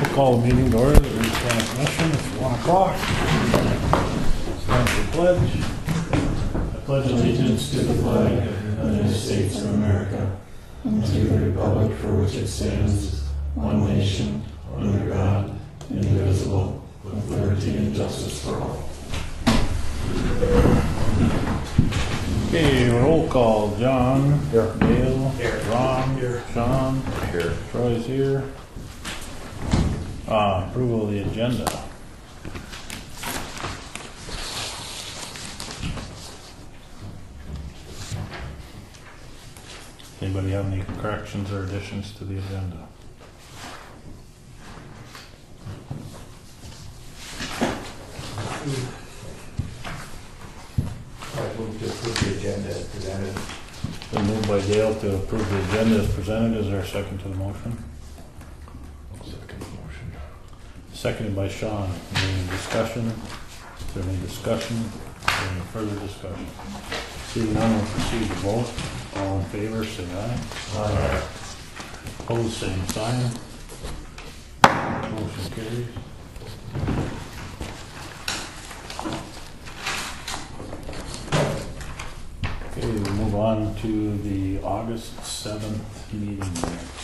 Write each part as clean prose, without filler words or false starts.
We'll call the meeting to order. The transmission. It's 1 o'clock. It's time for the pledge. I pledge allegiance to the flag of the United States of America and to the republic for which it stands, one nation, under God, indivisible, with liberty and justice for all. Okay, roll call. John. Here. Dale. Here. Ron. Here. Sean. Here. Troy's here. Approval of the agenda. Anybody have any corrections or additions to the agenda? I move to approve the agenda as presented. Been moved by Dale to approve the agenda as presented. Is there a second to the motion? Second motion. Seconded by Sean. Is there any discussion? Is there any discussion? Is there any further discussion? Seeing none, we'll proceed to vote. All in favor, say aye. Aye. Opposed, same sign. Motion carries. Okay, we'll move on to the August 7th meeting minutes.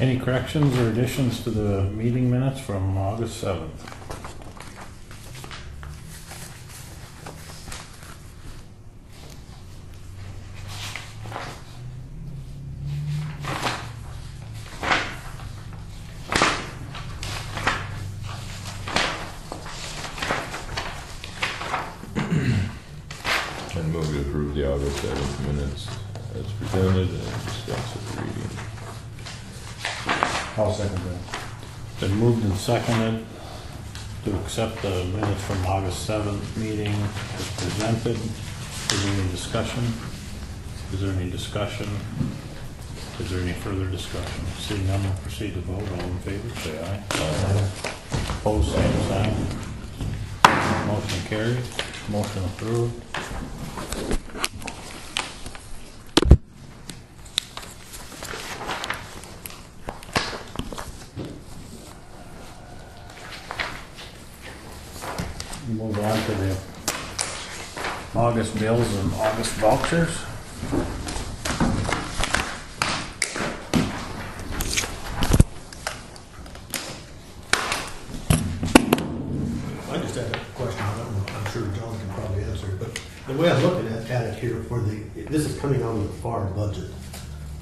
Any corrections or additions to the meeting minutes from August 7th? And move to approve the August 7th minutes as presented and dispense with the reading. I'll second that. Been moved and seconded to accept the minutes from August 7th meeting as presented. Is there any discussion? Is there any discussion? Is there any further discussion? Seeing none, we'll proceed to vote. All in favor, say aye. Aye. Opposed, same sign. Motion carried. Motion approved. Move on to the August bills and August vouchers. I just had a question, I'm sure John can probably answer it, but the way I'm looking at it here this is coming out of the FAR budget.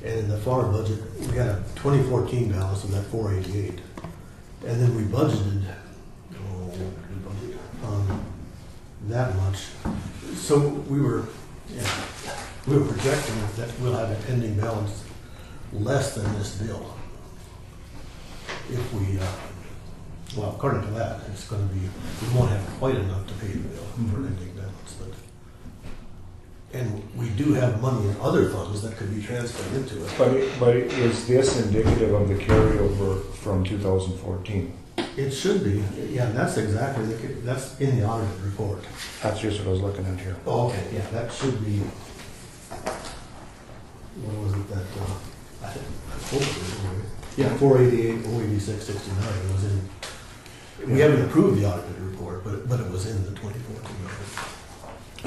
And in the FAR budget, we got a 2014 balance of that 488. And then we budgeted, that much. So we were projecting that we'll have an ending balance less than this bill if we Well, according to that, it's gonna be, we won't have quite enough to pay the bill for ending balance, but. And we do have money in other funds that could be transferred into it. But is this indicative of the carryover from 2014? It should be, yeah, that's exactly, that's in the audit report. That's just what I was looking at here. Oh, okay, yeah, that should be, what was it that, I hope it was, anyway. Yeah, 488, 086, 69 was in, we haven't approved the audited report, but it was in the 2014 audit.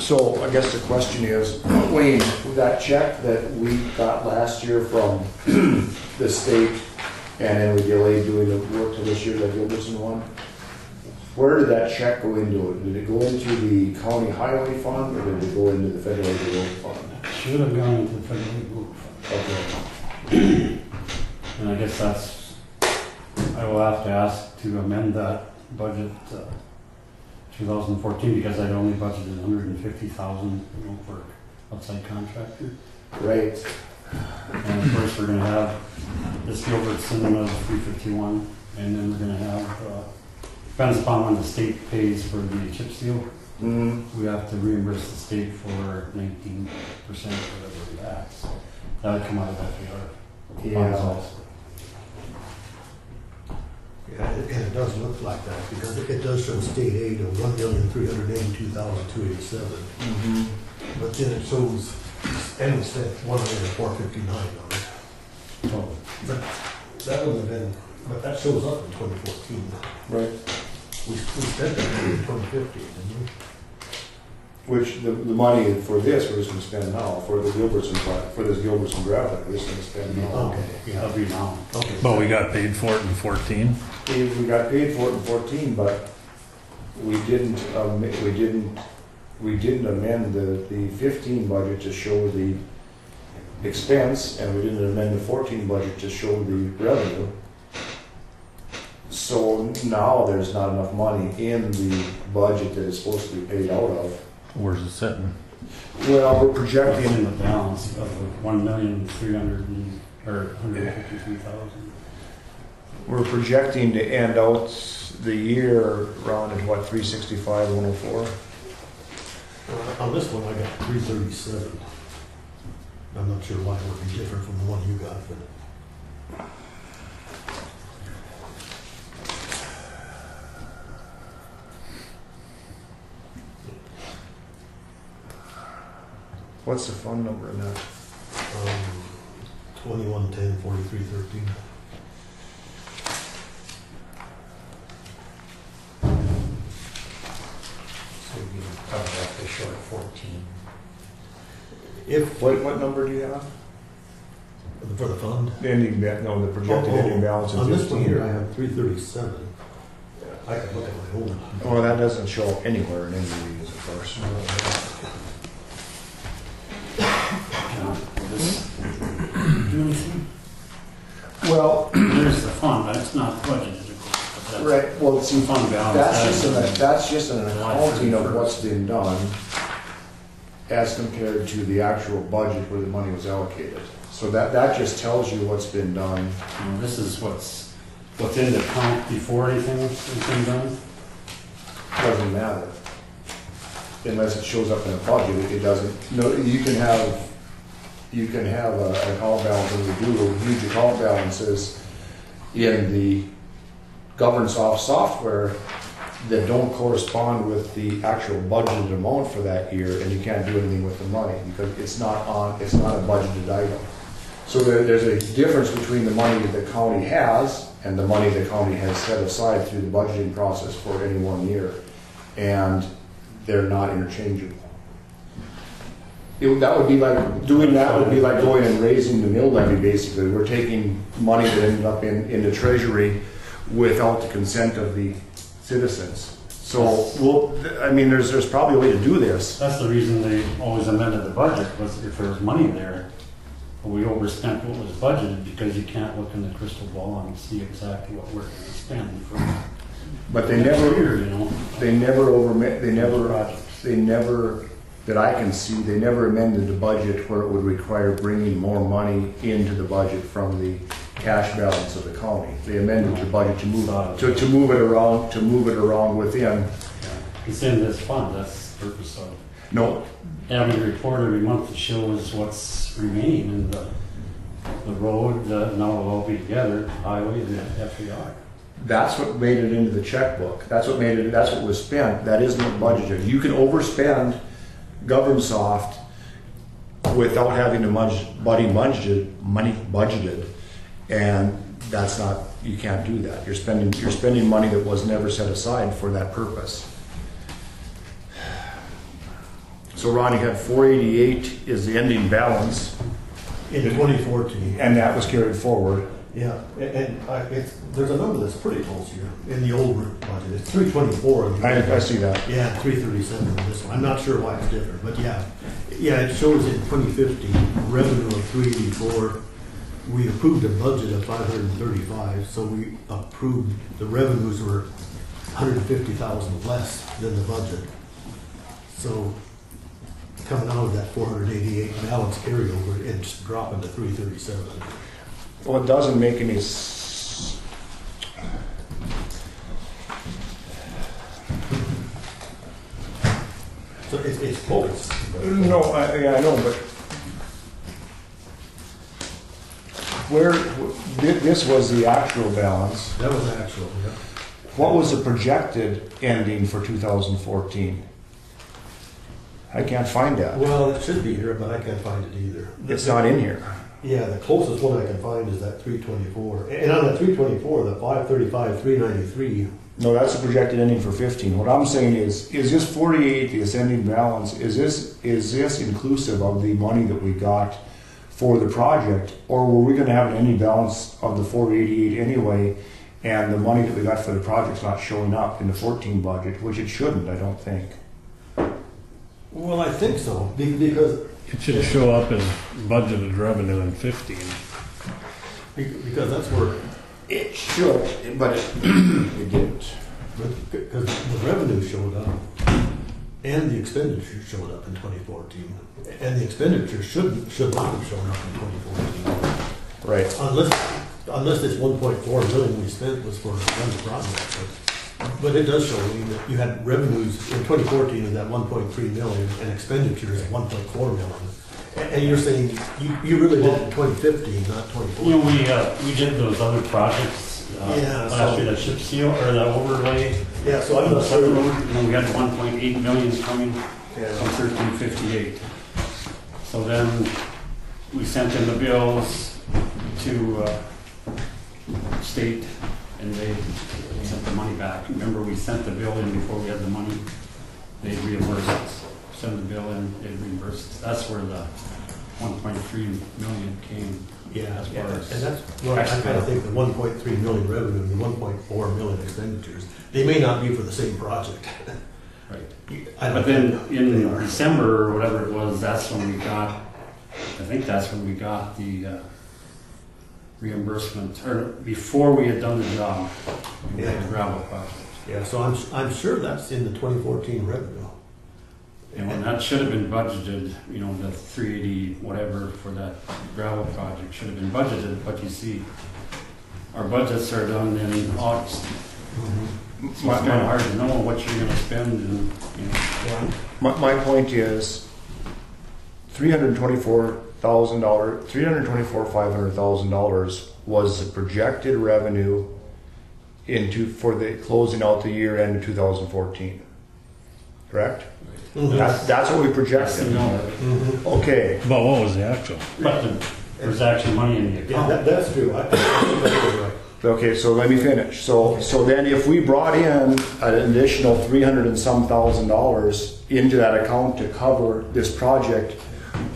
So I guess the question is, Wayne, that check that we got last year from the state, and then we delayed doing the work till this year, that Gilbertson one, where did that check go into? Did it go into the county highway fund, or did it go into the federal road fund? Should have gone into the federal group. Okay. And I guess that's, I will have to ask to amend that budget, 2014, because I'd only budgeted 150,000, you know, for outside contractor. Right. And of course, we're gonna have this Gilbertson of 351, and then we're gonna have, depends upon when the state pays for the chip seal, we have to reimburse the state for 19% whatever we have. So that would come out of FAR funds also. Yeah, and it does look like that, because it does show state aid of 1,382,287. But then it shows, and it said 1,459 on it. So, But that would have been, but that shows up in 2014. Right. We spent that in 2015, didn't we? Which the money for this, we're just gonna spend now, for the Gilbertson, for this Gilbertson graphic, we're just gonna spend now. Okay, yeah. that'll be now. Okay. But we got paid for it in 14. We got paid for it in 14, but we didn't amend the 15 budget to show the expense, and we didn't amend the 14 budget to show the revenue. So now there's not enough money in the budget that is supposed to be paid out of. Where's it sitting? Well, we're In projecting, the balance of 1,353,000. we're projecting to end out the year around at what, 365, 104? On this one, I got 337. I'm not sure why it would be different from the one you got, but. What's the phone number in that? 2110 4313. So you come back to short 14. If, What number do you have? for the fund? The ending, no, the projected ending balance in On this one here, I 15. have 337. I can look at my old. Well, that doesn't show up anywhere in any of these, of course. Will this do anything? Well, There's the fund, but it's not budgeted, of course. But that's right, well, see, fund balance. that's just an accounting of what's been done as compared to the actual budget where the money was allocated. So that just tells you what's been done. This is what's in the account before anything has been done. Doesn't matter. Unless it shows up in a budget, it doesn't. No, you can have an account balance, and we do huge account balances in the GovernSoft software that don't correspond with the actual budgeted amount for that year, and you can't do anything with the money because it's not a budgeted item. So there's a difference between the money that the county has and the money the county has set aside through the budgeting process for any one year, and they're not interchangeable. That would be like going and raising the mill levy. Basically, we're taking money that ended up in the treasury without the consent of the citizens. So, there's probably a way to do this. That's the reason they always amended the budget, was if there was money there, but we overspent what was budgeted, because you can't look in the crystal ball and see exactly what we're going to spend for But they next never, year, you know. they never, that I can see, they never amended the budget where it would require bringing more money into the budget from the cash balance of the county. They amended your budget to move, to move it around within. It's in this fund, that's the purpose of No, having a report every month that shows what's remaining in the road, now it'll all be together, highway and FER. that's what made it into the checkbook. That's what made it, that's what was spent. That isn't budgeted. You can overspend GovernSoft without having the money budgeted, and that's not, you can't do that. You're spending money that was never set aside for that purpose. So Ronnie had 488 is the ending balance, In 2014. and that was carried forward. Yeah, there's a number that's pretty close here in the old budget. It's 324. in the old I see that. Yeah, 337 in this one. I'm not sure why it's different, but yeah. Yeah, it shows in 2015, revenue of 384. We approved a budget of 535, so we approved, the revenues were 150,000 less than the budget. So coming out of that 488 balance carryover, it's dropping to 337. Well, it doesn't make any So it's close. No, I know, but this was the actual balance. That was actual, yeah. What was the projected ending for 2014? I can't find that. Well, it should be here, but I can't find it either. It's not in here. Yeah, the closest one I can find is that 324. And on that 324, the 535, 393. No, that's the projected ending for 15. What I'm saying is this 48, the ascending balance, is this inclusive of the money that we got for the project, or were we going to have an ending balance of the 488 anyway, and the money that we got for the project's not showing up in the 14 budget, which it shouldn't, I don't think. Well, I think so, because It should show up as budgeted revenue in 15. that's where, It should, but it didn't. because the revenue showed up and the expenditure showed up in 2014. And the expenditure should not have shown up in 2014. Right. Unless this 1.4 million we spent was for run the project. But it does show that you had revenues in 2014 of that 1.3 million and expenditures of 1.4 million. And you're saying you really did it in 2015, not 2014. You know, we did those other projects, Yeah, last year, that chip seal, or that overlay. Yeah, so I'm On the not Sutter sure. Road, and then we had 1.8 million coming from 1358. So then we sent in the bills to state, and they sent the money back. Remember, we sent the bill in before we had the money. They reimbursed us. Send the bill in, they reimbursed us. That's where the 1.3 million came. Yeah, As far as and that's what I kind of think, the 1.3 million revenue and the 1.4 million expenditures, they may not be for the same project. Right. I don't But then think in they are. December or whatever it was, that's when we got, I think that's when we got the reimbursement, or before we had done the job, we had the gravel project. Yeah, so I'm sure that's in the 2014 revenue. And when that should have been budgeted, you know, the 380 whatever for that gravel project should have been budgeted, but you see, our budgets are done in August. So it's kind of hard to know what you're gonna spend and, you know. My point is $500,000 was the projected revenue for the closing out the year end of 2014. Correct? That's what we That's the projected. number. Okay. But what was the actual? But there's actually money in the Yeah, account. that's true. I think that's right. Okay, so let me finish. So then if we brought in an additional 300 and some thousand dollars into that account to cover this project,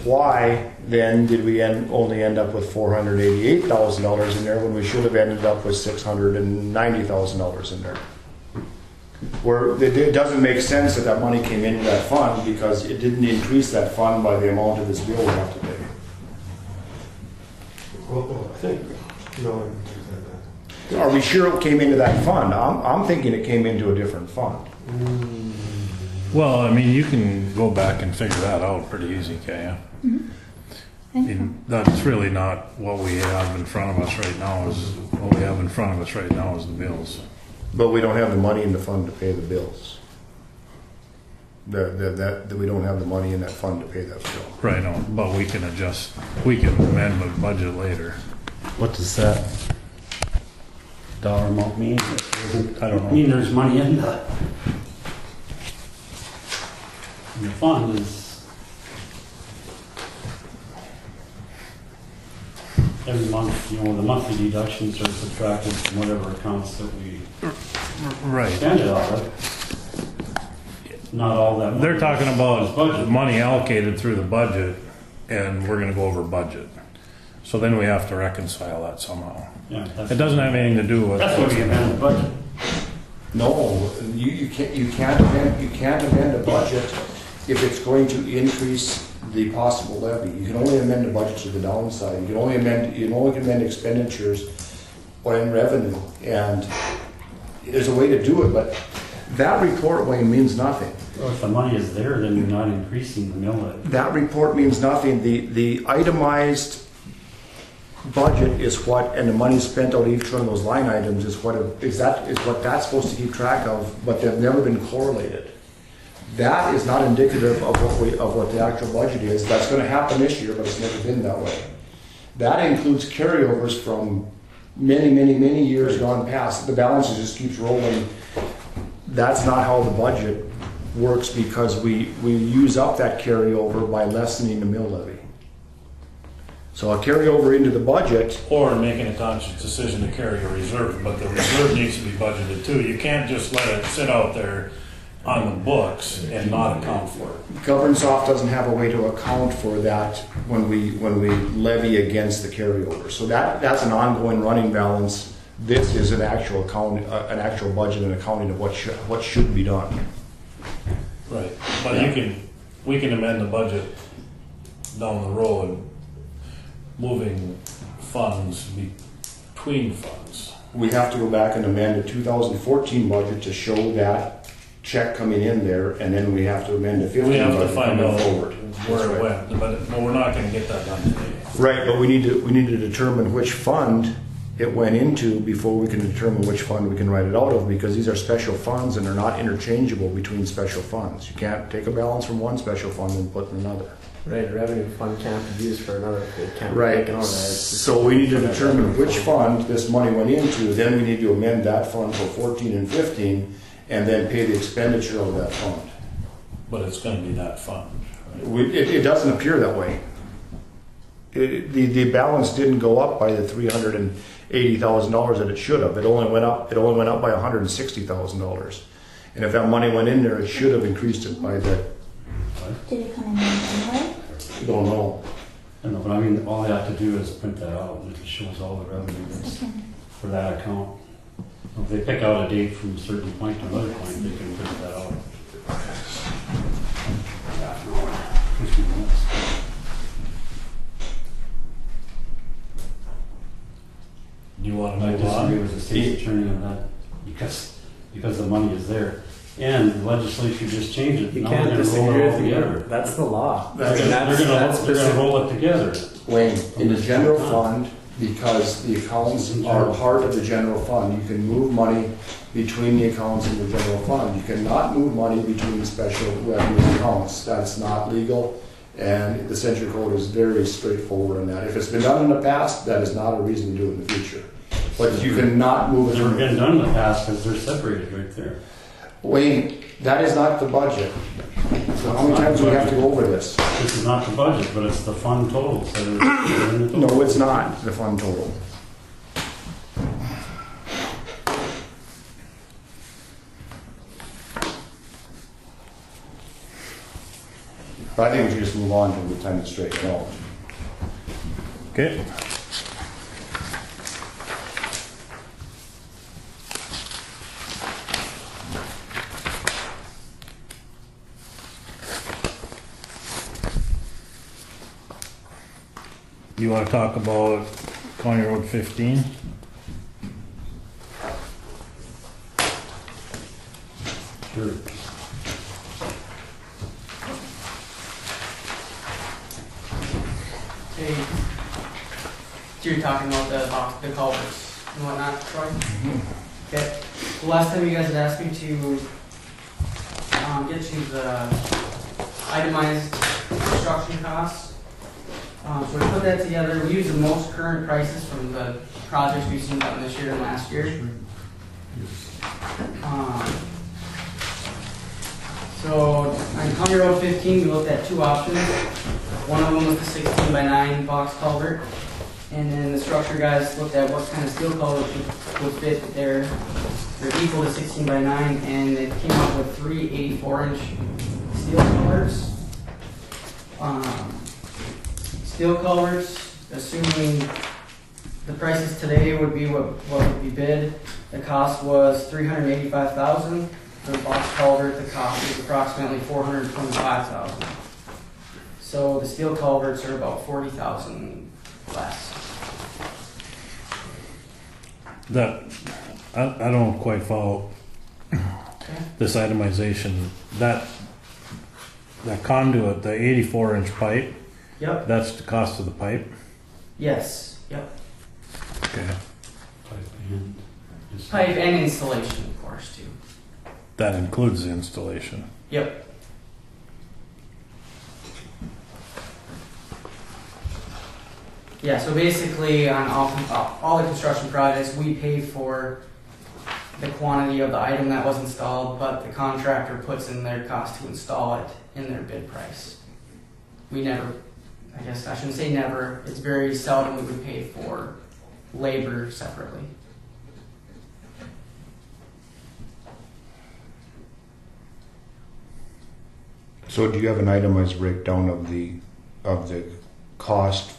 why then did we only end up with $488,000 in there when we should have ended up with $690,000 in there? Where it doesn't make sense that money came into that fund because it didn't increase that fund by the amount of this bill we have to pay. Well, I think, no, Are we sure it came into that fund? I'm thinking it came into a different fund. Well, I mean, you can go back and figure that out pretty easy, can't you? That's really not what we have in front of us right now, what we have in front of us right now is the bills. But we don't have the money in the fund to pay the bills. That we don't have the money in that fund to pay that bill. Right now, but we can amend the budget later. What does that dollar amount mean? I don't I mean, know. there's money in the fund is every month, the monthly deductions are subtracted from whatever accounts that we Right. spend it out of. Not all that money. They're talking about budget. money allocated through the budget, and we're gonna go over budget. So then we have to reconcile that somehow. Yeah, It doesn't have anything to do with. That's what we amend the budget. No, you can't amend a budget if it's going to increase the possible levy. You can only amend the budget to the downside. You can only amend expenditures or in revenue. And there's a way to do it, but that report, Wayne, means nothing. Well, if the money is there, then you're not increasing the mill levy. That report means nothing. The itemized budget is what, and the money spent on each one of those line items is what that's supposed to keep track of, but they've never been correlated. That is not indicative of what the actual budget is. That's going to happen this year, but it's never been that way. That includes carryovers from many years gone past. The balance just keeps rolling. That's not how the budget works, because we use up that carryover by lessening the mill levy. So a carryover into the budget. Or making a conscious decision to carry a reserve, but the reserve needs to be budgeted too. You can't just let it sit out there on the books and not account for it. GovernSoft doesn't have a way to account for that when we levy against the carryover. So that's an ongoing running balance. This is an actual budget and accounting of what should be done. Right. But we can amend the budget down the road, moving funds between funds. We have to go back and amend the 2014 budget to show that check coming in there, and then we have to amend the 15 We have to budget find coming out forward. where it went, but we're not gonna get that done today. Right, but we need to determine which fund it went into before we can determine which fund we can write it out of, because these are special funds and they're not interchangeable between special funds. You can't take a balance from one special fund and put in another. Right, a revenue fund can't be used for another, it can't be Right, taken out of that. so we need to determine which fund this money went into, then we need to amend that fund for 14 and 15, and then pay the expenditure of that fund. But it's gonna be that fund. Right? It doesn't appear that way. The balance didn't go up by the $380,000 that it should have. It only went up by $160,000. And if that money went in there, it should have increased it by that. Did it come in anyway? Don't know. I don't know, but I mean, all they have to do is print that out, and it shows all the revenue that's for that account. If they pick out a date from a certain point to another point, they can print that out. Half an hour, 15 minutes. Do you wanna I move disagree on? with the state's attorney on that, because the money is there. And the legislature just changed it. You Now can't they're gonna disagree roll it all with me, together. that's the law. That's- They're gonna roll it together. Wayne, in the general fund, because the accounts are part of the general fund, you can move money between the accounts in the general fund. You cannot move money between special revenue accounts. That's not legal, and the Century Code is very straightforward on that. If it's been done in the past, that is not a reason to do it in the future. But you cannot move It's never it. been done in the past because they're separated right there. Wayne, that is not the budget. So how many times do we have to go over this? This is not the budget, but it's the fund totals that are in the total. No, it's not the fund total. But I think we should just move on to the time to straighten it out. Okay. You want to talk about County Road 15? Sure. State. So you're talking about the culverts and whatnot, Troy? Okay. The last time you guys had asked me to get you the itemized construction costs. So we put that together. We use the most current prices from the projects we've seen done this year and last year. So on County Road 15, we looked at two options. One of them was the 16 by 9 box culvert. And then the structure guys looked at what kind of steel culvert would fit there. They're equal to 16 by 9, and it came up with 3 84-inch steel culverts. Steel culverts, assuming the prices today would be what would be bid. The cost was $385,000. For the box culvert, the cost is approximately $425,000. So the steel culverts are about $40,000 less. That, I don't quite follow this itemization. That conduit, the 84-inch pipe, Yep. that's the cost of the pipe? Yes. Yep. Okay. Pipe and installation, of course, too. That includes the installation. Yep. Yeah, so basically on all the construction projects, we pay for the quantity of the item that was installed, but the contractor puts in their cost to install it in their bid price. We never, I guess I shouldn't say never, it's very seldom we would pay for labor separately. So do you have an itemized breakdown of the cost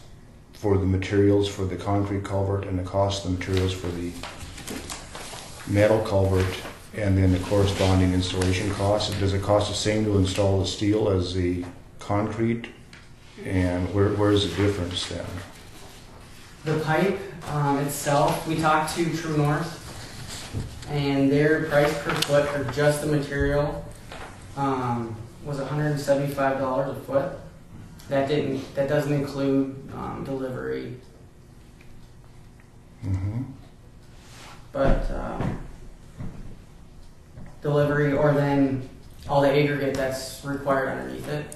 for the materials for the concrete culvert and the cost of the materials for the metal culvert and then the corresponding installation costs? Does it cost the same to install the steel as the concrete? And where is the difference then? The pipe itself, we talked to True North, and their price per foot for just the material was $175 a foot. That doesn't include delivery. Mm-hmm. But delivery or then all the aggregate that's required underneath it.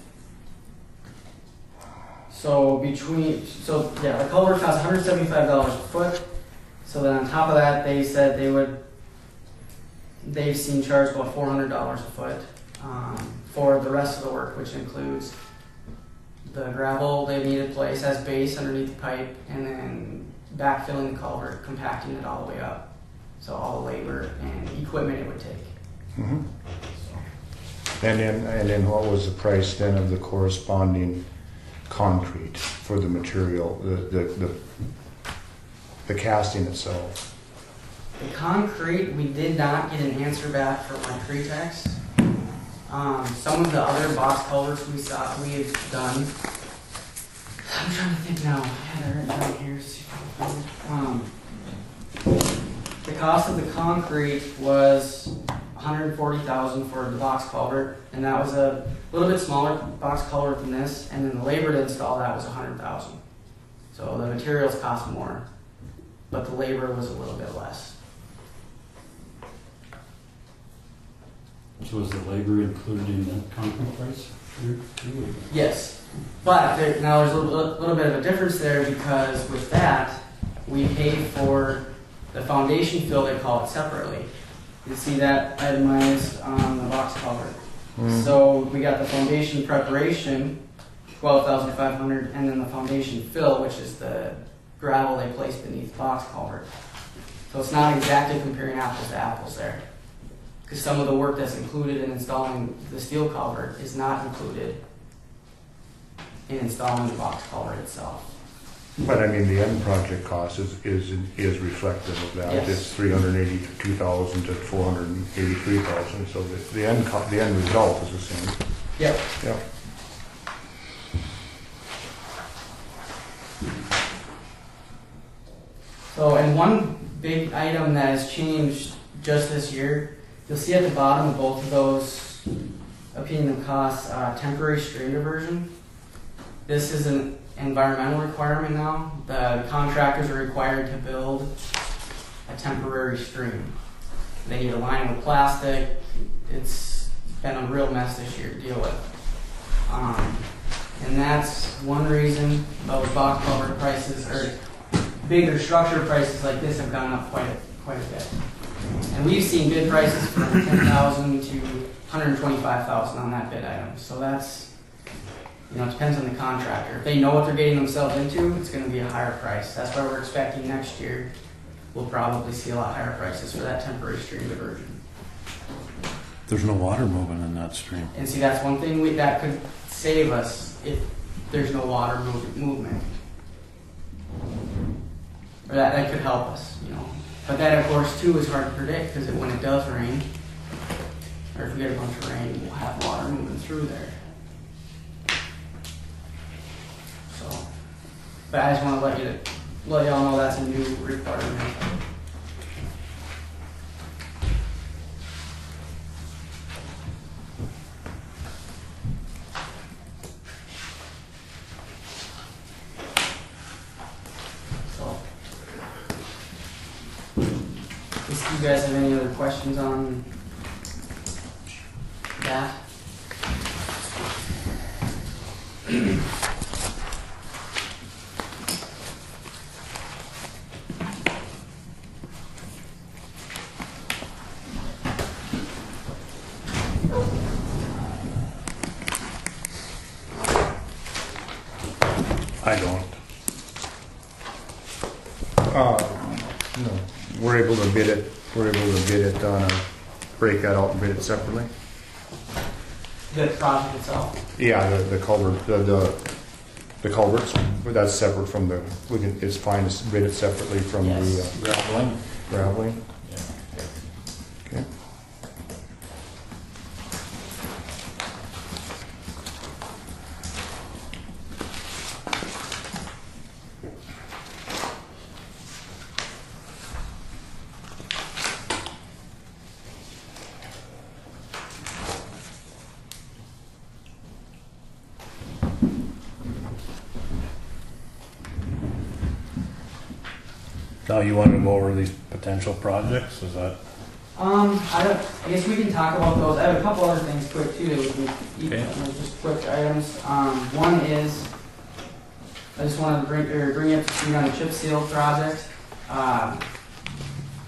So the culvert costs $175 a foot. So then on top of that, they said they've seen charged about $400 a foot for the rest of the work, which includes the gravel they needed placed as base underneath the pipe, and then backfilling the culvert, compacting it all the way up. So all the labor and equipment it would take. Mm-hmm. And then what was the price then of the corresponding concrete for the material, the casting itself? The concrete, we did not get an answer back from my Cretex. Some of the other box culverts we have done. I'm trying to think now. I had it written down here. The cost of the concrete was $140,000 for the box culvert, and that was a little bit smaller box culvert than this. And then the labor to install that was $100,000. So the materials cost more, but the labor was a little bit less. So is the labor included in the concrete price? Yes, but now there's a little bit of a difference there, because with that, we pay for the foundation fill, they call it, separately. You see that itemized on the box culvert. Mm-hmm. So we got the foundation preparation, $12,500, and then the foundation fill, which is the gravel they place beneath the box culvert. So it's not exactly comparing apples to apples there, because some of the work that's included in installing the steel culvert is not included in installing the box culvert itself. But I mean, the end project cost is reflective of that. Yes. It's $382,000 to $483,000. So the end result is the same. Yep. Yep. So, and one big item that has changed just this year, you'll see at the bottom of both of those opinion of costs, temporary stream diversion. This isn't environmental requirement now. The contractors are required to build a temporary stream. They need to line it with plastic. It's been a real mess this year to deal with. And that's one reason those box culvert prices, or bigger structure prices like this, have gone up quite a bit. And we've seen bid prices from $10,000 to $125,000 on that bid item. So that's, it depends on the contractor. If they know what they're getting themselves into, it's going to be a higher price. That's why we're expecting next year we'll probably see a lot higher prices for that temporary stream diversion. There's no water moving in that stream. And see, that's one thing that could save us if there's no water movement. Or that could help us, But that, of course, too, is hard to predict because when it does rain, or if we get a bunch of rain, we'll have water moving through there. So, but I just want to let y'all know that's a new requirement. Do you guys have any other questions on that? I don't. No, we're able to bid it. We're able to bid it on break that out and bid it separately. The project itself? Yeah, the culvert, the culverts, but that's separate from it's fine to bid it separately from Yes. the graveling. Yeah. Okay. Now you want to go over these potential projects? Is that? I guess we can talk about those. I have a couple other things quick too that we can just quick items. One is I just wanted to bring you up to speed on the chip seal project.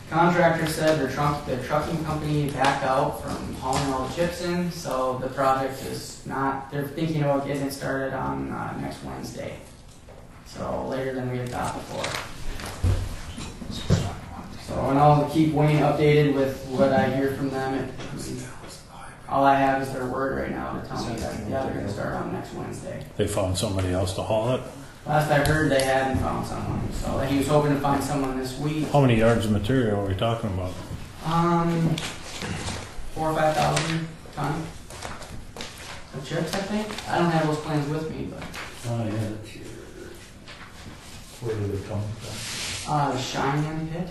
Contractor said their trucking company backed out from hauling all the chips in, so the project is not. They're thinking about getting it started on next Wednesday, so later than we had thought before. So, and I'll keep Wayne updated with what I hear from them. All I have is their word right now to tell me that, yeah, they're going to start on next Wednesday. They found somebody else to haul it? Last I heard, they hadn't found someone. So he was hoping to find someone this week. How many yards of material are we talking about? 4,000 or 5,000 tons of chips, I think. I don't have those plans with me, but. Oh, yeah, that's here. Where did it come from? The Cheyenne pit.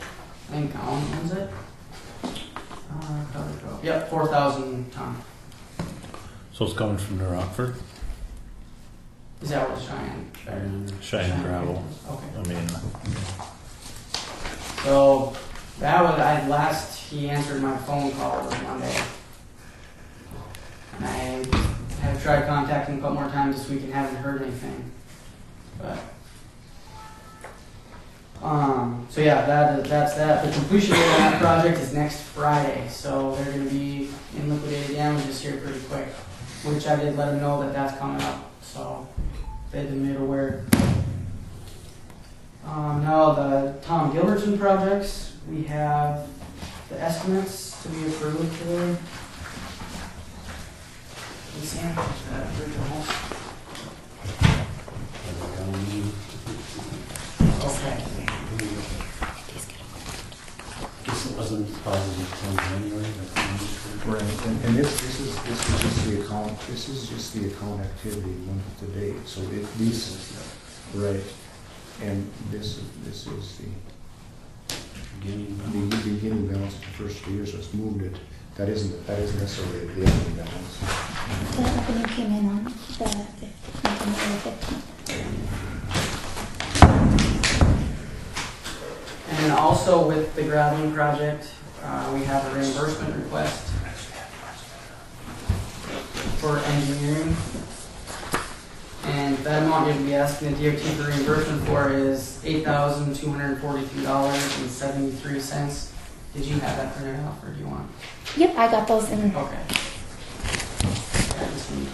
I think Colin owns it. Yep, 4,000 ton. So it's coming from New Rockford? Is that what Cheyenne? Cheyenne gravel. Okay. I mean, So that was last he answered my phone call was Monday, and I have tried contacting him a couple more times this week and haven't heard anything. But so yeah, that's that. The completion date on that project is next Friday, so they're going to be in liquidated damages here pretty quick, which I did let them know that that's coming up, so they've been made aware. Now the Tom Gilbertson projects, we have the estimates to be approved today. Okay. This wasn't positive until January. Right, and this is just the account. This is just the account activity month to date. So these, right, and this is the beginning balance of the first 2 years. So it's moved it. That isn't necessarily the ending balance. The revenue came in on the 15th. January 15th. And then also with the gravity project, we have a reimbursement request for engineering. And that amount you'd be asking the DOT for reimbursement for is $8,243.73. Did you have that printed out, or do you want? Yep, I got those in. Okay. Yeah, just need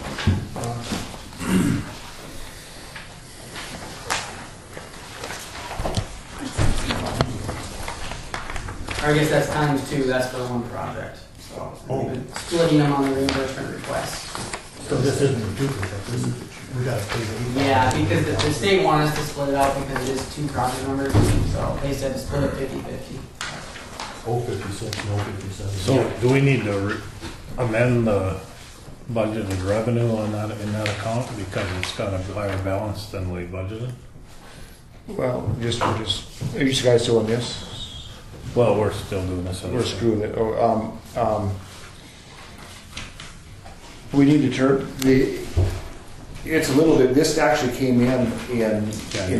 I guess that's times two, that's for one project. So we've been splitting them on the reimbursement request. So this isn't a duplicate, this is, we gotta pay the. Yeah, because the state wanted us to split it out because it is two project numbers, so they said to split it 50-50. 056, no 57. So do we need to amend the budgeted revenue on that, in that account because it's got a higher balance than we budgeted? Well, we're just, are you guys doing this? Well, we're still doing this. We're screwing it. We need to it's a little bit, this actually came in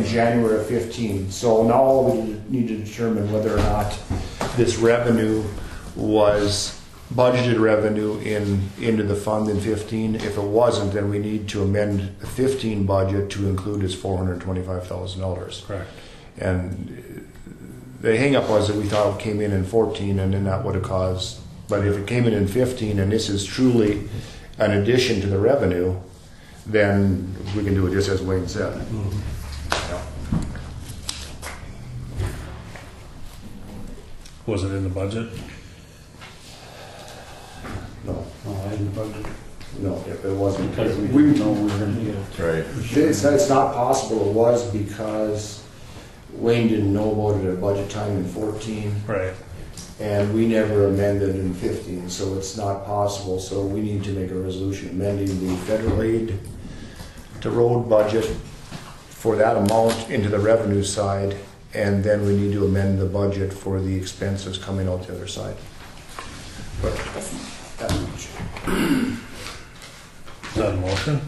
January of 15. So now we need to determine whether or not this revenue was budgeted revenue into the fund in 15. If it wasn't, then we need to amend the 15 budget to include its $425,000. Correct. And the hang up was that we thought it came in 14 and then that would have caused, but if it came in 15 and this is truly an addition to the revenue, then we can do it just as Wayne said. Mm-hmm. Yeah. Was it in the budget? No, Oh, I didn't budget. no, it wasn't. Because we didn't know we were gonna get it. Right. It's not possible it was because Wayne didn't know about it at budget time in 14. Right. And we never amended in 15, so it's not possible. So we need to make a resolution amending the federal aid to road budget for that amount into the revenue side, and then we need to amend the budget for the expenses coming out the other side. But that much. Is that a motion?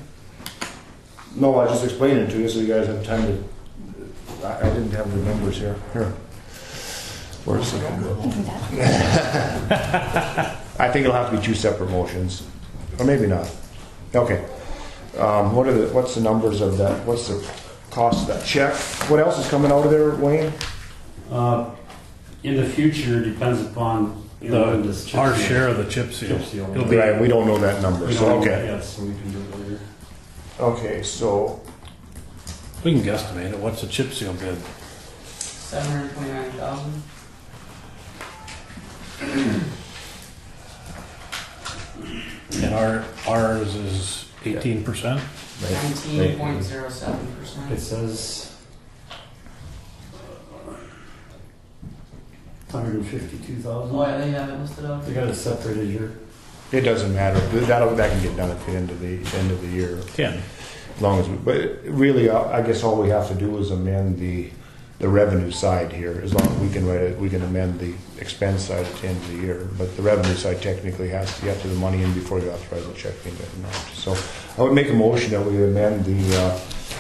No, I just explained it to you so you guys have time to. I didn't have the numbers here. Here. Where's the number? I think it'll have to be two separate motions, or maybe not. Okay. What's the numbers of that? What's the cost of that check? What else is coming out of there, Wayne? In the future, depends upon, you know, when this chip Our seal- share of the chip seal. chip seal. It'll be, Right, we don't know that number. We So don't know okay. that yet, so we can do it later. Okay, so we can guesstimate it. What's the chip seal bid? 729,000. And ours is 18%? 19.07%. It says 152,000. Oh, yeah, they have it listed out. They got it separated here. it doesn't matter. That can get done at the end of the year. Can. As long as but really, I guess all we have to do is amend the revenue side here. As long as we can write it, we can amend the expense side at the end of the year. But the revenue side technically you have to get the money in before you authorize the check being written out. So I would make a motion that we amend the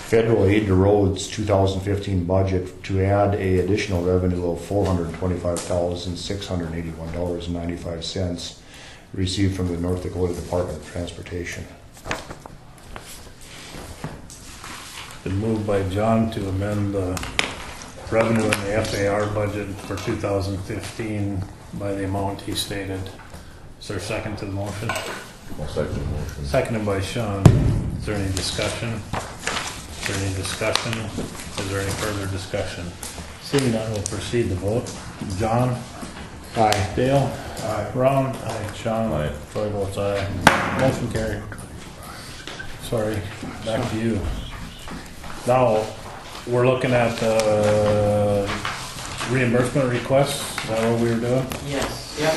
federal aid to roads 2015 budget to add a additional revenue of $425,681.95 received from the North Dakota Department of Transportation. Been moved by John to amend the revenue in the FAR budget for 2015 by the amount he stated. Is there a second to the motion? I'll second the motion. Seconded by Sean. Is there any discussion? Is there any discussion? Is there any further discussion? Seeing none, we'll proceed to vote. John? Aye. Dale? Aye. Ron? Aye. Sean? Aye. Troy votes aye. Motion carried. Sorry, back to you. Now, we're looking at reimbursement requests. Is that what we were doing? Yes. Yep.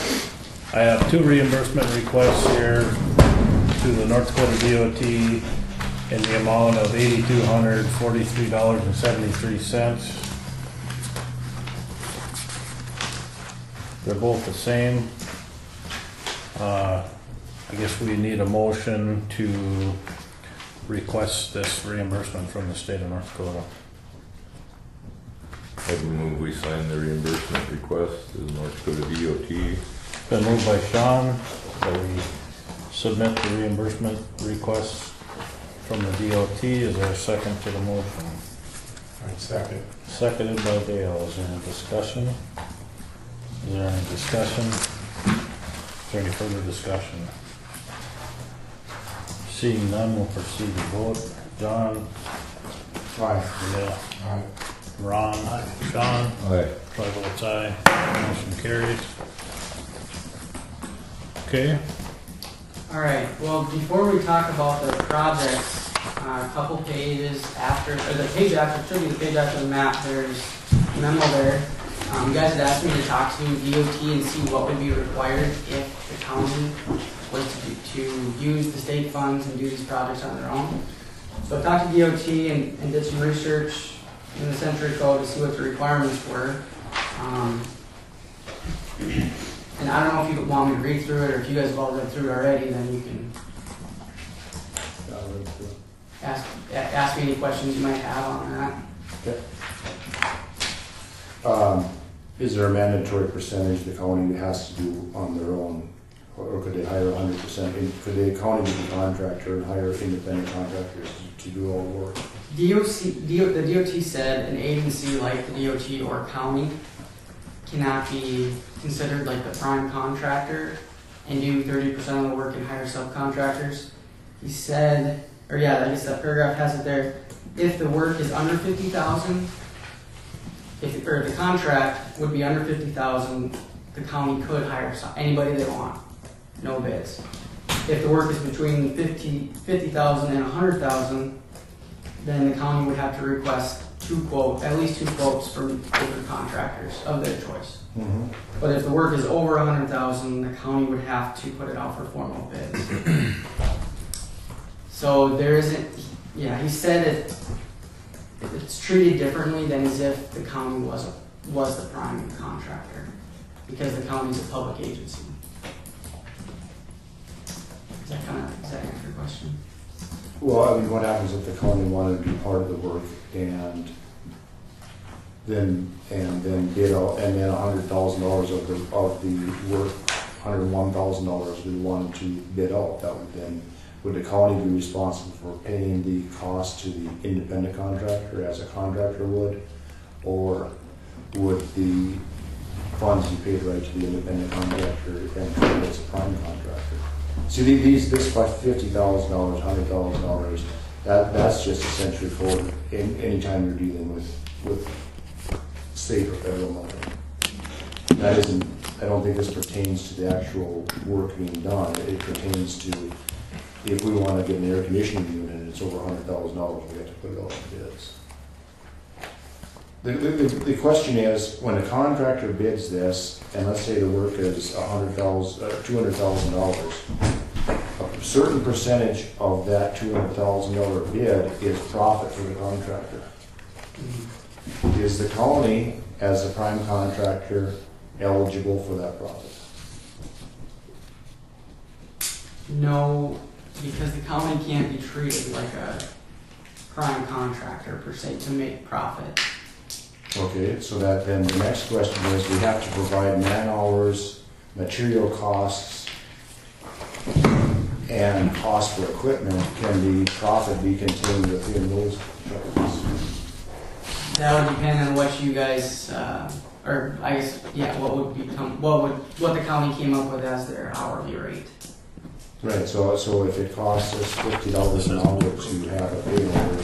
I have two reimbursement requests here to the North Dakota DOT in the amount of $8,243.73. They're both the same. I guess we need a motion to request this reimbursement from the state of North Dakota. I would move we sign the reimbursement request to the North Dakota DOT. Been moved by Sean that we submit the reimbursement request from the DOT. Is there a second to the motion? Second. Seconded by Dale. Is there any discussion? Is there any discussion? Is there any further discussion? Seeing none, we'll proceed to vote. John? Aye. Yeah. Aye. Ron? Sean? Aye. Troy votes aye. Motion carries. Okay. All right, well, before we talk about the projects, a couple pages after, or the page after, should be the page after the map, there's a memo there. You guys had asked me to talk to DOT and see what would be required if the county was to use the state funds and do these projects on their own. So I talked to DOT and did some research in the Century Code to see what the requirements were. And I don't know if you want me to read through it, or if you guys have all read through it already, then you can ask me any questions you might have on that. Okay. Is there a mandatory percentage the county has to do on their own? Or could they hire 100%? Could the county be a contractor and hire independent contractors to do all the work? The DOT said an agency like the DOT or county cannot be considered like the prime contractor and do 30% of the work and hire subcontractors. He said, or yeah, I guess that paragraph has it there. If the work is under 50,000, if the contract would be under 50,000, the county could hire anybody they want, no bids. If the work is between 50,000 and 100,000, then the county would have to request at least two quotes from different contractors of their choice. Mm-hmm. But if the work is over 100,000, the county would have to put it out for formal bids. So there isn't, yeah, he said it's treated differently than as if the county was the prime contractor, because the county is a public agency. Does that answer your question? Well, I mean, what happens if the county wanted to be part of the work and then bid out, and then $100,000 of the work, $101,000 we wanted to bid out? That would the county be responsible for paying the cost to the independent contractor as a contractor would, or would the funds be paid right to the independent contractor and treated as a prime contractor? See, this $50,000, $100,000, that's just a Century Code anytime you're dealing with state or federal money. That isn't, I don't think this pertains to the actual work being done. It pertains to if we want to get an air conditioning unit and it's over $100,000, we have to put it out on bids. The question is, when a contractor bids this, and let's say the work is $200,000, a certain percentage of that $200,000 bid is profit for the contractor. Is the county, as a prime contractor, eligible for that profit? No, because the county can't be treated like a prime contractor per se to make profit. Okay, so that then the next question is, we have to provide man hours, material costs, and cost for equipment. Can the profit be contained within those charges? That would depend on what you guys, or I guess, yeah, what the county came up with as their hourly rate. Right, so if it costs us $50 an hour to have a payloader,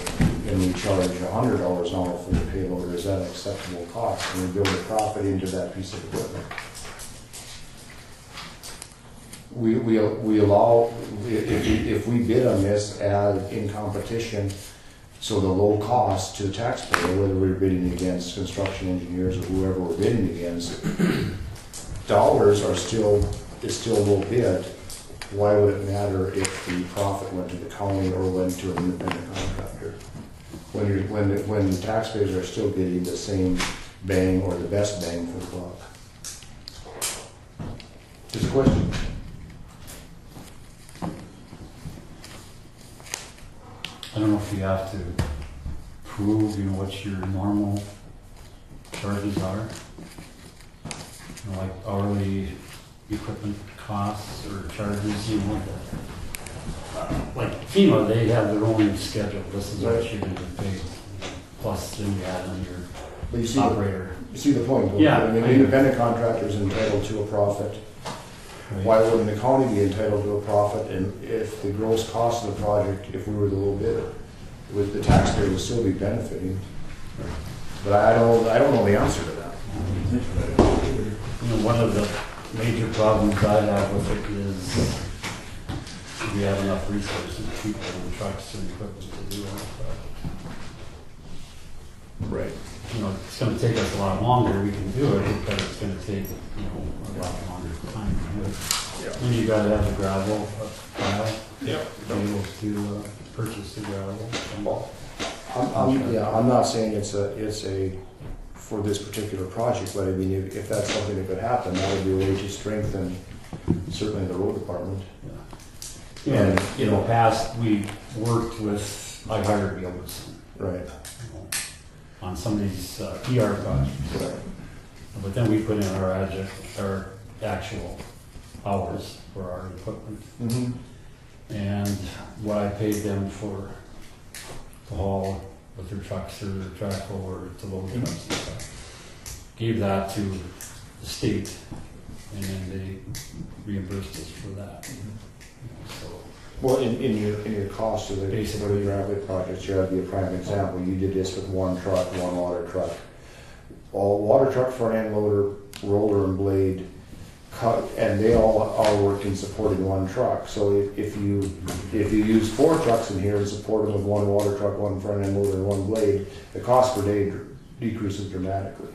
and we charge $100 an hour for the payloader, is that an acceptable cost? Can we build a profit into that piece of equipment? We allow, if we bid on this as in competition, so the low cost to the taxpayer, whether we're bidding against construction engineers or whoever we're bidding against, dollars is still low bid. Why would it matter if the profit went to the county or went to an independent contractor? When the taxpayers are still getting the same bang or the best bang for the buck. Just a question. if you have to prove, you know, what your normal charges are. You know, like hourly equipment costs or charges, you know, like FEMA, they have their own schedule. This is what you're gonna pay. Plus, then you add on But you see your operator. You see the point, though? Yeah. I mean, the independent contractor is entitled to a profit. Right. Why wouldn't the county be entitled to a profit? And if the gross cost of the project, if we were the low bidder, with the taxpayer would still be benefiting. But I don't know the answer to that. You know, one of the major problems I have with it is do we have enough resources, people and trucks and equipment to do our project. Right. You know, it's gonna take us a lot longer, we can do it, but it's gonna take, you know, a lot longer time to do it. Yeah. And you gotta have the gravel pile. Yeah. To be able to purchase the gravel. I'm not saying it's a, for this particular project, but I mean, if that's something that could happen, that would be a way to strengthen certainly the road department. Yeah. And in the past, we worked with, I hired Gilbertson. Right. You know, on some of these ER projects. Right. But then we put in our actual hours for our equipment. Mm-hmm. And what I paid them for to haul with their trucks or their track or to load trucks and stuff. Gave that to the state and then they reimbursed us for that. So, Well, in your cost of the basically gravel projects, you have to be a prime example. You did this with one truck, one water truck. All water truck, front end loader, roller and blade, and they all are working supporting one truck. So if you use 4 trucks in here and support them with one water truck, one front end loader, and one blade, the cost per day decreases dramatically.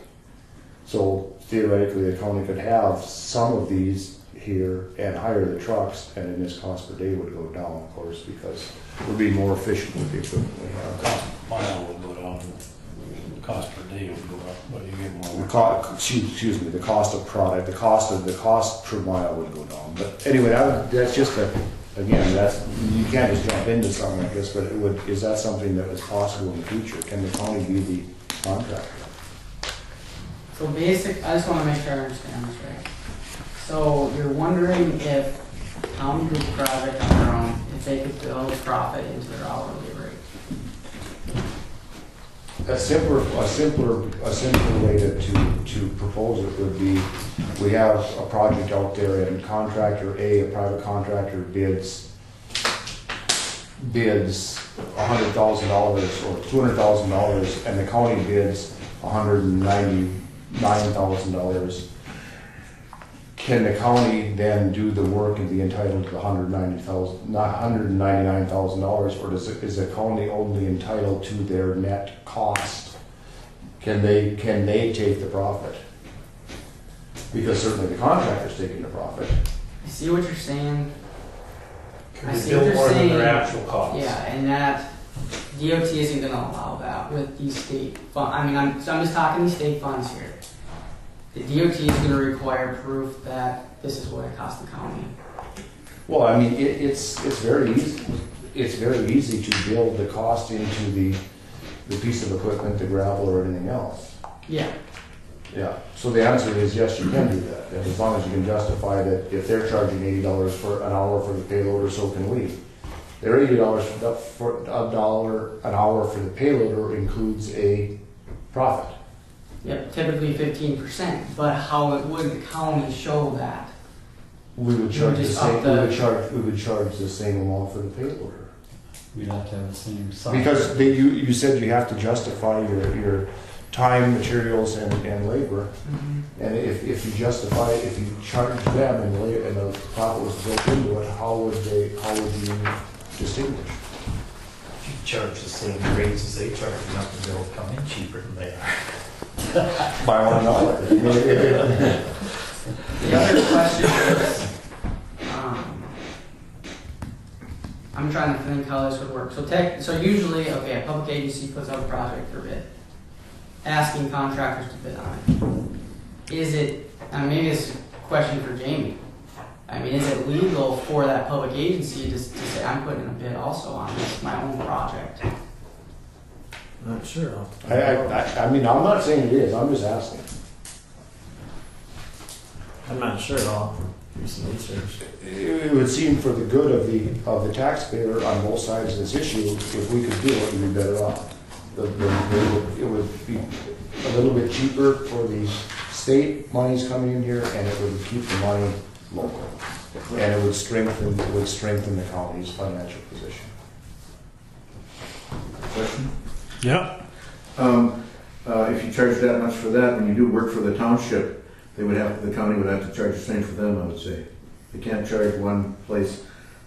So theoretically, the county could have some of these here and hire the trucks, and then this cost per day would go down, of course, because we'll be more efficient with the equipment we have. Cost per mile would go down, the cost per day would go up, but you get more. Excuse me, the cost of product, the cost per mile would go down. But anyway, that's just again, you can't just jump into something like this, but is that something that is possible in the future? Can the county be the contractor? So I just want to make sure I understand this right. So you're wondering if county did the project on their own, if they could build profit into their hourly rate? A simpler way to propose it would be, we have a project out there and contractor A, a private contractor bids $100,000 or $200,000 and the county bids $199,000. Can the county then do the work and be entitled to the $199,000, or is the county only entitled to their net cost? Can they take the profit? Because certainly the contractor's taking the profit. I see what you're saying. Can I they see what bill you're more than saying. their actual cost? Yeah, and that DOT isn't going to allow that with these state funds. I mean, I'm just talking these state funds here. The DOT is going to require proof that this is what it costs the county. Well, I mean, it's very easy. It's very easy to build the cost into the piece of equipment, the gravel, or anything else. Yeah. Yeah. So the answer is yes, you can do that. And as long as you can justify that if they're charging $80 for an hour for the payloader, so can we. Their $80 for $1 an hour for the payloader includes a profit. Yep, typically 15%. But how would the county show that? We would charge the just same. up the- We would charge the same amount for the payloader. We'd have to have the same size. Because you said you have to justify your time, materials, and labor. Mm-hmm. And if you justify, if you charge them and the profit was built into it, how would you distinguish? If you charge the same rates as they charge, you have to bill come in cheaper than they are. By $1. The other question is, I'm trying to think how this would work. So usually, okay, a public agency puts out a project for bid, asking contractors to bid on it. Is it, maybe this is a question for Jamie. I mean, is it legal for that public agency to say, I'm putting a bid also on this, my own project? Not sure. I mean, I'm not saying it is, I'm just asking. I'm not sure. I'll do some research. It would seem for the good of the taxpayer on both sides of this issue, if we could do it, we'd be better off. It would be a little bit cheaper for the state monies coming in here, and it would keep the money local. And it would strengthen the county's financial position. Question? Yeah. If you charge that much for that, when you do work for the township, the county would have to charge the same for them, I would say. They can't charge one place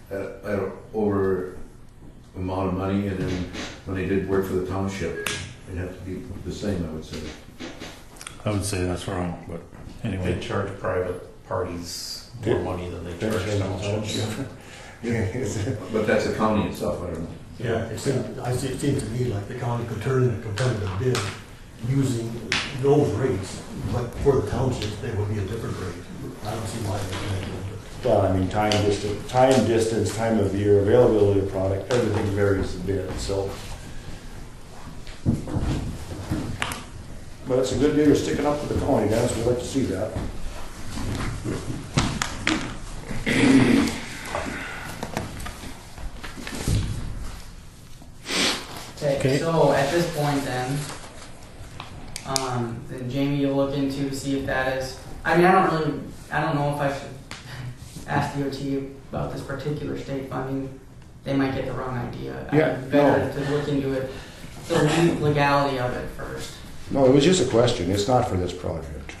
at over amount of money, and then when they did work for the township, it'd have to be the same, I would say. I would say that's wrong, but anyway. They charge private parties more money than they charge townships. But that's the county itself, I don't know. Yeah, it seems to me like the county could turn in a competitive bid using those rates, but for the townships, they would be a different rate. I don't see why they can't do it. Well, I mean, time, distance, time of year, availability of product, everything varies a bit, so. But it's a good deal you're sticking up for the county, Dennis, we'd like to see that. Okay, so at this point then Jamie, you'll look into to see if that is, I mean, I don't know if I should ask DOT about this particular state funding. They might get the wrong idea. Yeah, better to look into it, the legality of it first. No, it was just a question, it's not for this project.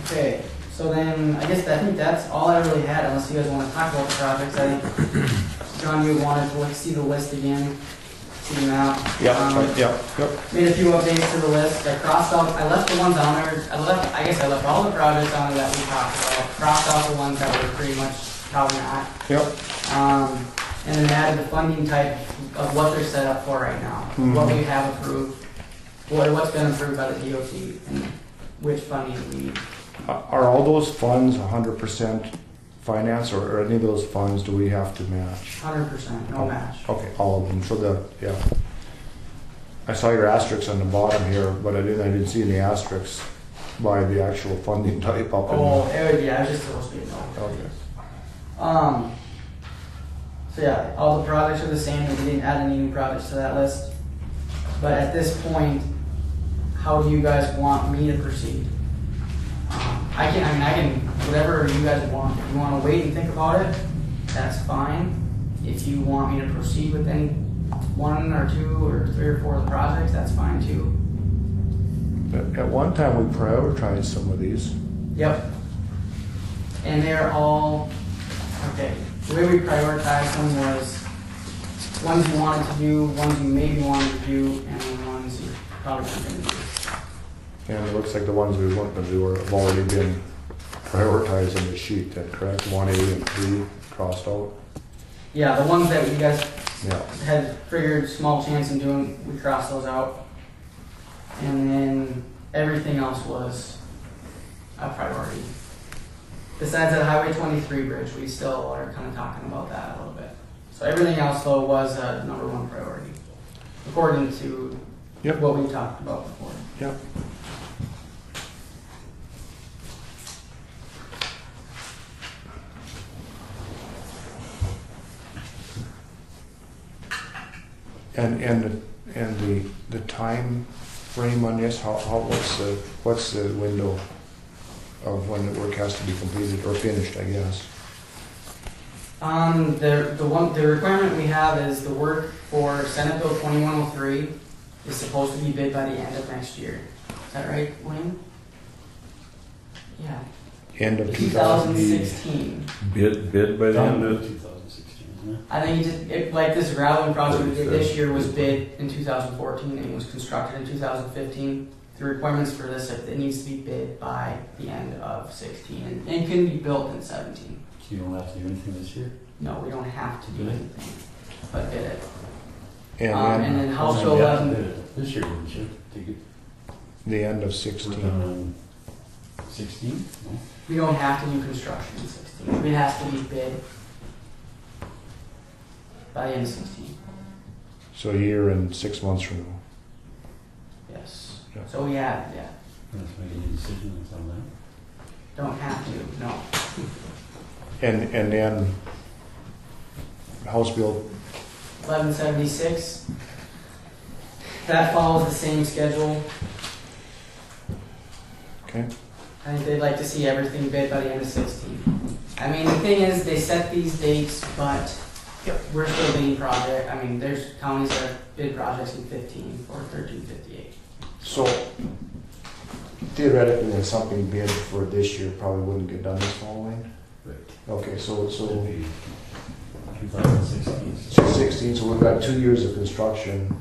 Okay, so then I think that's all I really had, unless you guys want to talk about the projects. I think John, you wanted to see the list again, see the map. Yep. Made a few updates to the list. I left the ones on there. I guess I left all the projects on there that we talked about. Crossed out the ones that were pretty much probably not. Yep. And then added the funding type of what they're set up for right now. Mm-hmm. What we have approved, what's been approved by the DOT, and which funding we need. Are all those funds 100% finance, or any of those funds do we have to match? 100%, no match. Okay, all of them. So I saw your asterisks on the bottom here, but I didn't see any asterisks by the actual funding type up in I was just supposed to be a no. Okay. So yeah, all the projects are the same, and we didn't add any new projects to that list. But at this point, how do you guys want me to proceed? I can, whatever you guys want. If you want to wait and think about it, that's fine. If you want me to proceed with any one or two or three or four of the projects, that's fine too. At one time, we prioritized some of these. Yep. And they're all, okay. The way we prioritized them was ones you wanted to do, ones you maybe wanted to do, and then ones you probably weren't going to do. And it looks like the ones we weren't going to do have already been prioritized in the sheet, that correct? 1A and 3 crossed out? Yeah, the ones that you guys Yeah. had figured small chance in doing, we crossed those out. And then everything else was a priority. Besides that Highway 23 bridge, we still are kind of talking about that a little bit. So everything else, though, was a number one priority, according to what we talked about before. Yep. And the time frame on this, what's the window of when the work has to be completed or finished, I guess? The requirement we have is the work for Senate Bill 2103 is supposed to be bid by the end of next year. Is that right, Wayne? Yeah. End of 2016. Bid by the end of 2016, isn't it? I think like this graveling project we did this year was bid in 2014 and was constructed in 2015. The requirements for this, it needs to be bid by the end of 16 and it can be built in 17. So you don't have to do anything this year? No, we don't have to do anything, but bid it. And then House Bill 11. This year, didn't you? Take it. the end of 16. 16? No. We don't have to do construction in 16. It has to be bid. by the end of 16. So a year and 6 months from now. Yes. Yeah. So we have, Let's make any decisions on that. don't have to, no. And then House Bill, 1176. That follows the same schedule. okay, I think they'd like to see everything bid by the end of 16. I mean, the thing is, they set these dates, but we're still bidding project. I mean, there's counties that bid projects in 15 or 1358. so theoretically, then something bid for this year probably wouldn't get done this fall, Wayne? Right. Okay, so It'd be 2016. 16, so we've got 2 years of construction,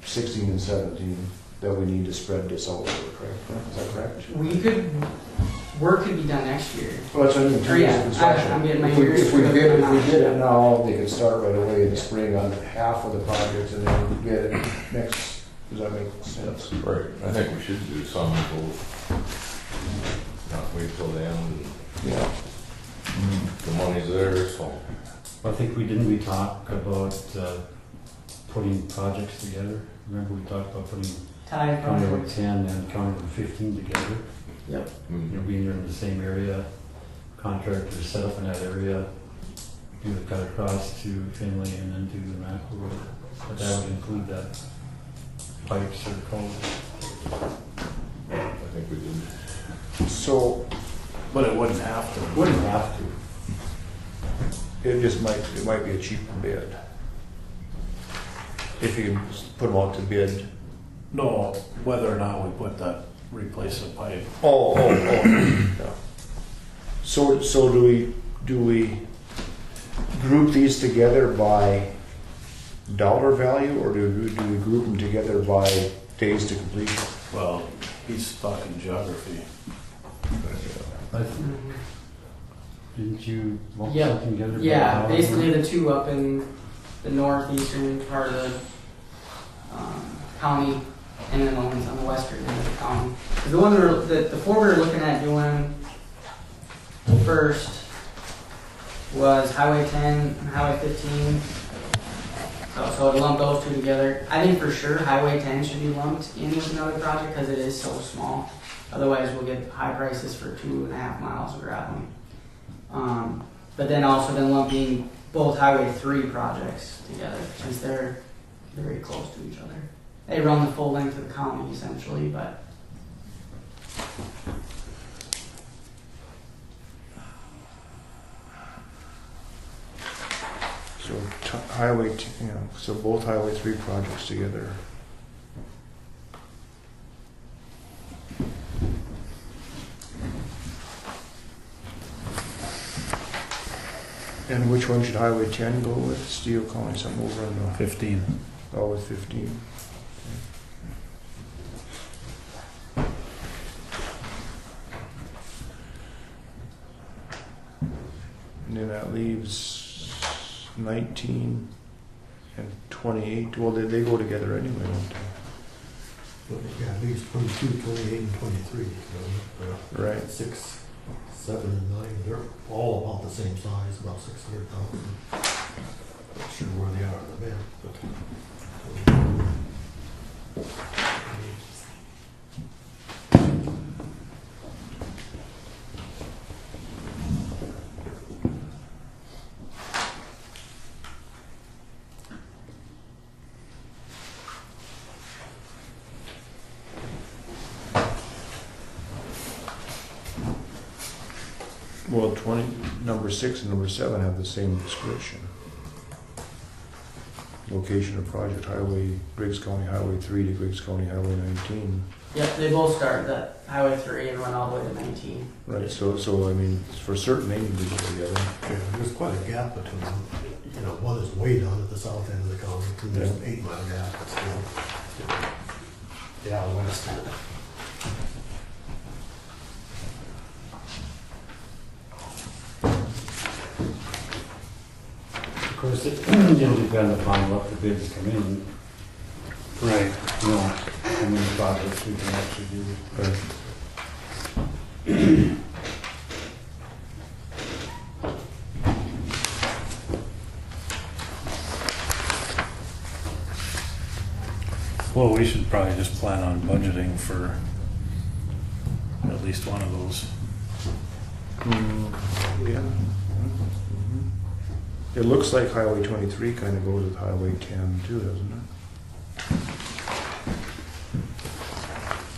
16 and 17, that we need to spread this out over, correct? Is that correct? Work could be done next year. Well, that's what I mean, 2 years of construction. I'm getting my If we years did screwed up. it now, they could start right away in the spring on half of the projects and then get it next, does that make sense? Right, I think we should do some of both. Not wait till the end, Yeah. the money's there, so. I think we talk about putting projects together. Remember we talked about putting Time County Road project. 10 and County Road 15 together. Yep. Being in the same area, contractors set up in that area, do the cut across to Finley and then do the Mackel Road. But that would include that pipes or culverts. I think we did. So, But it wouldn't have to. Wouldn't have to. it might be a cheaper bid. If you can put them out to bid. No, whether or not we put that, replace the pipe. Oh. Yeah. So do we group these together by dollar value, or do we group them together by days to completion? Well, he's talking geography. Didn't you lump Yeah. something together? by Yeah, dollar? basically the two up in the northeastern part of the county, and then the ones on the western end of the county. 'Cause the one the four we were looking at doing first was Highway 10 and Highway 15. So I'd lump those two together. I think for sure Highway 10 should be lumped in with another project because it is so small. Otherwise, we'll get high prices for 2.5 miles of gravel. But then also lumping both Highway 3 projects together since they're very close to each other. They run the full length of the county essentially, but So so both Highway 3 projects together. And which one should Highway 10 go with? Steel calling something over on the, 15. oh, with 15. And then that leaves 19 and 28. Well, they go together anyway, don't Yeah, at least 22, 28, and 23. they? Right. 6, 7, and 9, they're all about the same size, about 600,000. Not sure where they are in the map, but. Well, number 6 and number 7 have the same description. Location of project, Griggs County Highway 3 to Griggs County Highway 19. yep, they both start at Highway 3 and run all the way to 19. Right, so I mean, for certain they need to go together. Yeah, there's quite a gap between them. You know, one is way down at the south end of the county, and there's an 8-mile gap, but still. Yeah, west. Of course, it will depend upon what the bids come in. Right. You know, how many projects we can actually do. Well, we should probably just plan on budgeting for at least one of those. Yeah. It looks like Highway 23 kind of goes with Highway 10 too, doesn't it?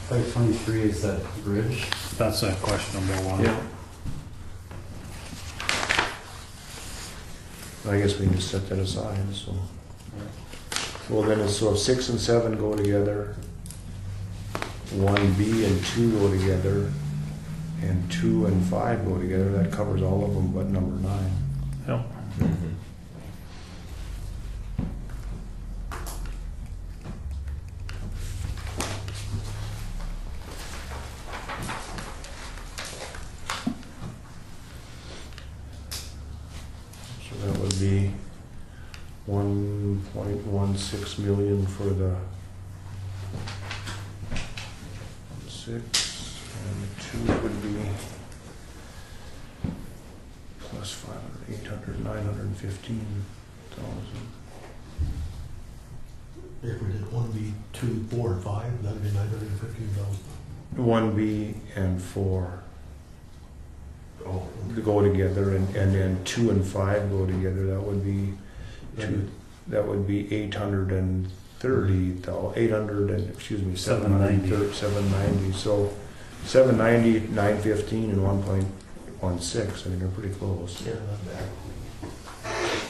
523 is that bridge? That's a questionable one. I guess we can just set that aside, so. Well, then it's, so if 6 and 7 go together, 1B and 2 go together, and 2 and 5 go together, that covers all of them but number 9. Yep. Mhm. So that would be 1.16 million for the 6, and 2 would be plus 500, 800, 915,000. If we did 1B, 2, 4, and 5, that'd be 915,000. 1B and 4 Oh, go together, and then 2 and 5 go together, that would be that would be 830,000, 800 and, excuse me, 790. 790. So 790, 915, and 1.16. I think they're pretty close. yeah, not bad.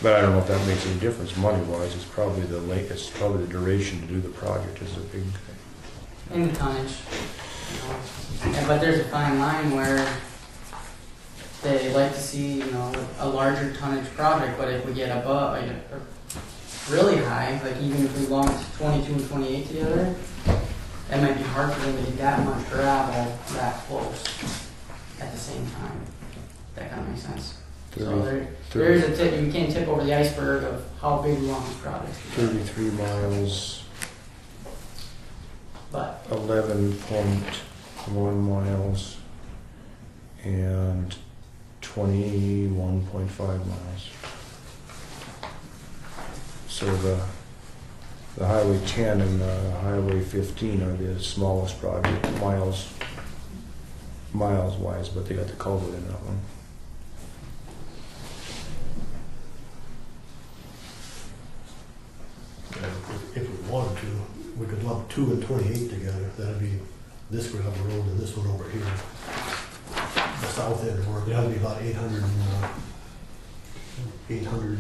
But I don't know if that makes any difference money-wise. It's probably the latest, probably the duration to do the project is a big thing. In the tonnage. Yeah, but there's a fine line where they like to see, a larger tonnage project, but if we get above, like, really high, like even if we lump 22 and 28 together, it might be hard for them to get that much gravel that close at the same time. That kind of makes sense. So there is a tip, you can't tip over the iceberg of how big we want this project to be. 33 miles, But 11.1 miles, and 21.5 miles. So the Highway 10 and the Highway 15 are the smallest project, miles wise, but they got the culvert in that one. If we wanted to, we could lump 2 and 28 together. That'd be this gravel road and this one over here. The south end work, that'd be about 830,000.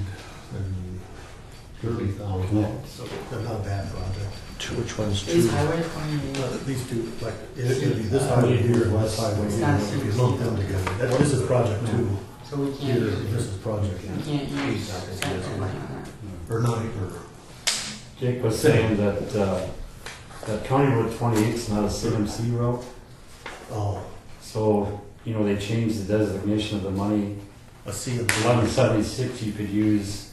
So they're not a bad project. Which one's is 2? Highway 28. These two, like, it'd be this highway here and this highway It's here, not a if you lump them together. This is project 2 So we here, can't and this is project we can't use central money on that. or 9, or Jake was saying that that County Road 28 is not a CMC route, oh, so, they changed the designation of the money. a CMC 1176 you could use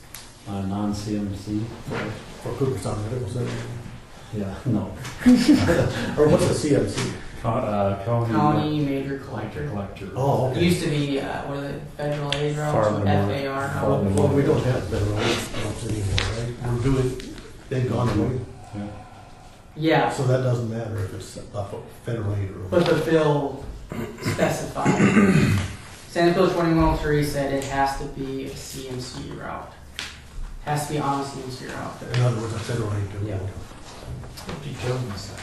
non-CMC. for Cooperstown Medical Center. Yeah, no. Or what's a CMC? County major collector. Oh, It okay. used to be, what are they, federal aid routes, Farm to Market. FAR. Well, we don't have federal roads anymore, right? We're doing, they've gone away, Yeah, so that doesn't matter if it's a federal aid road. but the bill specified. Senate Bill 2103 said it has to be a CMC route. Has to be on a CMC route. In other words, a federal aid road. Yeah. What determines that?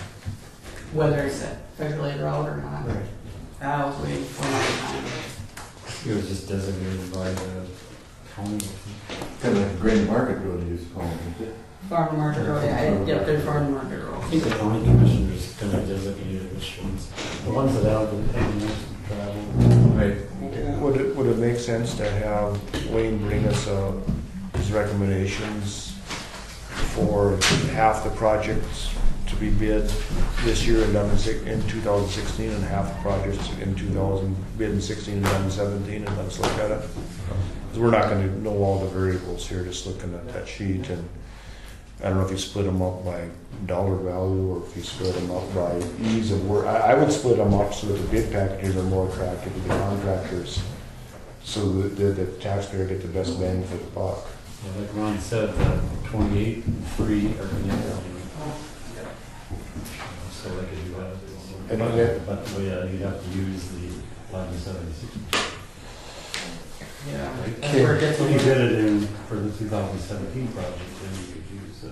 Whether it's a federal aid route or not. Right. I was waiting for my time. It was just designated by the county. Kind of like the Grand Market Road you used to call it, isn't it? Farm to Market Road, yep, there's Farm to Market Road. I think the county commissioners kind of designated which ones. The ones that have the travel. Right. Would it make sense to have Wayne bring us his recommendations for half the projects to be bid this year and done in 2016, and half the projects in 2000 bid in 16 and done in 17, and let's look at it? Because we're not going to know all the variables here, just looking at that sheet. And I don't know if you split them up by dollar value or if you split them up by ease of work. I would split them up so that the bid packages are more attractive to the contractors, so that the taxpayer get the best bang for the buck. Yeah, like Ron said, 28 and 3 are connected. And that, But, well, you'd have to use the 1176. Yeah, Right. that's where it gets a If you little. did it in, for the 2017 project, then you could use,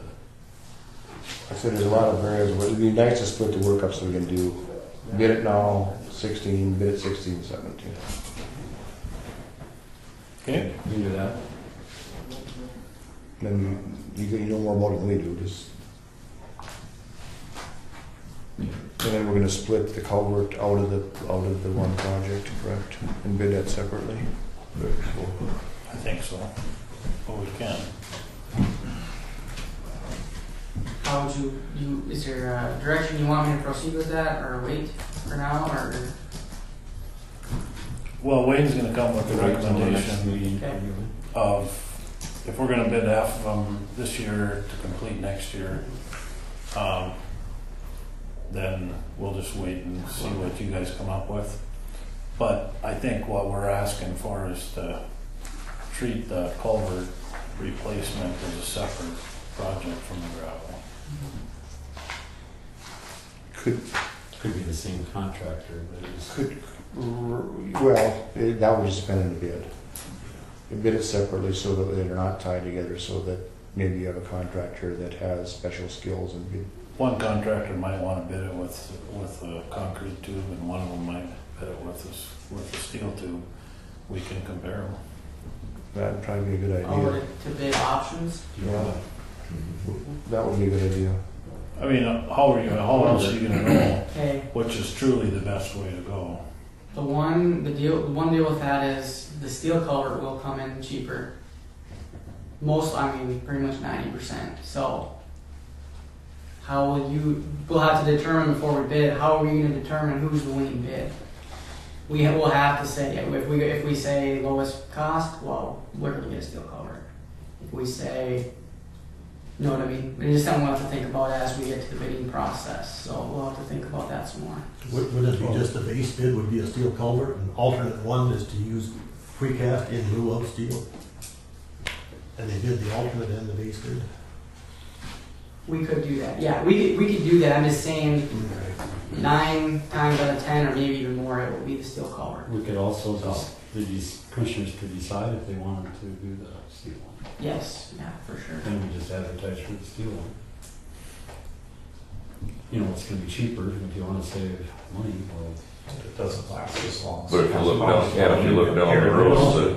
I said there's a lot of variables, but it'd be nice to split the work up so we can do bid it now, 16, bid it 16, 17. Okay, you can do that. Then you know more about it than we do, just. And then we're gonna split the culvert out of the one project, correct? And bid that separately? I think so. But we can. How would is there a direction you want me to proceed with that, or wait for now, or? Well, Wayne's gonna come with the recommendation Okay. of, if we're gonna bid half of them this year to complete next year, then we'll just wait and see what you guys come up with. But I think what we're asking for is to treat the culvert replacement as a separate project from the gravel. Could be the same contractor, but it's. That would just depend on the bid. You bid it separately so that they're not tied together, so that maybe you have a contractor that has special skills and bid. One contractor might want to bid it with a concrete tube, and one of them might bid it with a steel tube. We can compare them. That'd probably be a good Over idea. to bid options? Yeah. That would be a good idea. I mean, how else are you gonna know Okay, which is truly the best way to go? the one deal with that is the steel culvert will come in cheaper. Pretty much 90%. So, we'll have to determine before we bid, how are we gonna determine who's the winning bid? We'll have to say, if we say lowest cost, well, we're gonna get a steel culvert. If we say, you know what I mean? It's just something we'll have to think about as we get to the bidding process, so we'll have to think about that some more. Would it be just the base bid would be a steel culvert, and alternate one is to use precast in lieu of steel? And they did the alternate and the base bid? We could do that, yeah, we could do that, I'm just saying, 9 times out of 10, or maybe even more, it will be the steel culvert. We could also these commissioners could decide if they wanted to do the steel one. Yes, yeah, for sure. Then we just advertise for the steel one. You know, it's gonna be cheaper if you wanna save money, well. It doesn't last as long. But if you look down, if you look down the road, the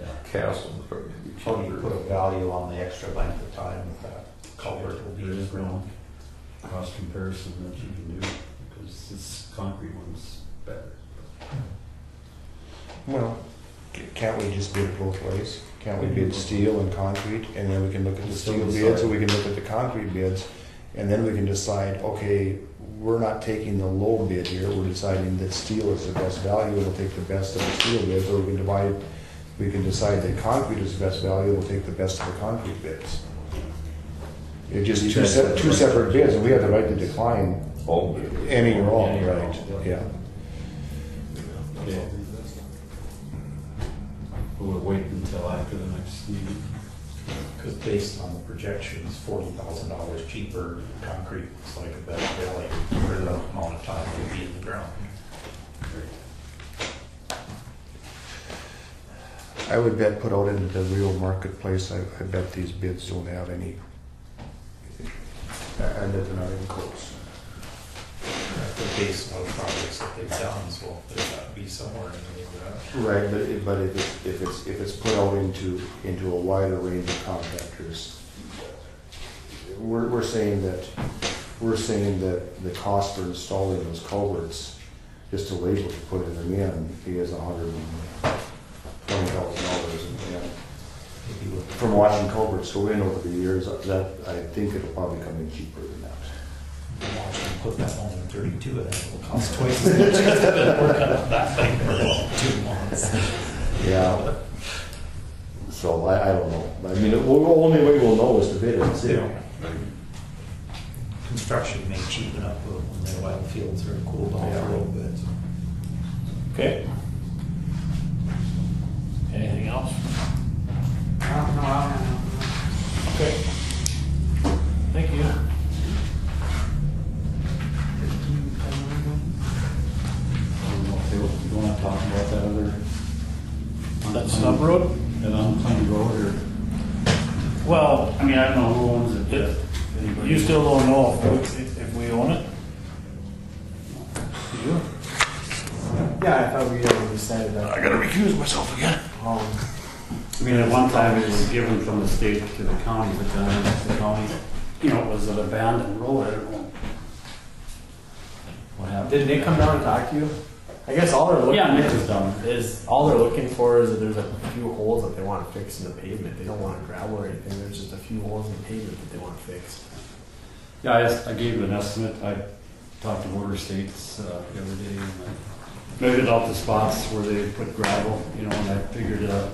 Yeah. castle's probably gonna be How do you put cheaper. a value on the extra length of time with that culvert will be There is grown? no cost comparison that you can do, because this concrete one's better. Well, can't we just bid it both ways? Can't we bid steel and concrete, and then we can look at the steel bids, or we can look at the concrete bids, and then we can decide, okay, we're not taking the low bid here, we're deciding that steel is the best value, we'll take the best of the steel bids, or we can decide that concrete is the best value, we'll take the best of the concrete bids. It's just two separate bids, and we have the right to decline All bids. any or all, right? Yeah. Yeah. We'll wait until after the next meeting. Because based on the projections, $40,000 cheaper, concrete looks like a better value for the amount of time it'll be in the ground. I would bet put out into the real marketplace, I bet these bids don't have any, I bet they're not even close. The base load projects that they've done, so there's got to be somewhere in the neighborhood. Right, but if it's put out into a wider range of contractors, we're saying that the cost for installing those culverts, just to label to put them in, is $120,000. And from watching culverts go in over the years, that I think it'll probably come in cheaper than that. Watch them put that one in 32 of that, it'll cost twice as much. It's been working on that thing for about 2 months. Yeah. So I don't know. I mean, the only way we'll know is to bid it and see. Construction may cheapen up when the oil fields are cooled off a little bit. Okay. Anything else? I don't know. Okay. Thank you. 15, 10 minutes. that stub road? That unclaimed road, or, Well, I mean, I don't know who owns it. It- Anybody? you still don't know if we own it? Do you? Yeah, I thought we already decided that. gotta recuse myself again. I mean, at one time it was given from the state to the county, but then the county, you know, it was an abandoned road, I don't know what happened. Did Nick come down and talk to you? I guess all they're looking Yeah, Nick was down. all they're looking for is that there's a few holes that they want to fix in the pavement. They don't want gravel or anything. There's just a few holes in the pavement that they want fixed. Yeah, I gave an estimate. I talked to Border States the other day, and I measured out the spots where they put gravel, you know, and I figured, I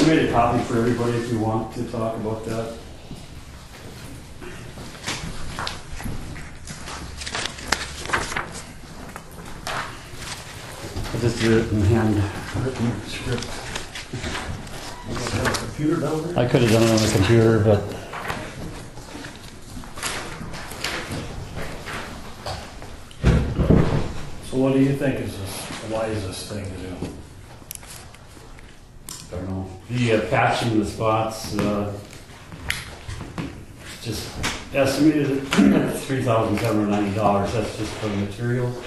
made a copy for everybody if you want to talk about that. I just did it in handwritten script. Computer down there? I could have done it on the computer, but So what do you think is the wisest thing to do? I don't know. The patching the spots, just estimated at $3,790. That's just for the materials.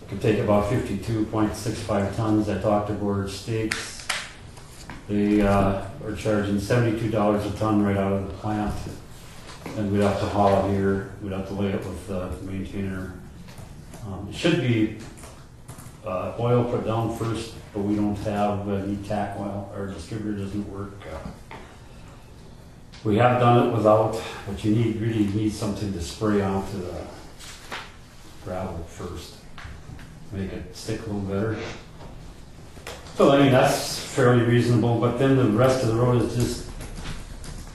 It could take about 52.65 tons. I talked to Border States. They are charging $72 a ton right out of the plant. And we'd have to haul it here. We'd have to lay it with the maintainer. It should be oil put down first, but we don't have any tack oil. Our distributor doesn't work. We have done it without, but you really need something to spray onto the gravel first. Make it stick a little better. So I mean, that's fairly reasonable, but then the rest of the road is just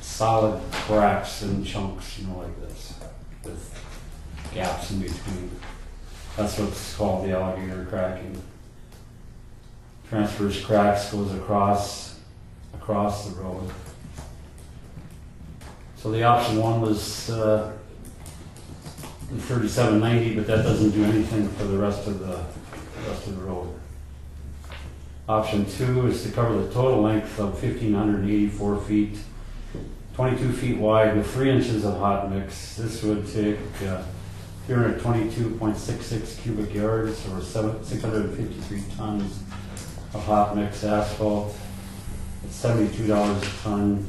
solid cracks and chunks, you know, like this, with gaps in between. That's what's called the alligator cracking. Transverse cracks goes across the road. So the option one was $37.90, but that doesn't do anything for the rest of the road. Option two is to cover the total length of 1,584 feet, 22 feet wide with 3 inches of hot mix. This would take 322.66 cubic yards or 653 tons of hot mix asphalt. It's $72 a ton.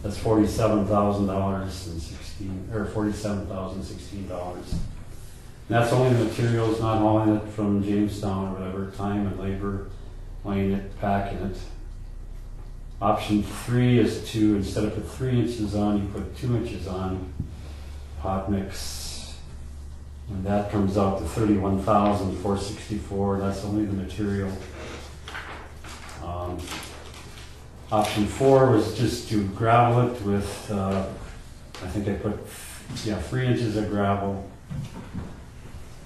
That's $47,016. And that's only the materials, not hauling it from Jamestown or whatever, time and labor, laying it, packing it. Option three is to, instead of put 3 inches on, you put 2 inches on hot mix. And that comes out to $31,464. That's only the material. Option four was just to gravel it with, I think I put, 3 inches of gravel,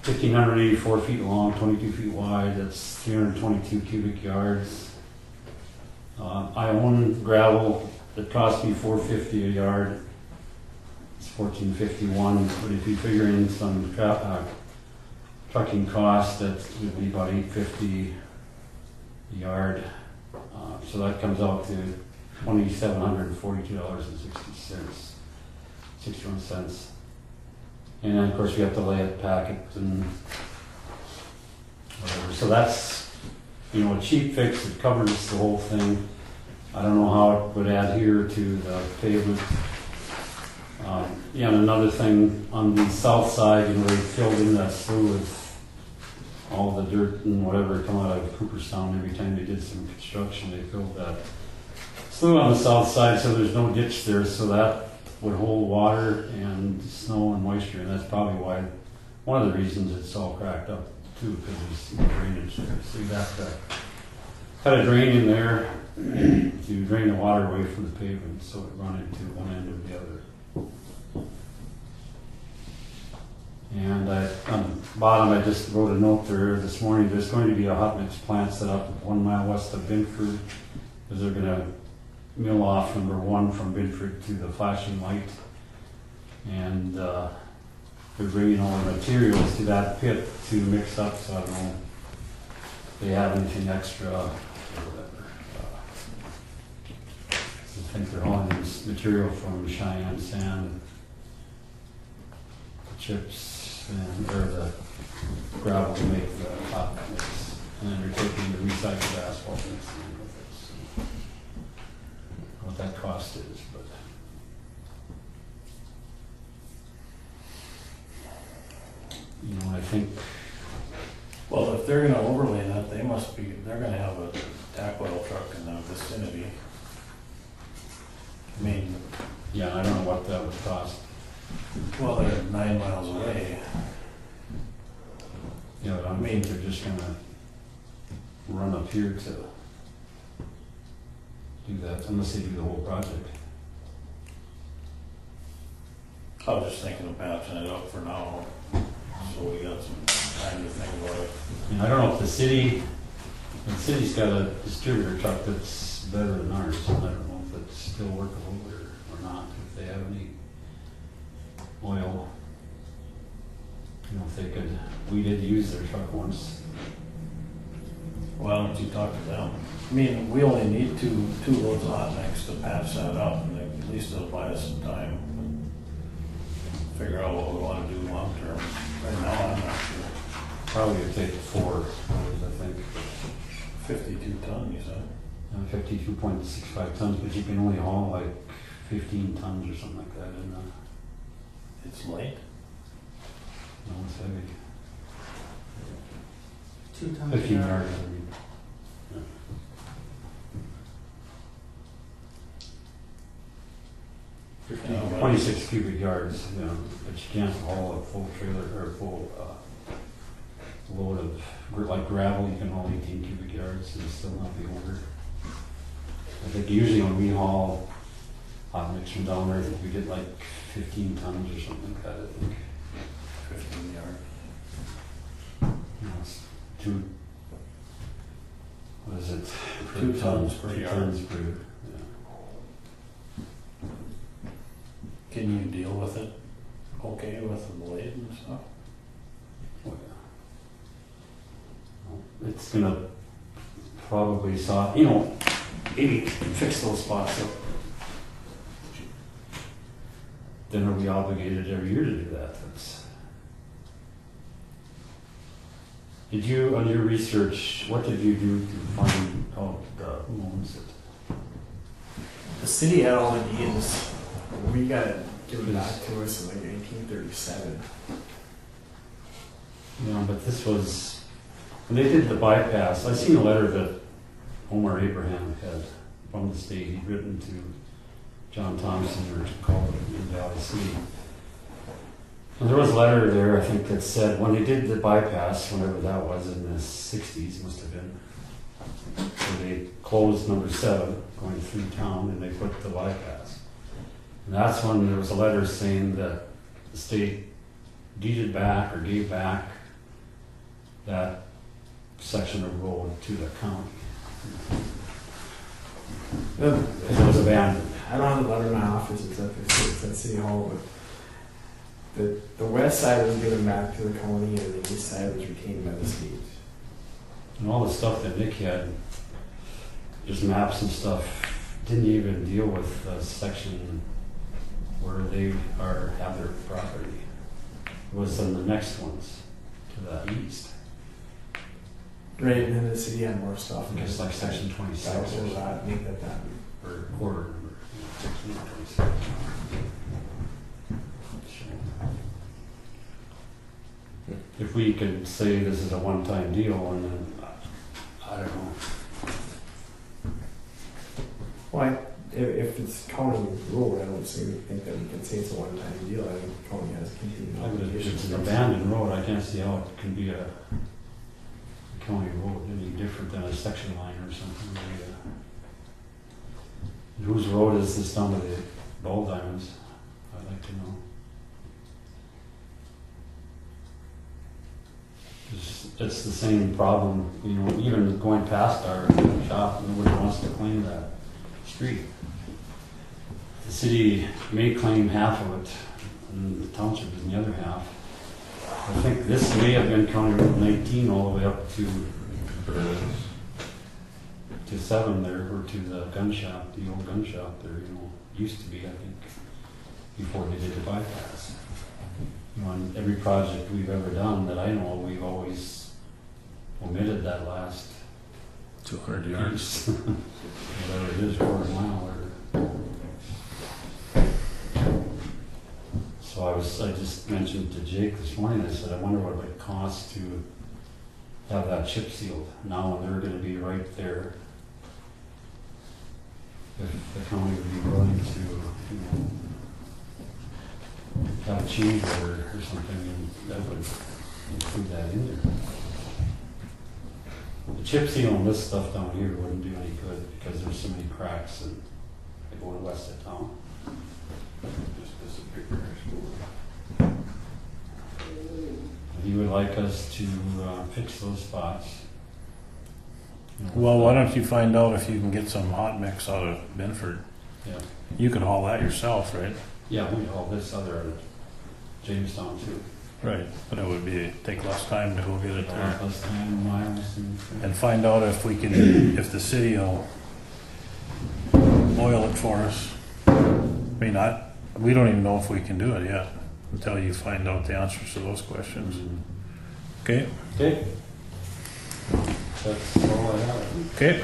1,584 feet long, 22 feet wide. That's 322 cubic yards. I own gravel that cost me $450 a yard. It's $14.51, but if you figure in some trucking costs, that would be about $850 a yard. So that comes out to $2,742.61. And then of course we have to lay it, pack it, and whatever. So that's, you know, a cheap fix. It covers the whole thing. I don't know how it would adhere to the pavement. Yeah, and another thing on the south side, you know, they filled in that slough with all the dirt and whatever come out of Cooperstown. Every time they did some construction, they filled that slough on the south side, so there's no ditch there, so that would hold water and snow and moisture, and that's probably why, one of the reasons it's all cracked up too, because there's no drainage there. So you have to cut a drain in there to drain the water away from the pavement, so it run into one end or the other. And on the bottom, I just wrote a note there this morning. There's going to be a hot mix plant set up 1 mile west of Binford, because they're going to mill off number 1 from Binford to the flashing light. And they're bringing all the materials to that pit to mix up, so I don't know if they have anything extra or whatever. I think they're hauling this material from Cheyenne sand, chips, and or the gravel to make the hot mix, and then they're taking the recycled asphalt and mixing with it. So what that cost is, but. You know, I think, Well, if they're gonna overlay that, they're gonna have a tack oil truck in the vicinity. I mean, yeah, I don't know what that would cost. well, they're 9 miles away. You know, I mean, they're just gonna run up here to do that, unless they do the whole project. I was just thinking of patching it up for now, so we got some time to think about it. And I don't know if the city's got a distributor truck that's better than ours. I don't know if it's still workable or not, if they have any oil. You know, if they could, we did use their truck once. Why don't you talk to them? I mean, we only need two loads of hot mix to patch that up, and at least it'll buy us some time. Figure out what we wanna do long term. Right now, I'm not sure. Probably would take 4 loads, I think. 52 ton, you said? 52.65 tons, but you can only haul like 15 tons or something like that in It's light. no, it's heavy. 2 tons. 15 yards, I mean. Yeah. Yeah, 26 cubic yards, you know, but you can't haul a full trailer or full load of, like gravel, you can haul 18 cubic yards and still not be over. I think usually when we haul hot mix from down there, I think we get like 15 tons or something like that, I think. 15 yards. You know, it's what is it? 2 tons per 2 yard. tons per, yeah. Can you deal with it okay with the blade and stuff? Oh, yeah. It's gonna probably you know, maybe fix those spots up. Then are we obligated every year to do that? Did you, on your research, what did you do to find out who owns it? The city had all the deeds. We got it given back to us in like 1937. Yeah, but this was, when they did the bypass, I seen a letter that Omar Abraham had from the state. He'd written to John Thompson, or called it in Valley City. And there was a letter there, I think, that said when they did the bypass, whenever that was, in the 60s, must have been, so they closed number 7 going through town and they put the bypass. And that's when there was a letter saying that the state deeded back or gave back that section of road to the county. It was abandoned. I don't have the letter in my office, it's at City Hall, but the west side was given back to the county and the east side was retained by the state. And all the stuff that Nick had, just maps and stuff, didn't even deal with the section where they have their property. It was in the next ones to the east. Right, and then the city had more stuff. Just like section 26 That was that, make that that. or quarter number, section 26. If we could say this is a one-time deal, and then, I don't know. Well, if it's county road, I don't think that we can say it's a one-time deal. I think the county has continued If obligations. it's an abandoned road, I can't see how it can be a county road any different than a section line or something. Whose road is this down to the Ball Diamonds? I'd like to know. It's the same problem, you know, even going past our shop, nobody wants to claim that street. The city may claim half of it, and the township is the other half. I think this may have been County Road 19 all the way up to to 7 there, or to the gun shop, the old gun shop there, used to be, I think, before they did the bypass. On every project we've ever done that I know of, we've always omitted that last 200 yards. piece. Whatever it is, quarter mile or. So I just mentioned to Jake this morning, I said, I wonder what it would cost to have that chip sealed now, and they're gonna be right there. If the county would be willing to, have a change order or something, and that would include that in there. The chip seal on this stuff down here wouldn't do any good because there's so many cracks and they go west of town. He would like us to fix those spots. Well, why don't you find out if you can get some hot mix out of Benford? Yeah, You could haul that yourself, right? yeah, we haul this other Jamestown too. Right, but it would take less time to go get it there. Less time, miles, And find out if we can, if the city will oil it for us. I mean, we don't even know if we can do it yet until you find out the answers to those questions. Okay? Okay. That's all I have. Okay.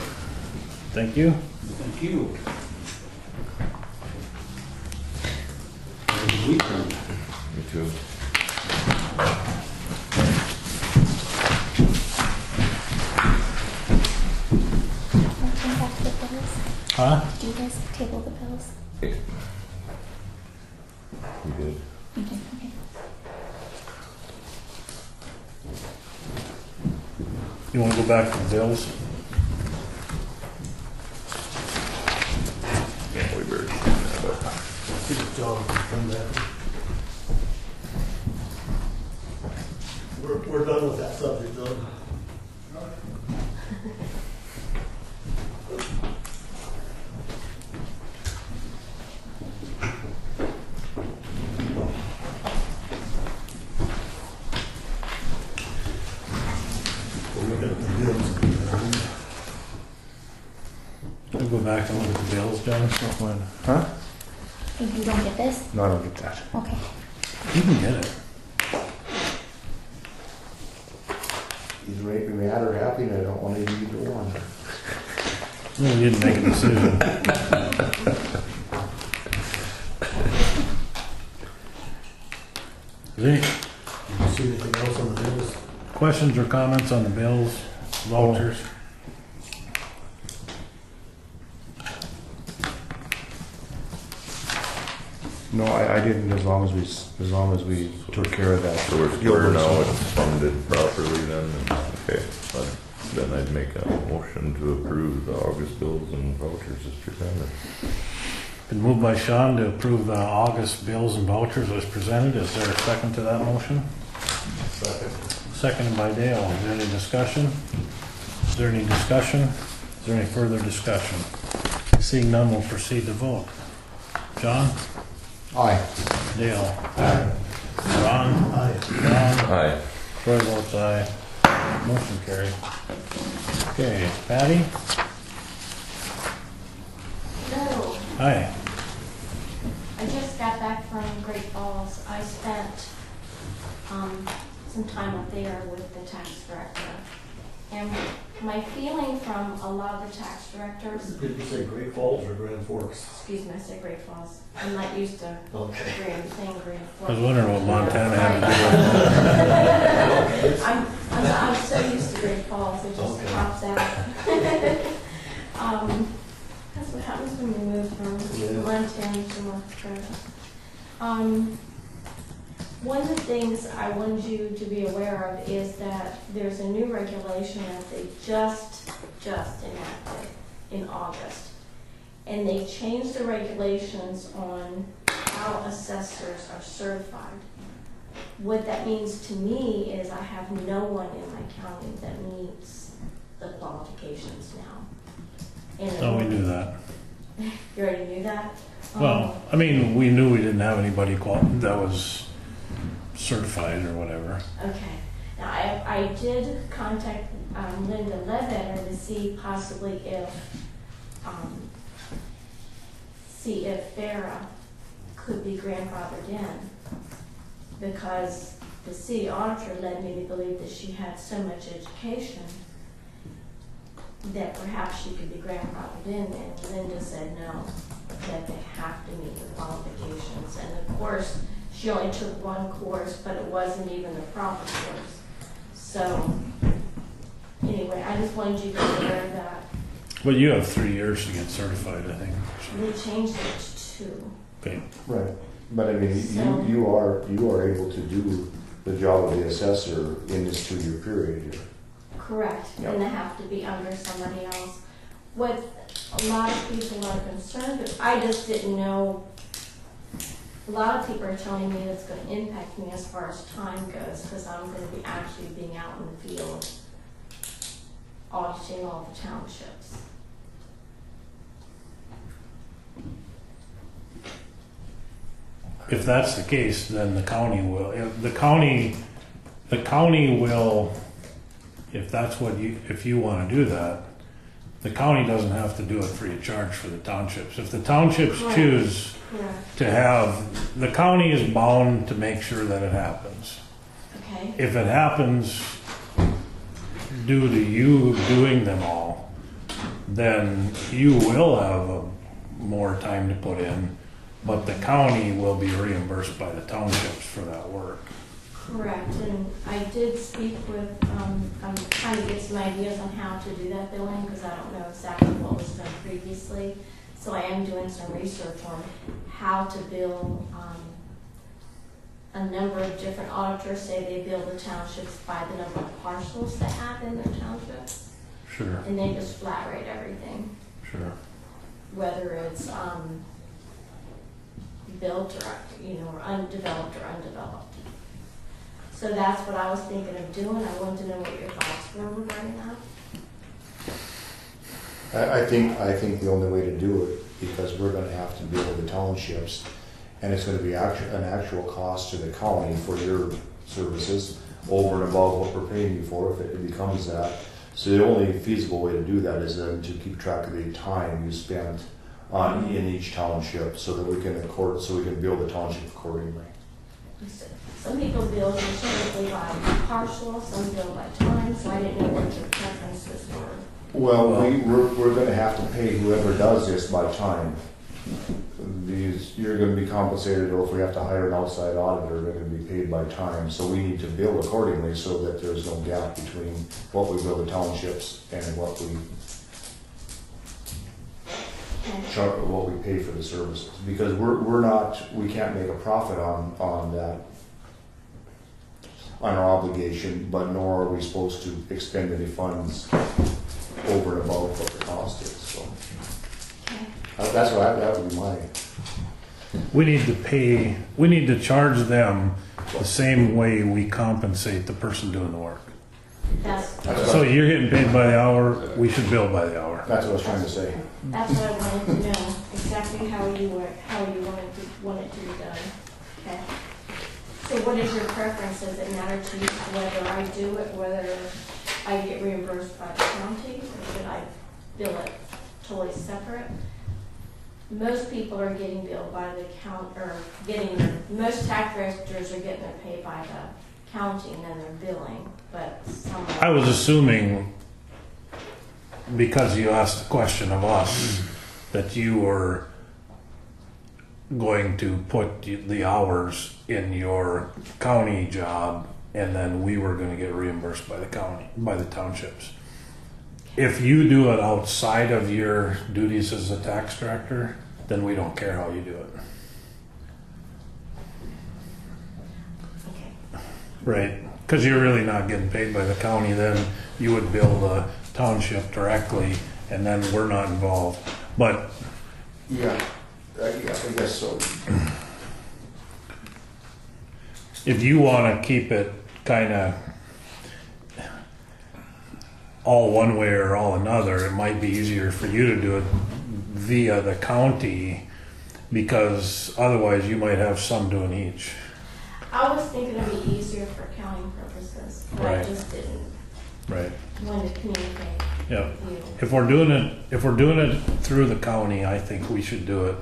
Thank you. Thank you. Have a good weekend. Me too. Come back to the bills. Huh? Do you guys table the bills? We did. You did, okay. You want to go back to the bills? Yeah, we were. But See if John can come back. We're done with that subject, though. We'll go back and look at the bills, John. Huh? You don't get this? No, I don't get that. Okay. You can get it. Either make me mad or happy, and I don't want to do either one. No, you didn't make a decision. Zeke, See anything else on the bills? questions or comments on the bills, vouchers? No, I didn't, as long as we took care of that. So we're square now, it's funded properly then, okay, but then I'd make a motion to approve the August bills and vouchers as presented. Been moved by Sean to approve the August bills and vouchers as presented. Is there a second to that motion? Second. Seconded by Dale. Is there any discussion? Is there any discussion? Is there any further discussion? Seeing none, we'll proceed to vote. John? Aye. Dale? Aye. Ron? Aye. John? Aye. Troy votes aye. Motion carried. Okay, Patty? Hello, Hi. I just got back from Great Falls. I spent some time up there with the tax director. And my feeling from a lot of the tax directors, Did you say Great Falls or Grand Forks? excuse me, I said Great Falls. I'm not used to Okay. saying Great I Falls. was wondering what Montana had to do with I'm so used to Great Falls, it just Okay. pops out. That's what happens when you move from Yeah. Montana to North Dakota. One of the things I wanted you to be aware of is that there's a new regulation that they just enacted in August. And they changed the regulations on how assessors are certified. What that means to me is I have no one in my county that meets the qualifications now. And Oh, we knew that. You already knew that? Well, I mean, we knew we didn't have anybody that was certified or whatever. Okay. Now, I did contact Linda Ledbetter to see possibly if Farah could be grandfathered in, because the city auditor led me to believe that she had so much education that perhaps she could be grandfathered in, and Linda said no, that they have to meet the qualifications. And of course, she only took one course, but it wasn't even the proper course. So, anyway, I just wanted you to be aware of that. But you have 3 years to get certified, I think. They changed it to 2. Okay. Right, but I mean, So- you are able to do the job of the assessor in this 2-year period here. Correct, Yep. and they have to be under somebody else. What a lot of people are concerned with, I just didn't know, a lot of people are telling me it's going to impact me as far as time goes, because I'm going to be actually being out in the field auditing all the townships. If that's the case, then the county will, the county will, if you want to do that, the county doesn't have to do it free of charge for the townships. If the townships Correct. choose Correct. to have, the county is bound to make sure that it happens. Okay? If it happens due to you doing them all, then you will have more time to put in, but the county will be reimbursed by the townships for that work. Correct, and I did speak with, I'm trying to get some ideas on how to do that billing, because I don't know exactly what was done previously. So I am doing some research on how to bill a number of different auditors. Say they bill the townships by the number of parcels they have in their townships, Sure, and they just flat rate everything, sure. whether it's built or, or undeveloped or undeveloped. So that's what I was thinking of doing. I wanted to know what your thoughts were regarding that. I think the only way to do it, because we're gonna have to bill the townships, and it's gonna be an actual cost to the county for your services over and above what we're paying you for, if it becomes that. So the only feasible way to do that is then to keep track of the time you spent in each township, so that we can bill the township accordingly. Some people bill typically by parcel, some bill by time, so I didn't know what your preferences were. Well, we're gonna have to pay whoever does this by time. You're gonna be compensated, or if we have to hire an outside auditor, they're gonna be paid by time. So we need to bill accordingly so that there's no gap between what we bill the townships and what we what we pay for the services. Because we can't make a profit on that, on our obligation, but nor are we supposed to expend any funds over and above what the cost is, so. That would be my. We need to charge them the same way we compensate the person doing the work. So you're getting paid by the hour, we should bill by the hour. That's what I was trying to say. That's what I wanted to know, exactly how you want it to be done. Okay. So what is your preference? Does it matter to you whether I do it, whether I get reimbursed by the county, or should I bill it totally separate? Most people are getting billed by the most tax registrars are getting their pay by the county and then they're billing, but some. I was assuming, because you asked the question of us, that you were going to put the hours in your county job, and then we were going to get reimbursed by the county, by the townships. If you do it outside of your duties as a tax director, then we don't care how you do it. Okay. Right, because you're really not getting paid by the county, then you would bill the township directly, and then we're not involved. But Yeah, I guess so. if you want to keep it kind of all one way or all another, it might be easier for you to do it via the county, because otherwise you might have some doing each. I was thinking it'd be easier for accounting purposes. but I Right. just didn't Right. want to communicate Yeah. with you. If we're doing it through the county, I think we should do it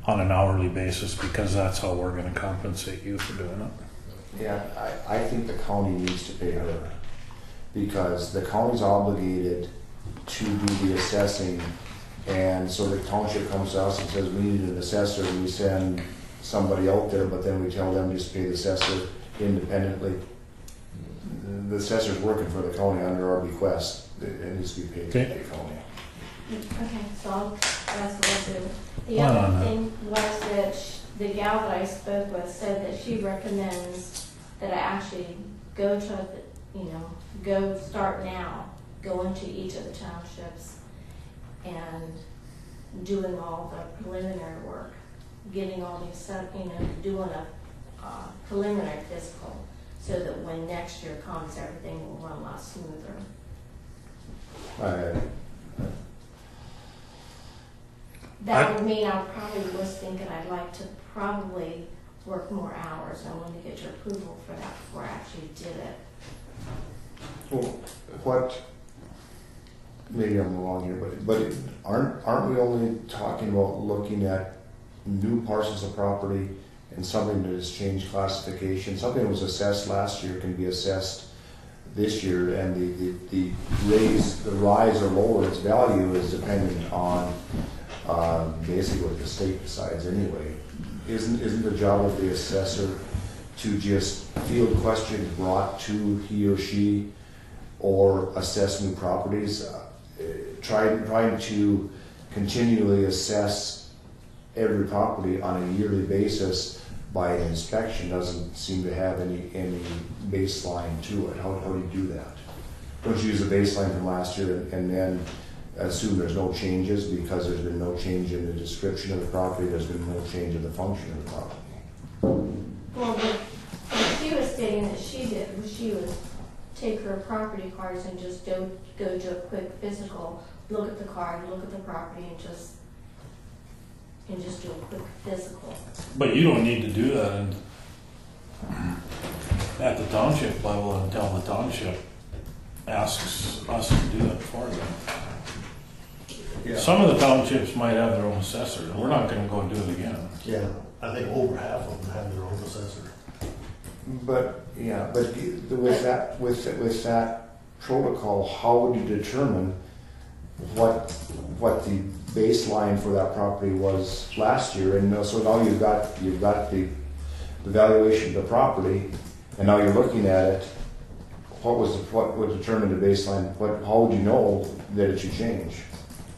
on an hourly basis because that's how we're gonna compensate you for doing it. Yeah, I think the county needs to pay her, because the county's obligated to do the assessing, and so the township comes to us and says, we need an assessor, and we send somebody out there, but then we tell them just pay the assessor independently. The assessor's working for the county under our bequest, it needs to be paid to Okay. the county. Okay, so that's what I'll do. The Hold on other now. thing was that the gal that I spoke with said that she recommends that I actually go to, go start now, go into each of the townships and doing all the preliminary work, getting all these, doing a preliminary physical, so that when next year comes, everything will run a lot smoother. That would mean I probably was thinking I'd like to probably work more hours. I wanted to get your approval for that before I actually did it. Well, what, maybe I'm wrong here, but aren't we only talking about looking at new parcels of property and something that has changed classification? Something that was assessed last year can be assessed this year, and the rise or lower its value is dependent on basically what the state decides anyway. Isn't the job of the assessor to just field questions brought to he or she, or assess new properties? Trying to continually assess every property on a yearly basis by an inspection doesn't seem to have any baseline to it. How do you do that? Don't you use a baseline from last year and then assume there's no changes because there's been no change in the description of the property, there's been no change in the function of the property? Well, what she was stating that she did was she would take her property cards and just go do a quick physical, look at the card, look at the property, and just do a quick physical. But you don't need to do that at the township level until the township asks us to do it for them. Yeah. Some of the townships might have their own assessor, and we're not gonna go do it again. Yeah, I think over half of them have their own assessor. But with that protocol, how would you determine what the baseline for that property was last year? And so now you've got the valuation of the property, and now you're looking at it. What would determine the baseline? How would you know that it should change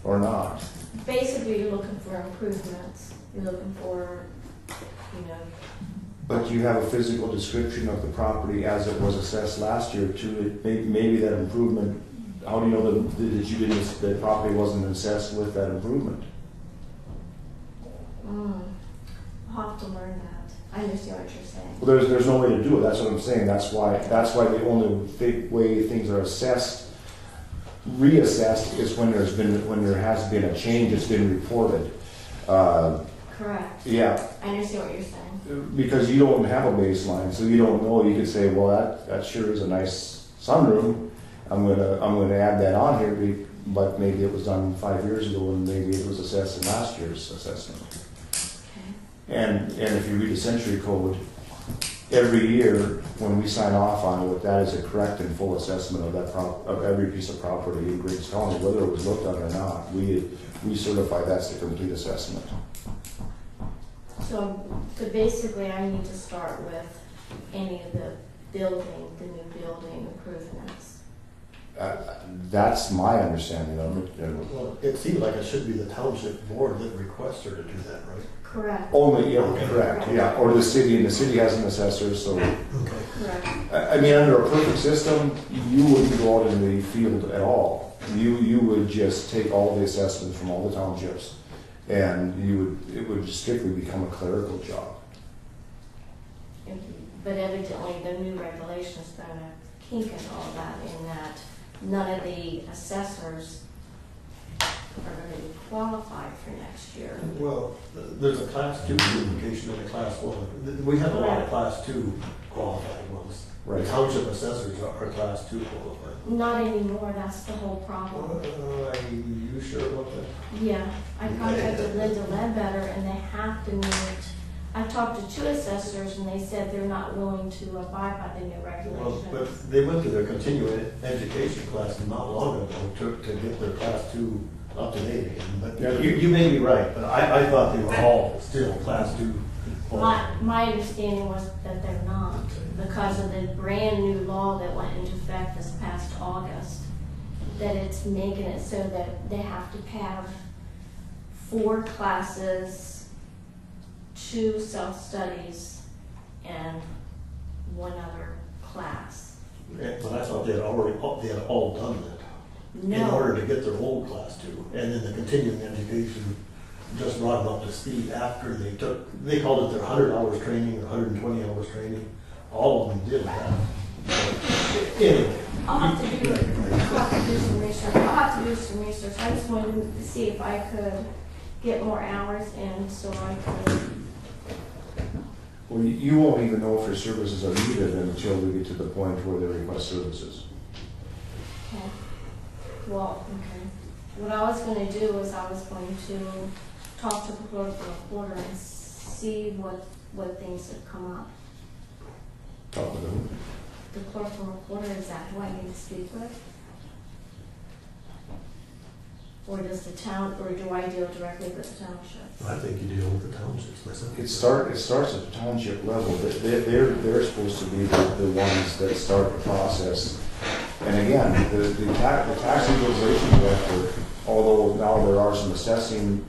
or not? Basically, you're looking for improvements. You're looking for, But you have a physical description of the property as it was assessed last year too. Maybe that improvement, how do you know that the property wasn't assessed with that improvement? I'll have to learn that. I understand what you're saying. Well, there's no way to do it. That's what I'm saying. That's why the only way things are reassessed is when there has been a change that's been reported. Correct. Yeah. I understand what you're saying. Because you don't have a baseline, so you don't know. You could say, well, that sure is a nice sunroom. I'm gonna add that on here, but maybe it was done 5 years ago, and maybe it was assessed in last year's assessment. Okay. And if you read the century code, every year when we sign off on it, that is a correct and full assessment of every piece of property in Griggs County, whether it was looked at or not. We certify that's the complete assessment. So basically, I need to start with any of the new building improvements. That's my understanding of it. Well, it seems like it should be the township board that requests her to do that, right? Correct. Only, correct, yeah, or the city, and the city has an assessor, so. Okay. Correct. I mean, under a perfect system, you wouldn't go out in the field at all. You would just take all the assessments from all the townships, and it would strictly become a clerical job. But evidently, the new regulations going to kink and all that in that none of the assessors are going to be qualified for next year. Well, there's a class 2 unification and a class 1. We have a lot of class 2 qualified ones. The township assessors are class 2 qualified. Not anymore, that's the whole problem. Are you sure about that? Yeah, I contacted Linda Ledbetter and they have to meet, I talked to 2 assessors and they said they're not willing to abide by the new Well, regulations. but they went to their continuing education class not long ago to get their class 2 up to date again. But you may be right, but I thought they were all still class 2 qualified. My understanding was that they're not, because of the brand new law that went into effect this past August, that it's making it so that they have to have 4 classes, 2 self-studies, and 1 other class. But I thought they had all done that. No. In order to get their old class 2. And then the continuing education just brought them up to speed after they called it their 100 hours training or 120 hours training. All of them did that. Anyway. I'll have to do some research. I just wanted to see if I could get more hours in so I could. Well, you won't even know if your services are needed until we get to the point where they request services. Okay. Well, okay. What I was going to do is I was going to talk to the clerk and recorder and see what things have come up. Talk with them. The clerk and recorder, is that who I need to speak with? Or does the town, or do I deal directly with the township? I think you deal with the townships myself. It starts at the township level. They're supposed to be the ones that start the process. And again, the tax equalization director, although now there are some assessing,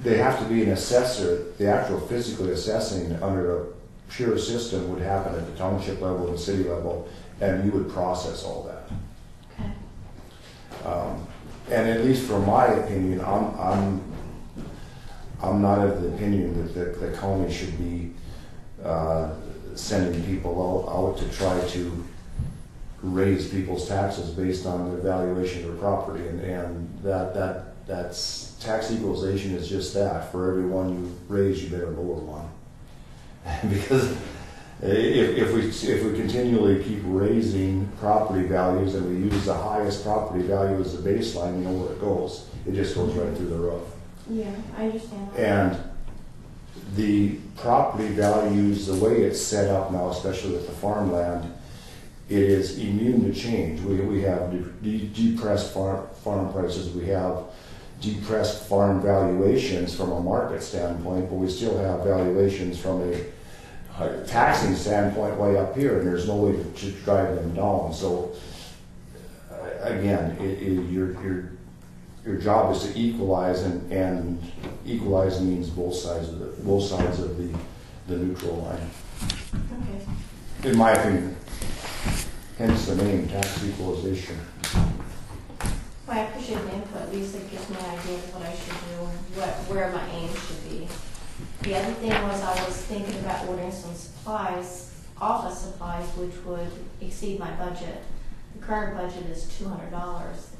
they have to be an assessor. The actual physically assessing under a pure system would happen at the township level and the city level, and you would process all that. Okay. And at least from my opinion, I'm not of the opinion that the county should be sending people out to try to raise people's taxes based on the valuation of their property, and that's tax equalization is just that. For every one you raise, you better lower one. Because if we continually keep raising property values and we use the highest property value as the baseline, you know where it goes. It just goes right through the roof. Yeah, I understand that. And the property values, the way it's set up now, especially with the farmland, it is immune to change. We have depressed farm prices. We have depressed farm valuations from a market standpoint, but we still have valuations from a taxing standpoint way up here, and there's no way to drive them down. So again, your job is to equalize, and equalize means both sides of the neutral line. Okay. In my opinion, hence the name, tax equalization. Well, I appreciate the input. At least it gives me an idea of what I should do, where my aim should be. The other thing was I was thinking about ordering some supplies, office supplies, which would exceed my budget. The current budget is $200,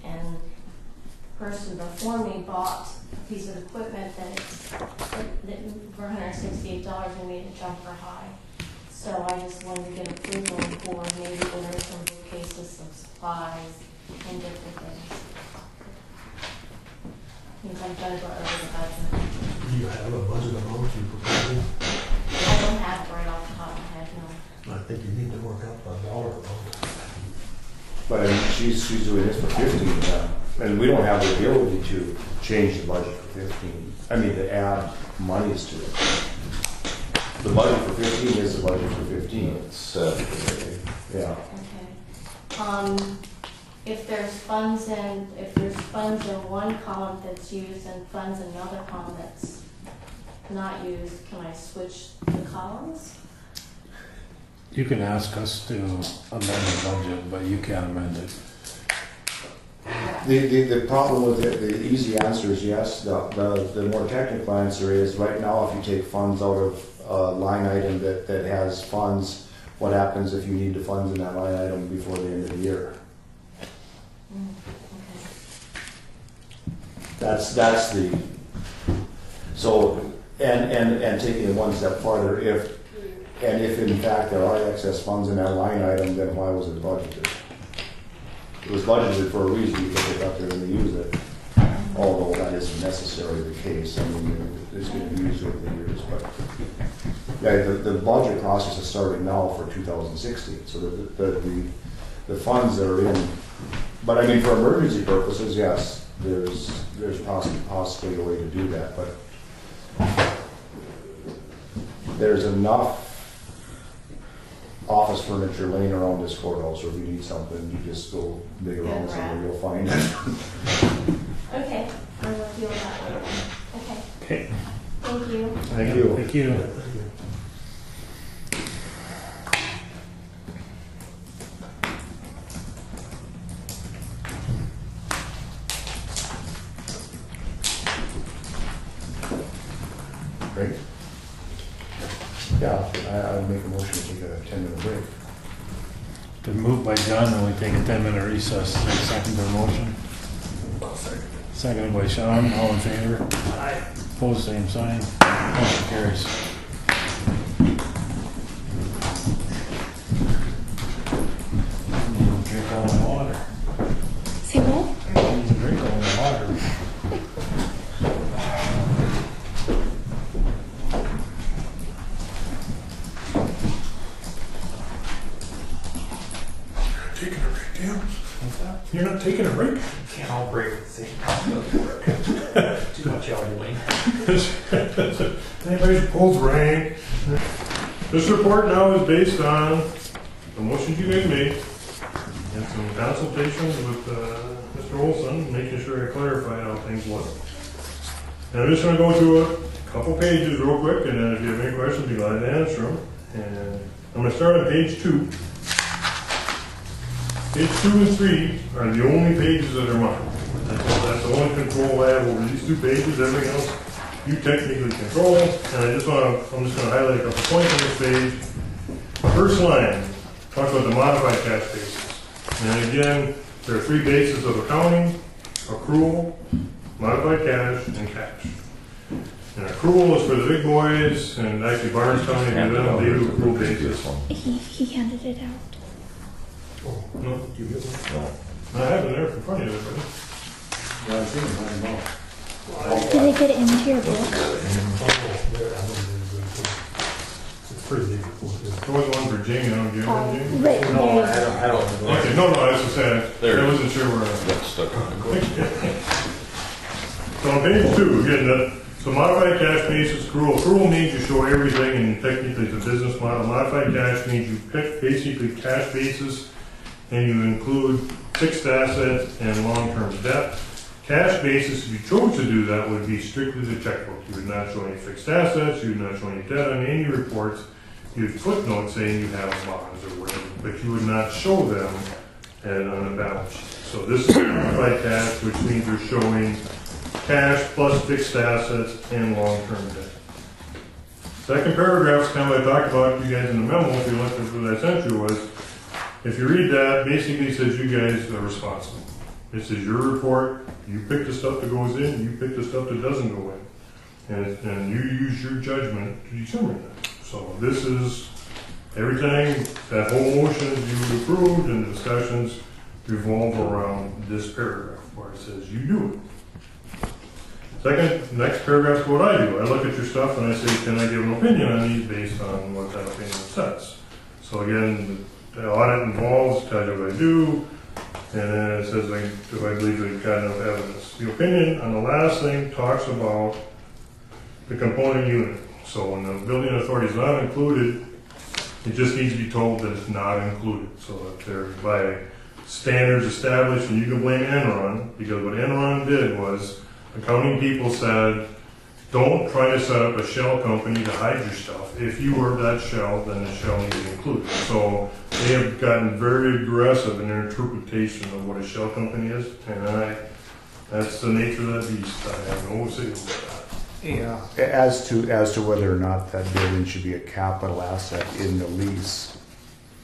and the person before me bought a piece of equipment that for $168 and made it jump for high. So I just wanted to get approval for maybe ordering some bookcases of supplies and different things. Means I'm gonna go over the budget. Do you have a budget amount you propose? I don't have it right off the top of my head, no. I think you need to work up a dollar amount. But I mean, she's doing this for 15, and we don't have the ability to change the budget for 15. I mean, to add monies to it. The budget for 15 is the budget for 15. It's Yeah. Okay. If there's funds in one column that's used and funds in another column that's not used, can I switch the columns? You can ask us to amend the budget, but you can't amend it. The problem with it, the easy answer is yes. The more technical answer is, right now, if you take funds out of a line item that has funds, what happens if you need the funds in that line item before the end of the year? Okay. That's the, so, and taking it one step farther, And if in fact there are excess funds in that line item, then why was it budgeted? It was budgeted for a reason, because they thought they were gonna use it. Although that isn't necessarily the case, I mean, it's gonna be used over the years, but. Yeah, the budget process is starting now for 2016, so the funds that are in, but I mean, for emergency purposes, yes, there's possibly a way to do that, but there's enough office furniture laying around this courthouse, or if you need something, you just go dig around somewhere, you'll find it. Okay, I'm with you on that one. Okay, Okay. thank you. Thank you. Thank you. Great. Yeah, I'd make a motion to take a 10-minute break. Been moved by John, and we take a 10-minute recess. Second to the motion. Seconded by Sean. All in favor? Aye. Opposed, same sign. Motion carries. Drink all my water. Say what? I need to drink all my water. Taking a break, Tim? You're not taking a break? Can't all break at the same time. Too much yelling. Anybody's pulls rank. This report now is based on the motions you guys made and some consultations with Mr. Olson, making sure I clarified how things was. And I'm just going to go through a couple pages real quick, and then if you have any questions, be glad to answer them. And I'm going to start on page 2. Page 2 and 3 are the only pages that are mine. That's the only control I have over these 2 pages. Everything else you technically control. And I'm just going to highlight a couple points on this page. First line talks about the modified cash basis. And again, there are 3 bases of accounting: accrual, modified cash, and cash. And accrual is for the big boys, and actually Barnes County, they do accrual basis. He handed it out. No, Do you get one? No. I have it there in front of everybody. Yeah, I think mine now. Did they get it into your book? It's pretty big. There was one for Jamie, I don't give one, Jamie. Right No, there. I don't. Okay, no, I was just saying, There. I wasn't sure where. Got stuck on it. So on page 2, again, so modified cash basis accrual. Accrual means you show everything, and technically it's a business model. Modified cash means you pick basically cash basis, and you include fixed assets and long-term debt. Cash basis, if you chose to do that, would be strictly the checkbook. You would not show any fixed assets, you would not show any debt on any reports. You would footnote saying you have bonds or whatever, but you would not show them on a balance sheet. So this is modified cash, which means you're showing cash plus fixed assets and long-term debt. Second paragraph is kind of what I talked about you guys in the memo, if you looked at what I sent you, was if you read that, basically says you guys are responsible. This is your report. You pick the stuff that goes in, you pick the stuff that doesn't go in. And you use your judgment to determine that. So this is everything, that whole motion you approved, and the discussions revolve around this paragraph where it says you do it. Second, next paragraph is what I do. I look at your stuff and I say, can I give an opinion on these based on what that opinion says? So again, the audit involves, tells you what I do, and then it says, do I believe the kind of evidence? The opinion on the last thing talks about the component unit. So when the building authority is not included, it just needs to be told that it's not included. So if they're by standards established, and you can blame Enron, because what Enron did was, accounting people said, don't try to set up a shell company to hide your stuff. If you are that shell, then the shell needs to be included. So they have gotten very aggressive in their interpretation of what a shell company is, and that's the nature of that beast. I have no say over that. Yeah, as to whether or not that building should be a capital asset in the lease,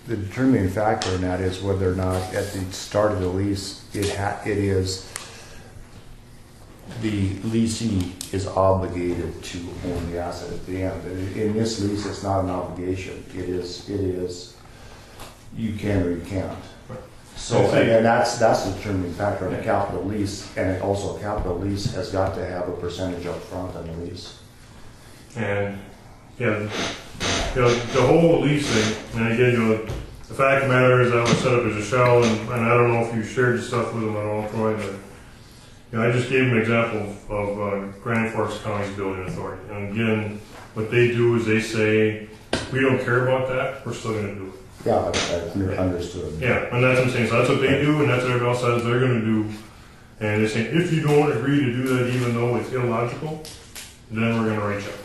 the determining factor in that is whether or not at the start of the lease it is, if it is a capital asset, then it is a capital asset. If it is not, then it is not. So this is, everything that talks about you guys in the memo, if you looked at what I sent you, was if you read that, basically says you guys are responsible. This is your report. You pick the stuff that goes in, you pick the stuff that doesn't go in. And you use your judgment to determine that. So this is everything, that whole motion you approved, and the discussions revolve around this paragraph where it says you do it. the leasing is obligated to own the asset at the end. In this lease, it's not an obligation. It is, you can or you can't. So, and that's the determining factor on a capital lease, and also a capital lease has got to have a percentage up front on the lease. And, yeah, the whole lease thing, and again, the fact of the matter is that was set up as a shell, and I don't know if you shared stuff with them at all, Troy, but I just gave them an example of Grand Forks County's building authority. And again, what they do is they say, we don't care about that, we're still going to do it. Yeah, I understood. Yeah, and that's what I'm saying. So that's what they do, and that's what everybody else says they're going to do. And they say, if you don't agree to do that, even though it's illogical, then we're going to write you up.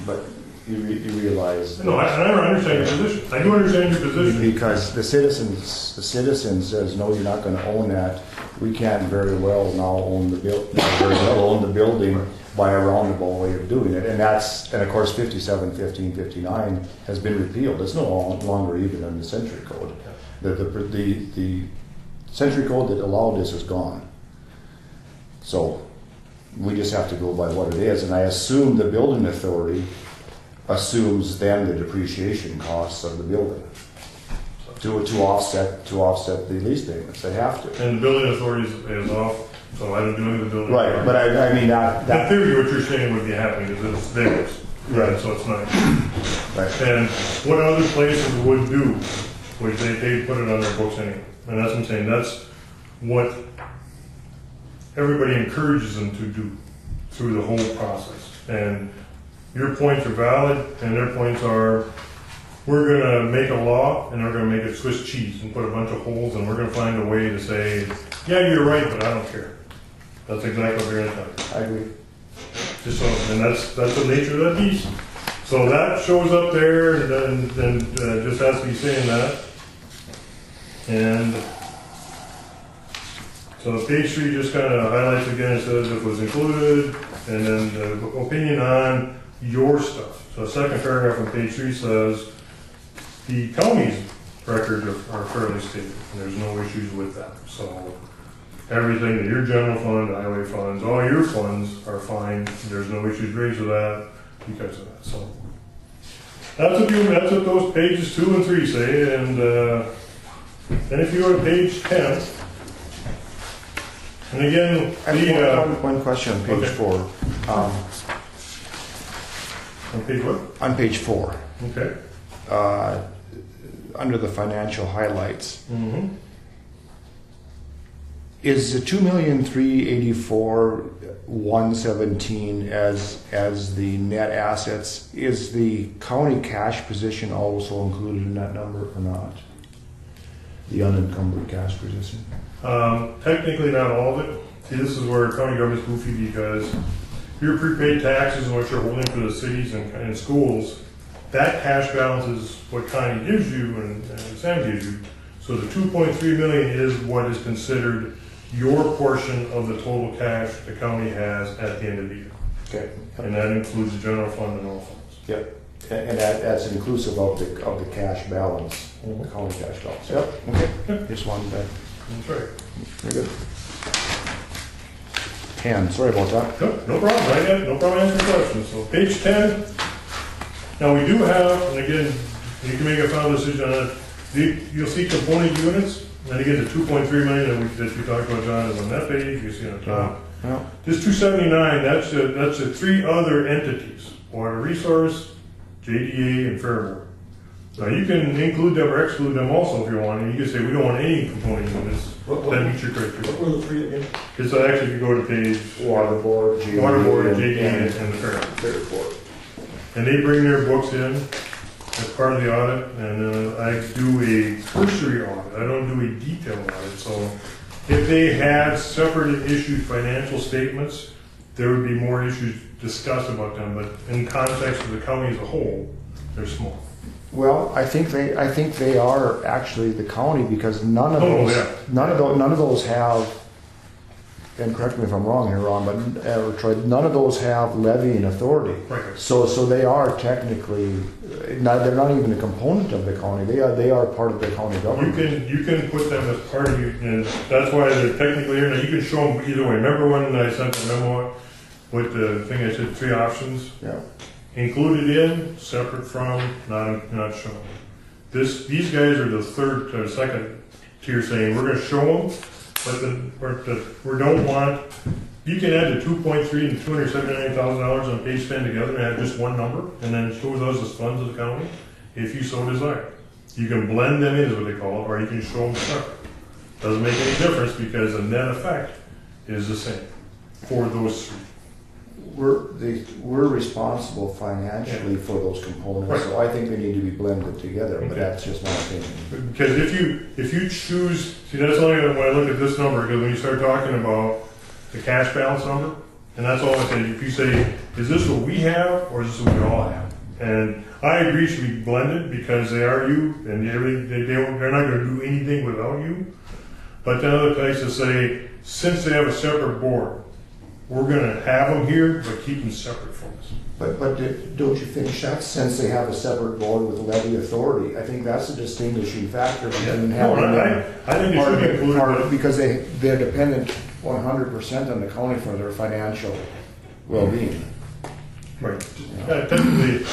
But you realize. No, I understand your position. I do understand your position. Because the citizen says, no, you're not going to own that. We can't very well now own the building by a roundabout way of doing it. And of course 57-15-59 has been repealed. It's no longer even in the Century Code. The Century Code that allowed this is gone. So we just have to go by what it is. And I assume the building authority assumes then the depreciation costs of the building to offset the lease payments. They have to. And the building authority is off, so I don't do anything with the building right, authority. But I mean that. In theory, what you're saying would be happening is it's theirs. Right. So it's not. Right. And what other places would do, which they put it on their books anyway. And that's what I'm saying. That's what everybody encourages them to do through the whole process. And your points are valid, and their points are, we're going to make a law, and we're going to make it Swiss cheese and put a bunch of holes, and we're going to find a way to say, yeah, you're right, but I don't care. That's exactly what they're going to tell you. I agree. Just so, and that's the nature of that beast. So that shows up there, and then just has to be saying that. And so page 3 just kind of highlights again, it says it was included, and then the opinion on your stuff. So the second paragraph on page 3 says, the county's records are fairly stable, and there's no issues with that. So everything that your general fund, highway funds, all your funds are fine. There's no issues raised with that because of that. So that's what those pages 2 and 3 say. And then if you go to page 10, and again, one question on page 4. On page what? On page 4. Okay. Under the financial highlights. Mm-hmm. Is the $2,384,117 as the net assets? Is the county cash position also included in that number or not? The unencumbered cash position. Technically, not all of it. See, this is where county government's goofy because your prepaid taxes and what you're holding for the cities and schools, that cash balance is what county gives you and Sam gives you. So the 2.3 million is what is considered your portion of the total cash the county has at the end of the year. Okay. And that includes the general fund and all funds. Yep. And that's inclusive of the cash balance, the county cash balance. Yep. Okay. Yep. Just wanted that. That's right. Very good. 10. Sorry about that. No problem. I got no problem answering questions. So page 10. Now we do have, and again, you can make a final decision on it. You'll see component units, and again the 2.3 million that we talked about, John, is on that page. You see on top. Yeah. This 279. That's the 3 other entities: Water Resource, JDA, and Fairmore. Now you can include them or exclude them also if you want. And you can say we don't want any component units that meet your criteria. What were the 3 again? Because actually, if you go to page Water Board, JDA, and the Fairmore. And they bring their books in as part of the audit, and I do a cursory audit. I don't do a detailed audit. So if they had separate issued financial statements, there would be more issues discussed about them. But in context of the county as a whole, they're small. Well, I think they are actually the county because none of those have and correct me if I'm wrong here, Ron, but, or Troy, none of those have levying authority. Right. So they are technically, they're not even a component of the county, they are part of the county government. You can put them as part of you, and that's why they're technically here. Now, you can show them either way. Remember when I sent the memo with the thing, I said 3 options? Yeah. Included in, separate from, not shown. These guys are the third or second tier saying, we're gonna show them, but we don't want, you can add the 2.3 and $279,000 on page 10 together and have just one number, and then it shows us as funds of the county, if you so desire. You can blend them in, is what they call it, or you can show them separate. Doesn't make any difference because the net effect is the same for those 3. We're responsible financially for those components, so I think they need to be blended together, but that's just my opinion. Because if you choose, see, that's only when I look at this number, because when you start talking about the cash balance number, and that's all I say, if you say, is this what we have, or is this what we all have? And I agree it should be blended, because they are you, and they're not gonna do anything without you. But then other places say, since they have a separate board, we're gonna have them here, but keep them separate from us. But don't you think, Chuck, since they have a separate board with levy authority, I think that's a distinguishing factor between having them I think it should be included. Because they're dependent 100% on the county for their financial well-being. Right. Technically,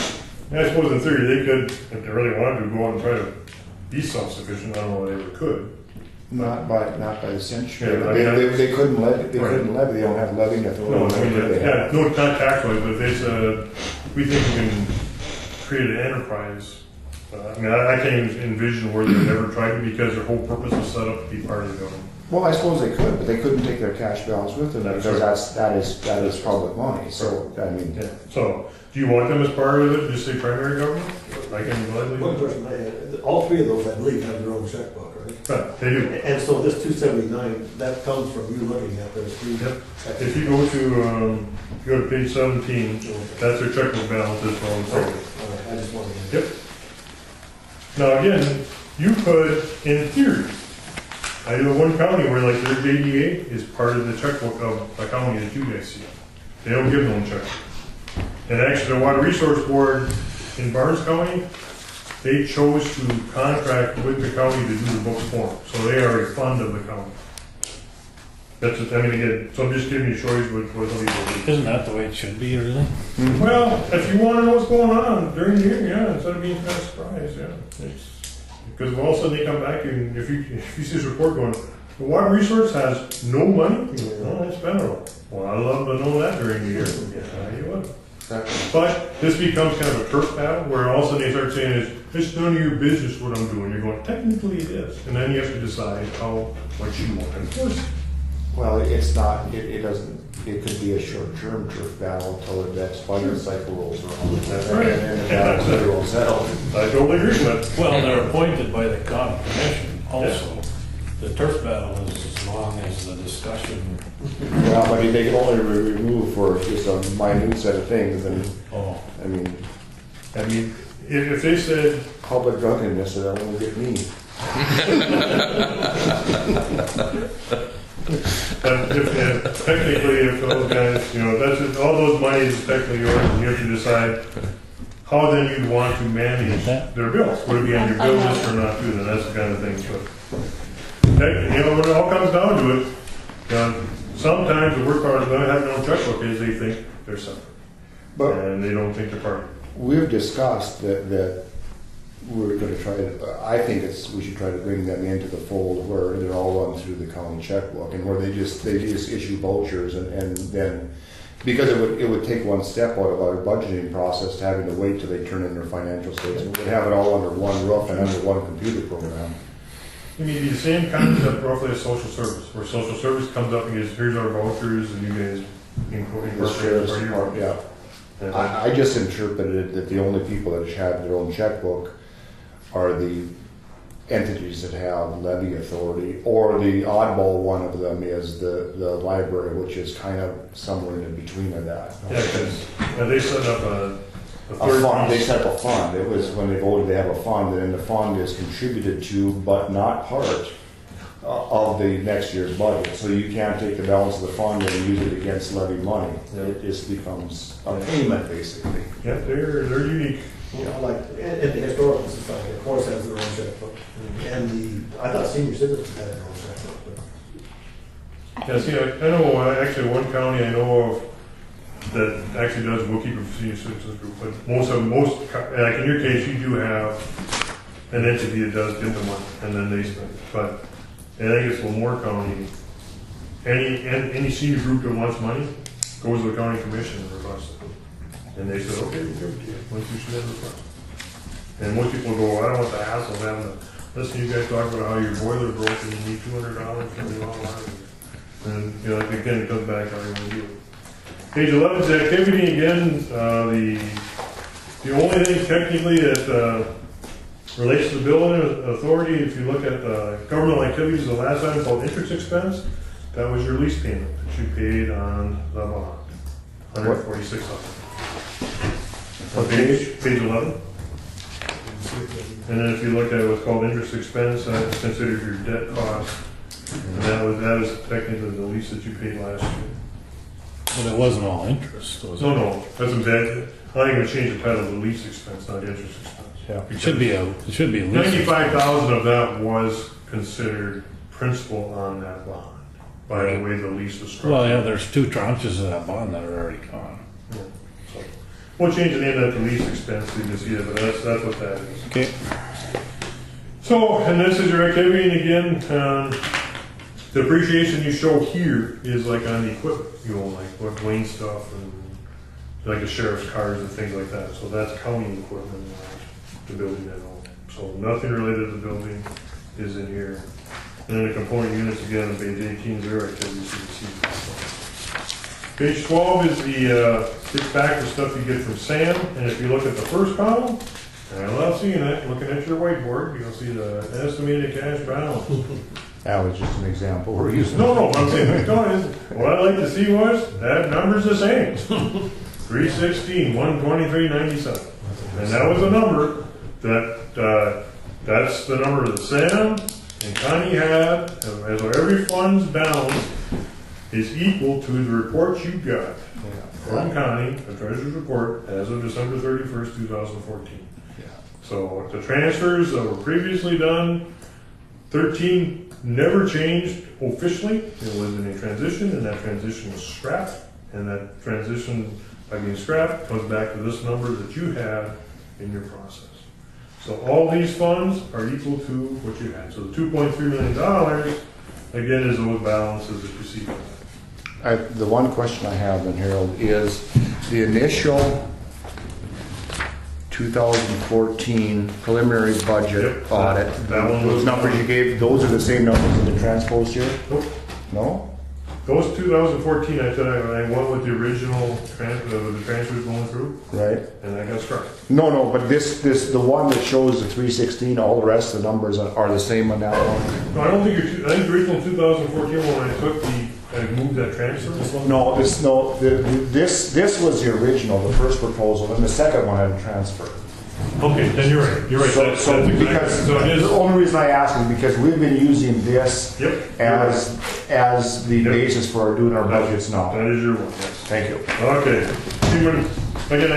I suppose in theory, they could, if they really wanted to, go out and try to be self-sufficient. I don't know if they ever could. Not by the century. Yeah, they couldn't levy. They couldn't levy. They don't have levying authority. Not tax-wise, but if they said, we think we can create an enterprise. I can't even envision where they've ever tried to, because their whole purpose was set up to be part of the government. Well, I suppose they could, but they couldn't take their cash balance with them because that is public money. So I mean, yeah. So do you want them as part of it? Just say primary government? I can gladly. One question I had, all 3 of those, I believe, have their own checkbook, right? Right, they do. And so this 279, that comes from you looking at those 3. Yep. If you go to page 17, that's their checkbook balances for all the All right, I just wanted to. Yep. Now again, you could, in theory, I know one county where like their JDA is part of the checkbook of a county that you guys see. They don't give them checkbook. And actually, the Water Resource Board in Barnes County, they chose to contract with the county to do the books for them. So they are a fund of the county. That's it. I mean, again, so I'm just giving you a choice with what these will be. Isn't that the way it should be, really? Well, if you want to know what's going on during the year, yeah, instead of being kind of surprised, yeah. Because all of a sudden they come back and if you see this report going, the Water Resource has no money, oh, it's spent it all. Well, I'd love to know that during the year. Yeah, you would. But this becomes kind of a turf battle where all of a sudden they start saying, it's none of your business what I'm doing. You're going, technically it is. And then you have to decide what you want to enforce. well, it's not. It doesn't. It could be a short-term turf battle until the next budget cycle rolls around. That's right. And that's it rolls out. I totally agree with that. Well, they're appointed by the county commission also. The turf battle is as long as the discussion. Well, but they can only remove for just a minute set of things, and I mean, if they said public drunkenness, that'll only get me. But technically, if those guys, that's it, all those monies is technically yours, and you have to decide how then you'd want to manage their bills. Would it be on your bill list or not? Too? Then that's the kind of thing. So, when it all comes down to it, sometimes the worst part of not having their own checkbook is they think they're separate, and they don't think they're part of it. We've discussed that we're going to try to. I think we should try to bring them into the fold where they're all run through the county checkbook, and where they just issue vouchers, and then because it would take one step out of our budgeting process to having to wait till they turn in their financial statements. We would have it all under one roof and under one computer program. I mean, the same concept roughly as social service, where social service comes up and goes, here's our vouchers, and you guys incorporate it. Yeah. I just interpreted it that the only people that have their own checkbook are the entities that have levy authority, or the oddball one of them is the library, which is kind of somewhere in between of that. Yeah, because they set up a fund. They set up a fund. It was when they voted, they have a fund, and then the fund is contributed to, but not part of the next year's budget. So you can't take the balance of the fund and use it against levy money. It just becomes a payment, basically. Yeah, they're unique. Like, at the historical society, of course, has their own checkbook. And I thought senior citizens had their own checkbook, but. Yeah, see, I know, actually, one county I know of that actually does bookkeeping for senior citizens group, but like in your case, you do have an entity that does get the money, and then they spend it. But I think it's Lemoore County, any senior group that wants money goes to the county commission and requests it. And they said, okay, we'll give it to you, once you submit the request. And most people go, I don't want the hassle of having to listen to you guys talk about how your boiler broke and you need $200 for the all out of it. And, you know, again, it comes back to how you want to do it. Page 11 is activity again. The only thing technically that relates to the building authority, if you look at governmental activities, the last item called interest expense, that was your lease payment that you paid on the bond, $146. On page 11. And then if you look at what's called interest expense, that's considered your debt cost. And that is technically the lease that you paid last year. But it wasn't all interest, was it? No, that's exactly. I think we changed the title to lease expense, not interest expense. Yeah, it should be a lease. 95,000 of that was considered principal on that bond by the way the lease was structured. Well, yeah, there's 2 tranches of that bond that are already gone. Yeah, so we'll change the name of that to lease expense so you can see it, but that's what that is. Okay. So, and this is your activity, and again, the appreciation you show here is like on the equipment, you know, like what Wayne stuff and like the sheriff's cars and things like that. So that's county equipment, the building at home. So nothing related to the building is in here. And then the component units again on page 18 is their activities. You can see. Page 12 is gets back to stuff you get from Sam. And if you look at the first column, and I love seeing it, looking at your whiteboard, you'll see the estimated cash balance. That was just an example we're using. No, I'm saying, what I'd like to see was, that number's the same. 316, 123, 97. And that was a number that's the number that Sam and Connie had, as every fund's balance is equal to the report you got from Connie, the treasurer's report, as of December 31st, 2014. So the transfers that were previously done, 13 never changed officially. It was in a transition, and that transition was scrapped. And that transition, by being scrapped, comes back to this number that you had in your process. So all these funds are equal to what you had. So the $2.3 million, again, is those balances that you see. The one question I have then, Harold, is the initial 2014 preliminary budget audit. Those numbers you gave, those are the same numbers in the transposed here? Nope. No? Those 2014, I said I went with the original the transfers going through. Right. And I got struck. No, but the one that shows the 316, all the rest of the numbers are the same on that one? No, I don't think I think the original 2014 when I moved that transfer. This was the original, the first proposal, and the second one had a transfer. Okay, then you're right. You're right. The only reason I ask is because we've been using this as the basis for doing our budgets now. That is your one, yes. Thank you. Okay. Again,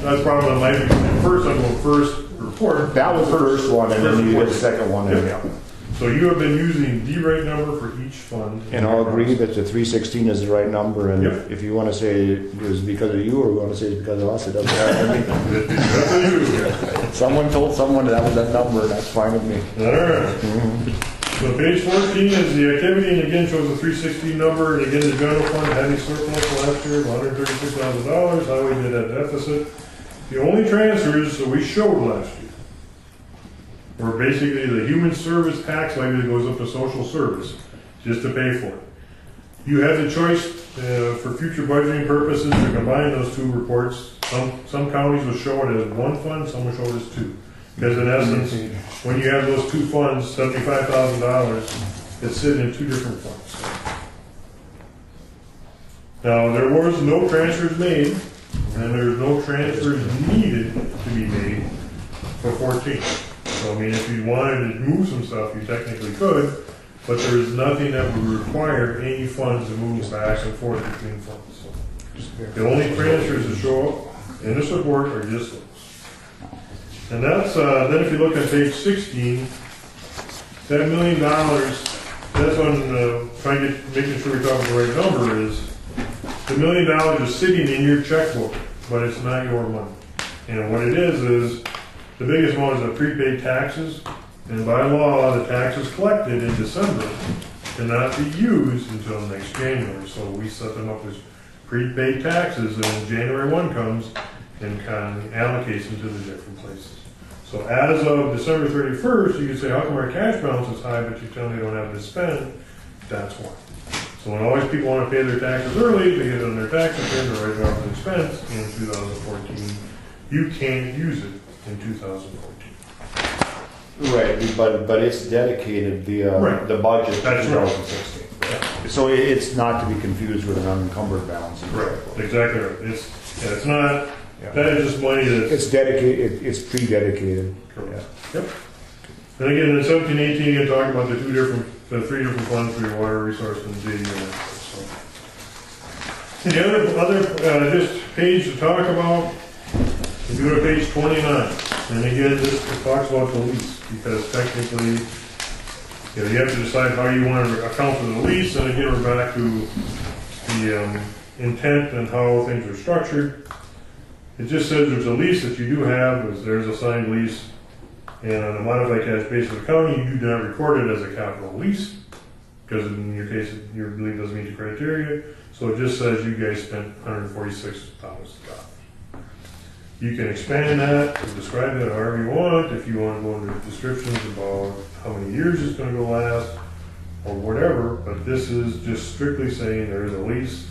that's probably on my first. I'm going first report. That was the first one, and then you did the second one. So you have been using the right number for each fund. And I'll agree that the 316 is the right number, and if you want to say it was because of you, or you want to say it's because of us, it doesn't matter. Someone told someone that was that number, and that's fine with me. All right. So page 14 is the activity, and again shows the 316 number, and again the general fund had a surplus last year of $136,000. Highway did have deficit. The only transfers that we showed last year were basically the human service tax levy that goes up to social service, just to pay for it. You have the choice for future budgeting purposes to combine those two reports. Some counties will show it as one fund, some will show it as two. Because in essence, when you have those two funds, $75,000, it's sitting in two different funds. Now, there was no transfers made, and there's no transfers needed to be made for 14. So, I mean, if you wanted to move some stuff, you technically could, but there is nothing that would require any funds to move back and forth between funds. The only transfers that show up in this report are just those. And that's, then if you look at page 16, that $1 million, that's on, making sure we're talking the right number is, the $1 million is sitting in your checkbook, but it's not your money. And what it is the biggest one is the prepaid taxes, and by law, the taxes collected in December cannot be used until next January. So we set them up as prepaid taxes, and when January 1 comes, and kind of allocates them to the different places. So as of December 31st, you can say, how come our cash balance is high, but you tell me you don't have to spend? That's why. So when always people want to pay their taxes early, they get it on their tax return, to write it off as expense in 2014. You can't use it in 2014. Right, but it's dedicated via Right. the budget That's for 2016. right. So it's not to be confused with an unencumbered balance. Right, exactly right. It's not, Yeah. that is just money that's. It's dedicated, it's pre-dedicated. Correct. Yep. And again, in 17, 18, you talk about the three different funds for your water resource and JD. So. And the other just page to talk about, if you go to page 29, and again, this talks about the lease, because technically, you have to decide how you want to account for the lease, and again, we're back to the intent and how things are structured. It just says there's a lease that you do have, there's a signed lease, and on a modified cash basis accounting, you do not record it as a capital lease, because in your case, your lease doesn't meet the criteria, so it just says you guys spent $146,000. You can expand that, describe that however you want, if you want to go into descriptions about how many years it's going to go last, or whatever, but this is just strictly saying there is a lease,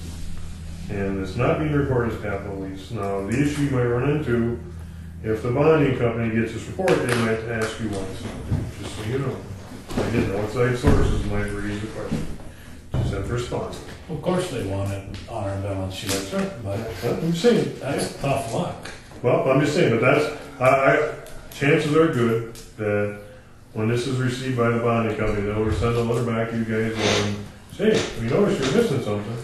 and it's not being recorded as capital lease. Now, the issue you might run into, if the bonding company gets this report, they might ask you why it's not, just so you know. Again, outside sources might raise the question. Just have to respond. Of course they want it on our balance sheet. That's right. But I'm just saying. that's tough luck. Well, I'm just saying, but that's, chances are good that when this is received by the bonding company, they'll send a letter back to you guys and say, hey, we noticed you're missing something.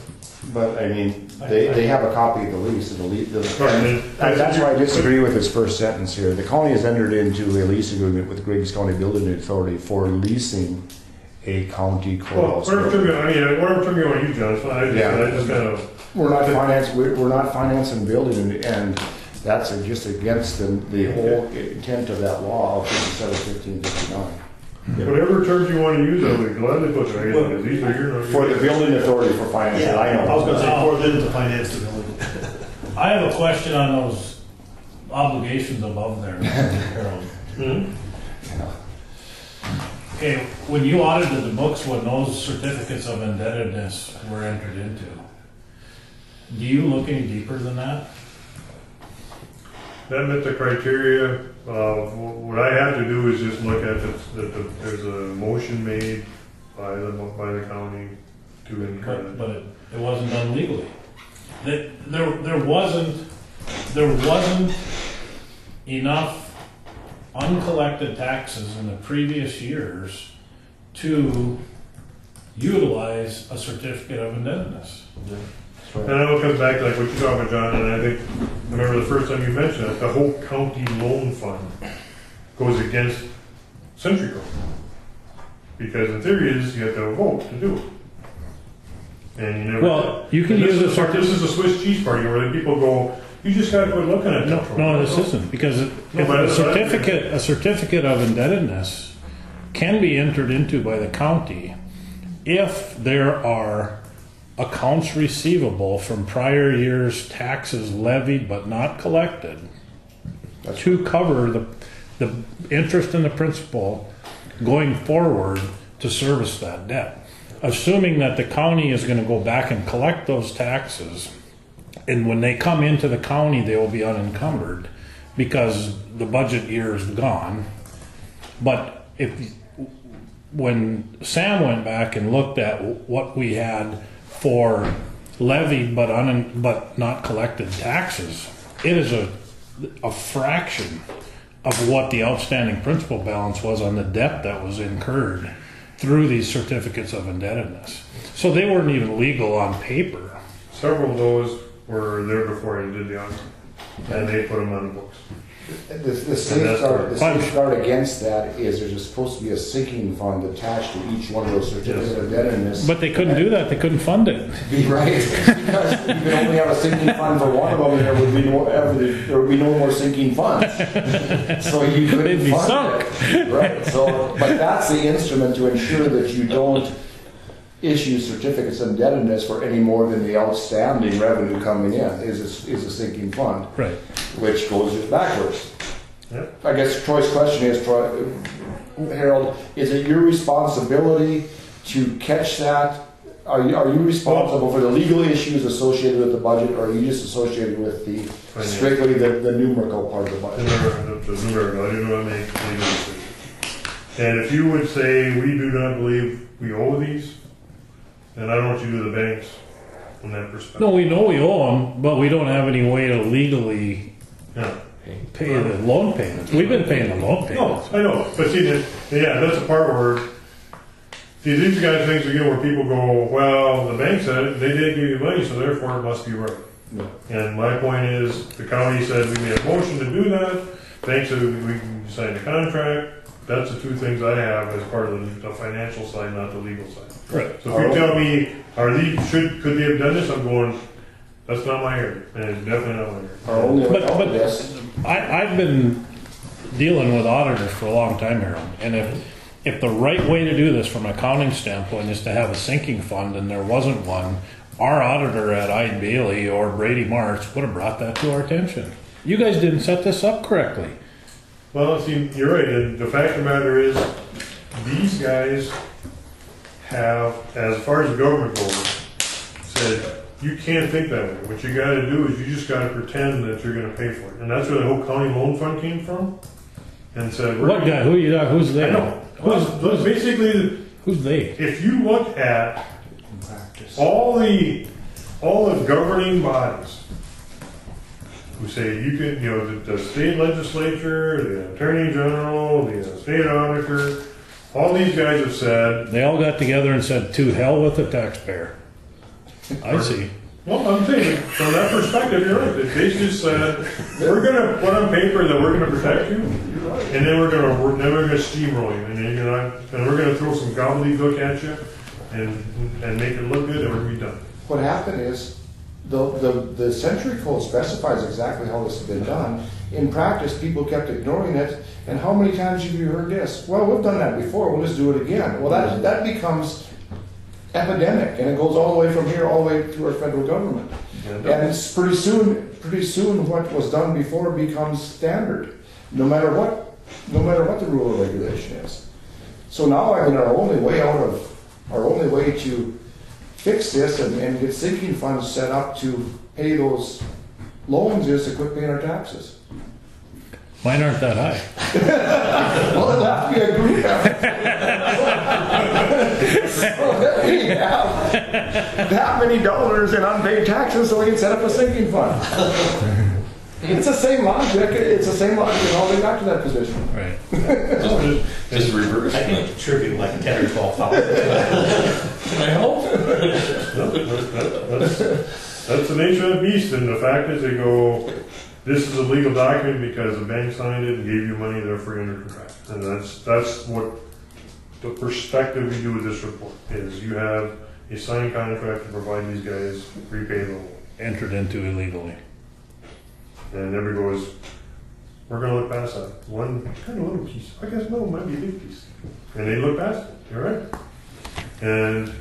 But, I mean, they have a copy of the lease, and Right. that's why I disagree with this first sentence here. The county has entered into a lease agreement with Griggs County Building Authority for leasing a county courthouse. Well, whatever term you want to use, John, it's fine. I just kind of. We're not financing building, and that's just against the whole intent of that law of 57-1559. Whatever terms you want to use, I would gladly put it. Because these are your. For the building authority for financing, Yeah, I know. I was gonna say, for them to finance the building. I have a question on those obligations above there, Harold. Okay, when you audited the books, when those certificates of indebtedness were entered into, do you look any deeper than that? That met the criteria. What I have to do is just look at that there's a motion made by the county to incur. But it wasn't done legally. There wasn't enough uncollected taxes in the previous years to utilize a certificate of indebtedness. And I know it comes back to like what you're talking about, John, and I think, I remember the first time you mentioned it, the whole county loan fund goes against Century Code. Because in theory is you have to have a vote to do it. And you never. Well, you can use this is a Swiss cheese party where people go, you just gotta quit looking at that. No, this isn't, because a certificate of indebtedness can be entered into by the county if there are accounts receivable from prior years' taxes levied but not collected to cover the interest and the principal going forward to service that debt. Assuming that the county is going to go back and collect those taxes, and when they come into the county, they will be unencumbered because the budget year is gone. But when Sam went back and looked at what we had for levied but not collected taxes, it is a fraction of what the outstanding principal balance was on the debt that was incurred. through these certificates of indebtedness. So they weren't even legal on paper. Several of those were there before I did the audit, and they put them on the books. The safeguard against that is there's supposed to be a sinking fund attached to each one of those certificates of indebtedness. But they couldn't do that, they couldn't fund it. Be right, because you can only have a sinking fund for one of them, and there would be no more sinking funds. So you couldn't They'd be fund sunk. it. Right, so, but that's the instrument to ensure that you don't issue certificates of indebtedness for any more than the outstanding revenue coming in is a sinking fund. Right. Which goes just backwards. Yep. I guess Troy's question is, Harold, is it your responsibility to catch that? Are you responsible for the legal issues associated with the budget, or are you just associated with the strictly the numerical part of the budget? The numerical, I do not make legal decisions. And if you would say we do not believe we owe these, then I don't want you to do the banks from that perspective. No, we know we owe them, but we don't have any way to legally pay the loan payments. We've been paying the loan payments. No, I know, but see, that's the part where, see, these guys things again where people go, well, the bank said it, they did give you money, so therefore it must be right. No. And my point is, the county said we made a motion to do that, bank said we can sign the contract. That's the two things I have as part of the financial side, not the legal side. Right. So if you tell me, could they have done this? I'm going, that's not my area, and it's definitely not my area. But I've been dealing with auditors for a long time, Harold, and if the right way to do this from an accounting standpoint is to have a sinking fund, and there wasn't one, our auditor at Ide Bailey or Brady Marsh would have brought that to our attention. You guys didn't set this up correctly. Well, see, you're right, and the fact of the matter is, these guys have, as far as the government goes, said, you can't think that way. What you gotta do is you just gotta pretend that you're gonna pay for it. And that's where the whole county loan fund came from. And said, What guy? Who's they? I know. Who's basically, who's they? If you look at all the governing bodies who say you can, the state legislature, the attorney general, the state auditor, all these guys have said. They all got together and said, to hell with the taxpayer. I see. Well, I'm saying, from that perspective, you're right. They just said, we're going to put on paper that we're going to protect you, and then we're going to steamroll you, and then we're going to throw some gobbledygook at you, and make it look good, and we're going to be done. What happened is, the Century Code specifies exactly how this has been done. In practice, people kept ignoring it, and how many times have you heard this? Well, we've done that before, we'll just do it again. Well, that becomes epidemic, and it goes all the way from here all the way to our federal government. And it's pretty soon what was done before becomes standard, no matter what the rule or regulation is. So now, I mean, our only way to fix this and get sinking funds set up to pay those loans is to quit paying our taxes. Mine aren't that high. Well, it'll have to be a group effort. So that we have that many dollars in unpaid taxes so we can set up a sinking fund. It's the same logic. It's the same logic in how they got to that position. Right. Just reverse. I can contribute like 10 or 12,000. Can I help? That's the nature of the beast, and the fact is they go, this is a legal document because the bank signed it and gave you money, therefore you're under contract. And that's what the perspective you do with this report is. You have a signed contract to provide these guys repay the loan. Entered into illegally. And everybody goes, we're going to look past that. One kind of little piece. I guess no, it might be a big piece. And they look past it. You're right. And,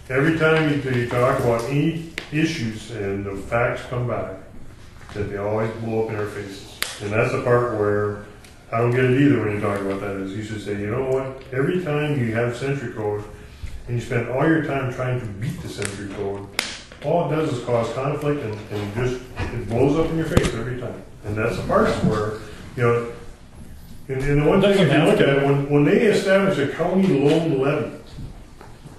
every time you talk about any issues and the facts come back, that they always blow up in our faces. And that's the part where I don't get it either when you talk about that, is you should say, you know what, every time you have Century Code and you spend all your time trying to beat the Century Code, all it does is cause conflict and it blows up in your face every time. And that's the part where, and the one thing if you look at it, when they establish a county loan levy,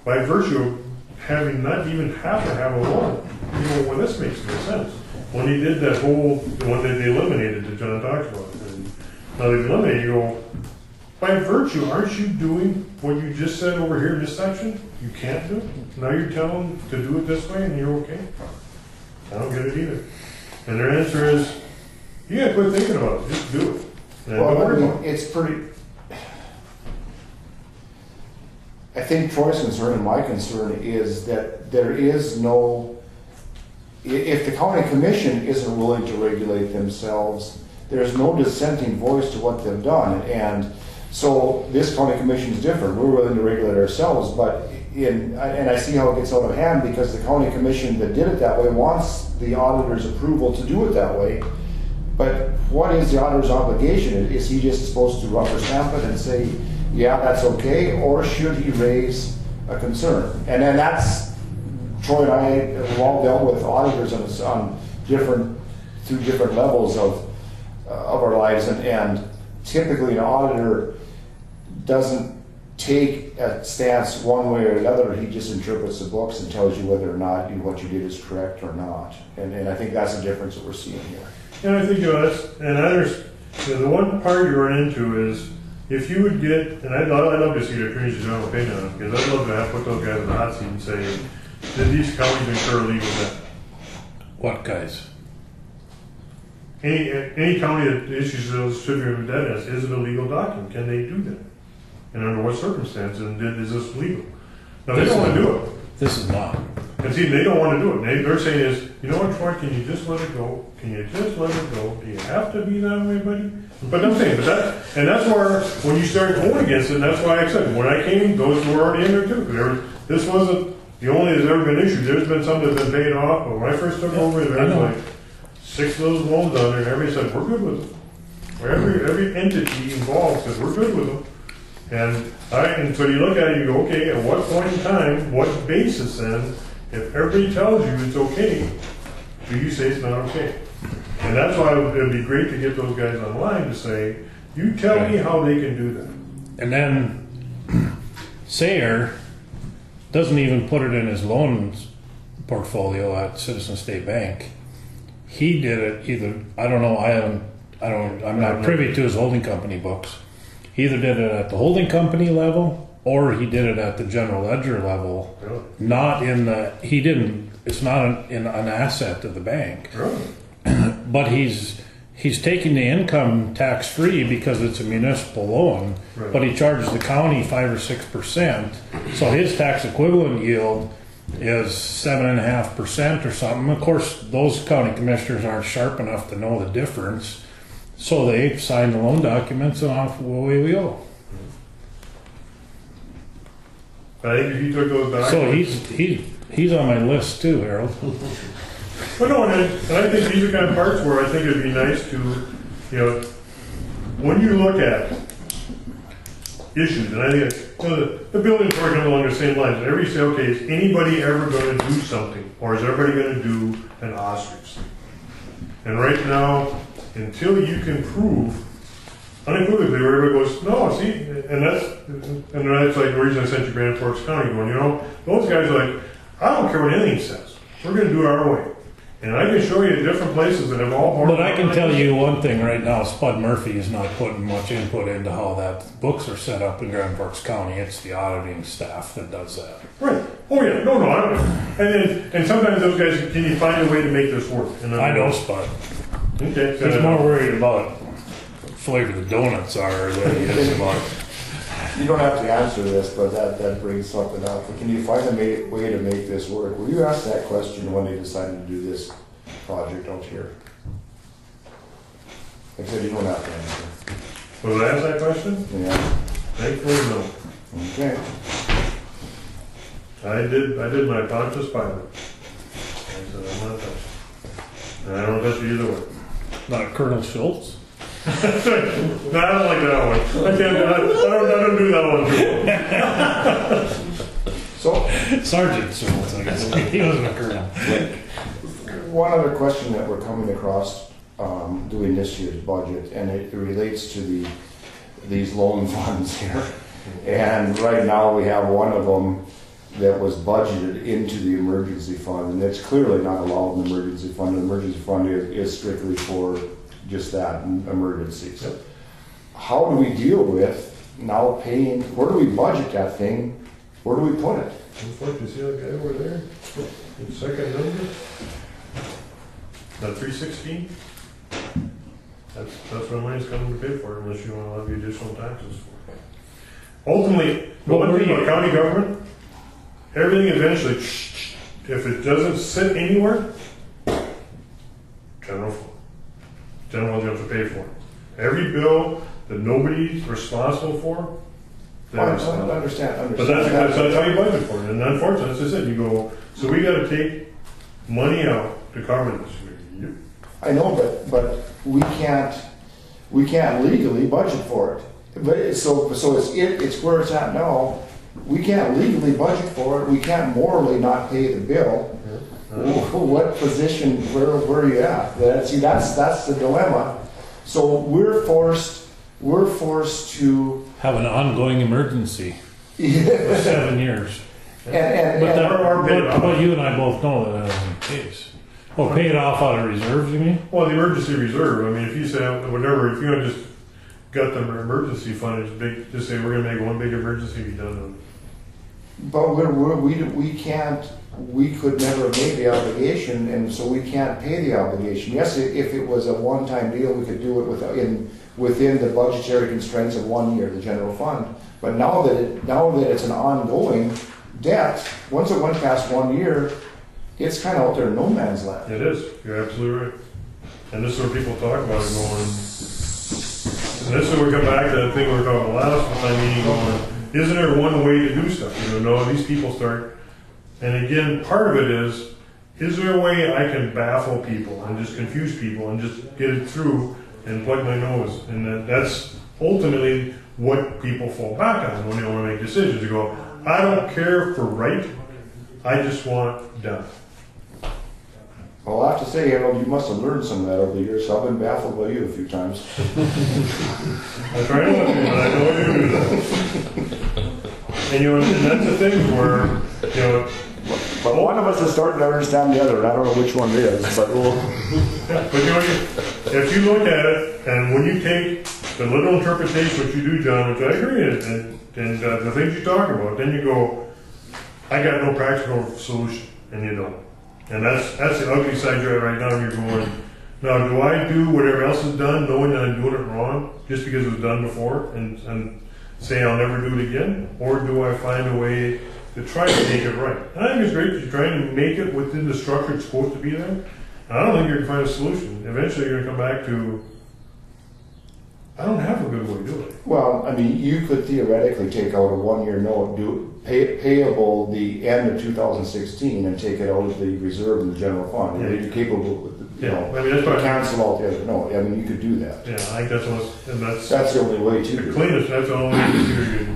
by virtue of having not even have to have a loan, well, this makes no sense. When he did that whole, the one that they eliminated that John talked about, and now they eliminated, you go, by virtue, aren't you doing what you just said over here in this section? You can't do it? Now you're telling them to do it this way and you're okay? I don't get it either. And their answer is, you gotta quit thinking about it, just do it. And don't Well, I worry mean, about it. it's pretty, I think Troy's concern and my concern is that there is no, if the county commission isn't willing to regulate themselves, there's no dissenting voice to what they've done. And so this county commission is different. We're willing to regulate ourselves, but and I see how it gets out of hand because the county commission that did it that way wants the auditor's approval to do it that way. But what is the auditor's obligation? Is he just supposed to rubber stamp it and say, yeah, that's okay, or should he raise a concern? And then that's, Troy and I have all dealt with auditors on different, through different levels of our lives, and typically an auditor doesn't take a stance one way or another. He just interprets the books and tells you whether or not what you did is correct or not. And I think that's the difference that we're seeing here. And I think, the one part you run into is, if you would get, and I'd love to see the Attorney General opinion on it, because I'd love to have put those guys in the hot seat and say, did these counties incur legal debt? What guys? Any county that issues those certificate of debt, is it a legal document? Can they do that? And under what circumstances? And is this legal? Now, they don't want to do it. This is not. And see, they don't want to do it. They're saying is, you know what, Troy, can you just let it go? Can you just let it go? Do you have to be that way, buddy? But I'm saying, that's where, when you start going against it, that's why I said, when I came, those were already in there too. This wasn't the only that's ever been issued. There's been some that's been paid off, but when I first took over, there was like 6 of those loans on there, and everybody said, we're good with them. Every entity involved said, we're good with them. And so you look at it, you go, okay, at what point in time, what basis then, if everybody tells you it's okay, do you say it's not okay? And that's why it would be great to get those guys online to say, you tell me how they can do that. And then Sayer doesn't even put it in his loans portfolio at Citizen State Bank. He did it either, I don't know, I'm not privy to his holding company books. He either did it at the holding company level or he did it at the general ledger level. Really? Not in the, it's not an asset of the bank. Really? But he's taking the income tax free because it's a municipal loan, Right. but he charges the county 5 or 6%. So his tax equivalent yield is 7.5% or something. Of course, those county commissioners aren't sharp enough to know the difference. So they sign the loan documents and off away we go. I think if you took those documents. So he's on my list too, Harold. But no, and I think these are kind of parts where I think it'd be nice to, when you look at issues, and I think the building's working along the same lines, and everybody say, okay, is anybody ever going to do something? Or is everybody going to do an ostrich? And right now, until you can prove unequivocally where everybody goes, no, see, and that's like the reason I sent you Grand Forks County going, those guys are like, I don't care what anything says. We're going to do it our way. And I can show you different places that have all. But I can tell you one thing right now, Spud Murphy is not putting much input into how that books are set up in Grand Forks County. It's the auditing staff that does that. Right. Oh yeah. No, I don't know. And sometimes those guys, can you find a way to make this work? I know Spud. Okay. He's more worried about what flavor the donuts are than he is about. You don't have to answer this, but that brings something up. Can you find a way to make this work? Were you asked that question when they decided to do this project out here? Like I said, you don't have to answer. Was I asked that question? Yeah. Thankfully, no. Okay. I did my Pontius Pilate. I said, I'm not touching it. And I don't touch it either way. Not Colonel Schultz? No, I don't like that one. I don't do that one too. So, Sergeant Schultz, I guess. He wasn't a colonel. one other question that we're coming across doing this year's budget, and it relates to these loan funds here. And right now we have one of them that was budgeted into the emergency fund, and it's clearly not allowed in the emergency fund. The emergency fund is strictly for just that, emergencies. How do we deal with now paying, where do we budget that thing? Where do we put it? Looks like you see that guy over there, the second number? That 316? That's what money's coming to pay for, unless you wanna levy additional taxes. Ultimately, the one thing about county government, everything eventually, if it doesn't sit anywhere, general fund. General fund you have to pay for it. Every bill that nobody's responsible for, I they're responsible. understand. But that's how you budget for it, and unfortunately, that's just it, you go, so we gotta take money out to cover this. Yep. I know, but we can't legally budget for it. But it's where it's at now. We can't legally budget for it. We can't morally not pay the bill. What position? Where are you at? That's the dilemma. So we're forced to Have an ongoing emergency for 7 years. But you and I both know that isn't the case. Well, pay it off out of reserves, you mean? Well, the emergency reserve, I mean, if you say, whatever, if you just got the emergency fund, it's big, just say, we're gonna make one big emergency, be done. But we can't, we could never have made the obligation, and so we can't pay the obligation. Yes, if it was a one-time deal, we could do it within the budgetary constraints of 1 year, the general fund. But now that it's an ongoing debt, once it went past 1 year, it's kind of out there in no man's land. It is, you're absolutely right. And this is where people talk about it going, and this is where we come back to that thing we were talking about last time, meeting going, isn't there one way to do stuff? You know, these people start, and again, part of it is there a way I can baffle people and just confuse people and just get it through and plug my nose? And that's ultimately what people fall back on when they want to make decisions. They go, I don't care for right, I just want done. Well, I have to say, Harold, you must have learned some of that over the years, so I've been baffled by you a few times. I try not to, but I know I do that. And and that's the thing where, But one of us is starting to understand the other, and I don't know which one it is, but we'll... But if you look at it, and when you take the literal interpretation, which you do, John, which I agree in, and the things you talk about, then you go, I got no practical solution, and you don't. And that's the ugly side you're at right now. You're going, now do I do whatever else is done, knowing that I'm doing it wrong, just because it was done before, and say I'll never do it again? Or do I find a way to try to make it right? And I think it's great that you're trying to make it within the structure it's supposed to be there. And I don't think you're going to find a solution. Eventually you're going to come back to, I don't have a good way to do it. Well, I mean, you could theoretically take out a 1 year note, payable the end of 2016, and take it out of the reserve in the general fund. Yeah. You're capable, I mean, that's cancel all the other. No, I mean, you could do that. Yeah, I think that's the only way to. The cleanest. That's the only way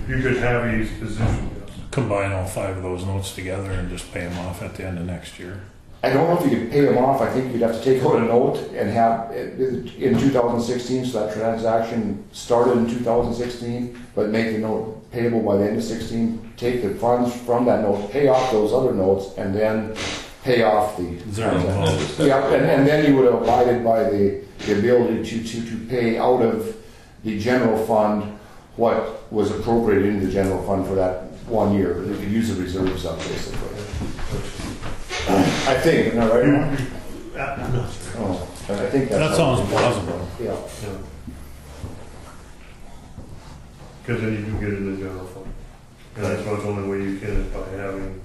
you could have a position. Combine all 5 of those notes together and just pay them off at the end of next year. I don't know if you could pay them off. I think you'd have to take out a note and have in 2016, so that transaction started in 2016, but make the note payable by the end of 16. Take the funds from that note, pay off those other notes, and then pay off the zero. Yeah, and then you would have abided by the ability to pay out of the general fund what was appropriated into the general fund for that 1 year. You could use the reserves up, basically. I think, isn't that right? I'm not sure. Oh, I think that sounds plausible. Yeah. Because then you can get it in the general fund. And that's about the only way you can, is by having,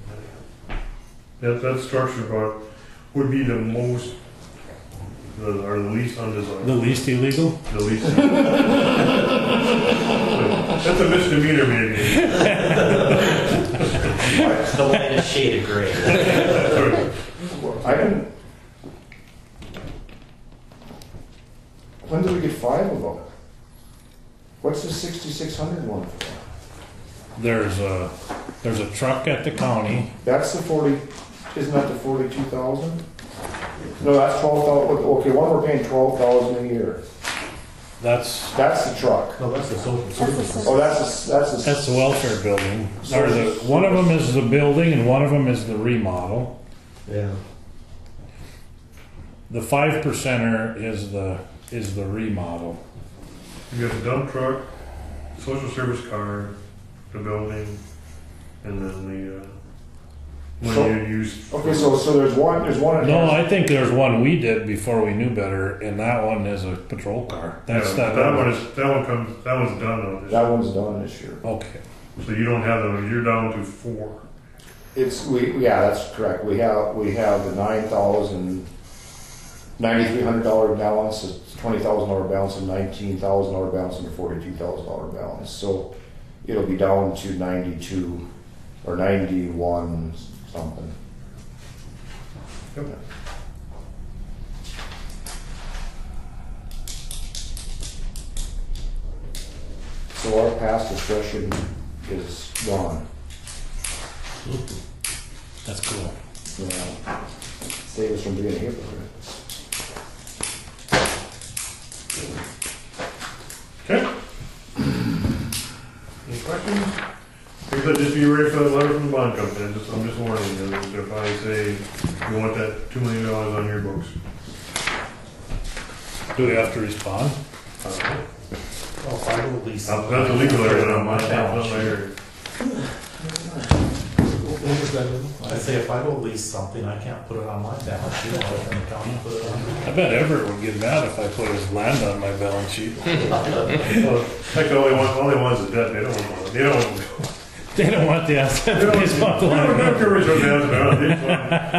that structure would be the most, or the least undesirable. The least illegal? The least. That's a misdemeanor, maybe. It's the lightest shade of gray. When did we get 5 of them? What's the 6,600 one for? There's a truck at the county. That's the 40. Isn't that the 42,000? No, that's 12,000. Okay, one we're paying 12,000 a year. That's the truck. No, that's the social services. Oh, that's the welfare building. One of them is the building, and one of them is the remodel. Yeah. The 5%er is the remodel. You got the dump truck, social service card, the building, and then the, So- when you use. Okay, so there's one No, attached. I think there's one we did before we knew better, and that one is a patrol car. That's Yeah, that. that one's done on this. That one's done this year. Okay. So you don't have them, you're down to 4. Yeah, that's correct. We have the $9,300 balance, a $20,000 balance, and $19,000 balance, and a $42,000 balance. So it'll be down to 92 or 91 something. Yep. So our past discretion is gone. That's cool. Save us from being a hypocrite. Okay. Any questions? Like I said, just be ready for the letter from the bond company. I'm just warning you. They'll probably say, you want that $2 million on your books. Do we have to respond? Well, if I will lease. That's a legal area on my balance sheet. area. I say if I will lease something, I can't put it on my balance sheet, I'll let the county put it on. I bet Everett would get mad if I put his land on my balance sheet. Heck, all they want is the debt. They don't want the asset. They don't care which one the asset are.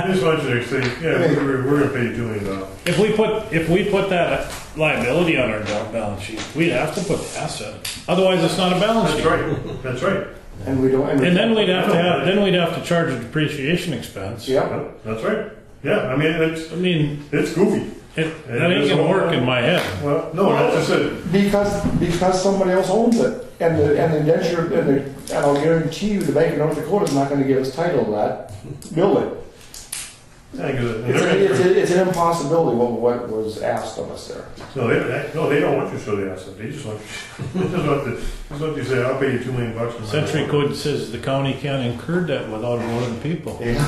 They just want you to say, yeah, we're going to pay you $2 million. If we put that liability on our balance sheet, we'd have to put the asset. Otherwise, it's not a balance sheet. That's right. That's right. And we don't. And then we'd have to charge a depreciation expense. Yeah. That's right. Yeah, I mean, it's goofy. That ain't gonna work in my head. Well, no, that's just it. Because somebody else owns it, and the indenture, and I'll guarantee you, the Bank of North Dakota is not going to give us title to that building. Yeah, 'cause It's an impossibility what was asked of us there. No, they don't want you to show the asset. They just want you to say, I'll pay you $2 million. For Century Code says the county can't incur debt without a vote of the people. These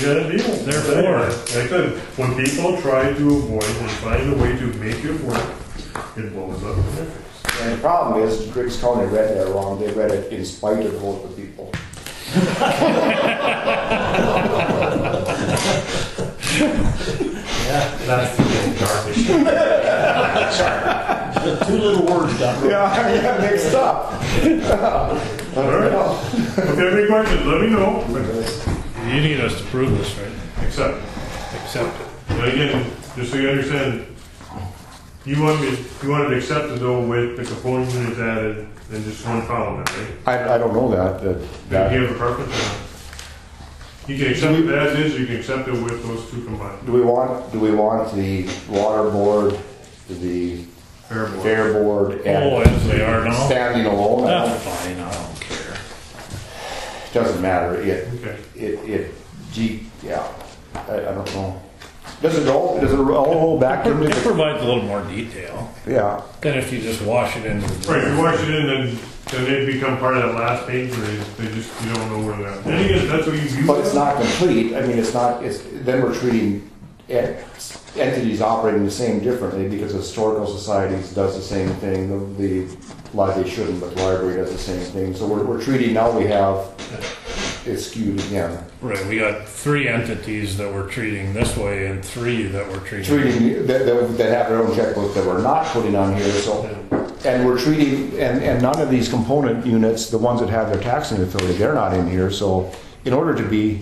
are the deal. Therefore, like I said, when people try to avoid and find a way to make it work, it blows up in their face. And the problem is, Griggs County read that wrong. They read it in spite of vote of the people. Yeah, that's the garbage. Sorry. 2 little words done. Yeah, I got mixed up. All right. If you have any questions, let me know. You need us to prove this, right? Accept it. And again, just so you understand, you wanted to accept it though with the component units added and just one column, right? I don't know that. Do you have a preference or not? You can accept it as is, or you can accept it with those 2 combined. Do we want the water board, the fair board, and as they are now? standing alone? That's fine, I don't care. Doesn't matter. I don't know. Does it all roll back into It the, provides a little more detail yeah. than if you just wash it into the. Right, if you wash it in, then they become part of that last page where you don't know where they're at. And again, that's what you use. But it's not complete. I mean, then we're treating entities operating the same differently because the historical societies does the same thing. The library shouldn't, but the library does the same thing. So we're treating, now we have, it's skewed again. Right, we got 3 entities that we're treating this way and 3 that we're Treating, that have their own checkbook that we're not putting on here, so. And we're treating, and none of these component units, the ones that have their taxing authority, they're not in here, so in order to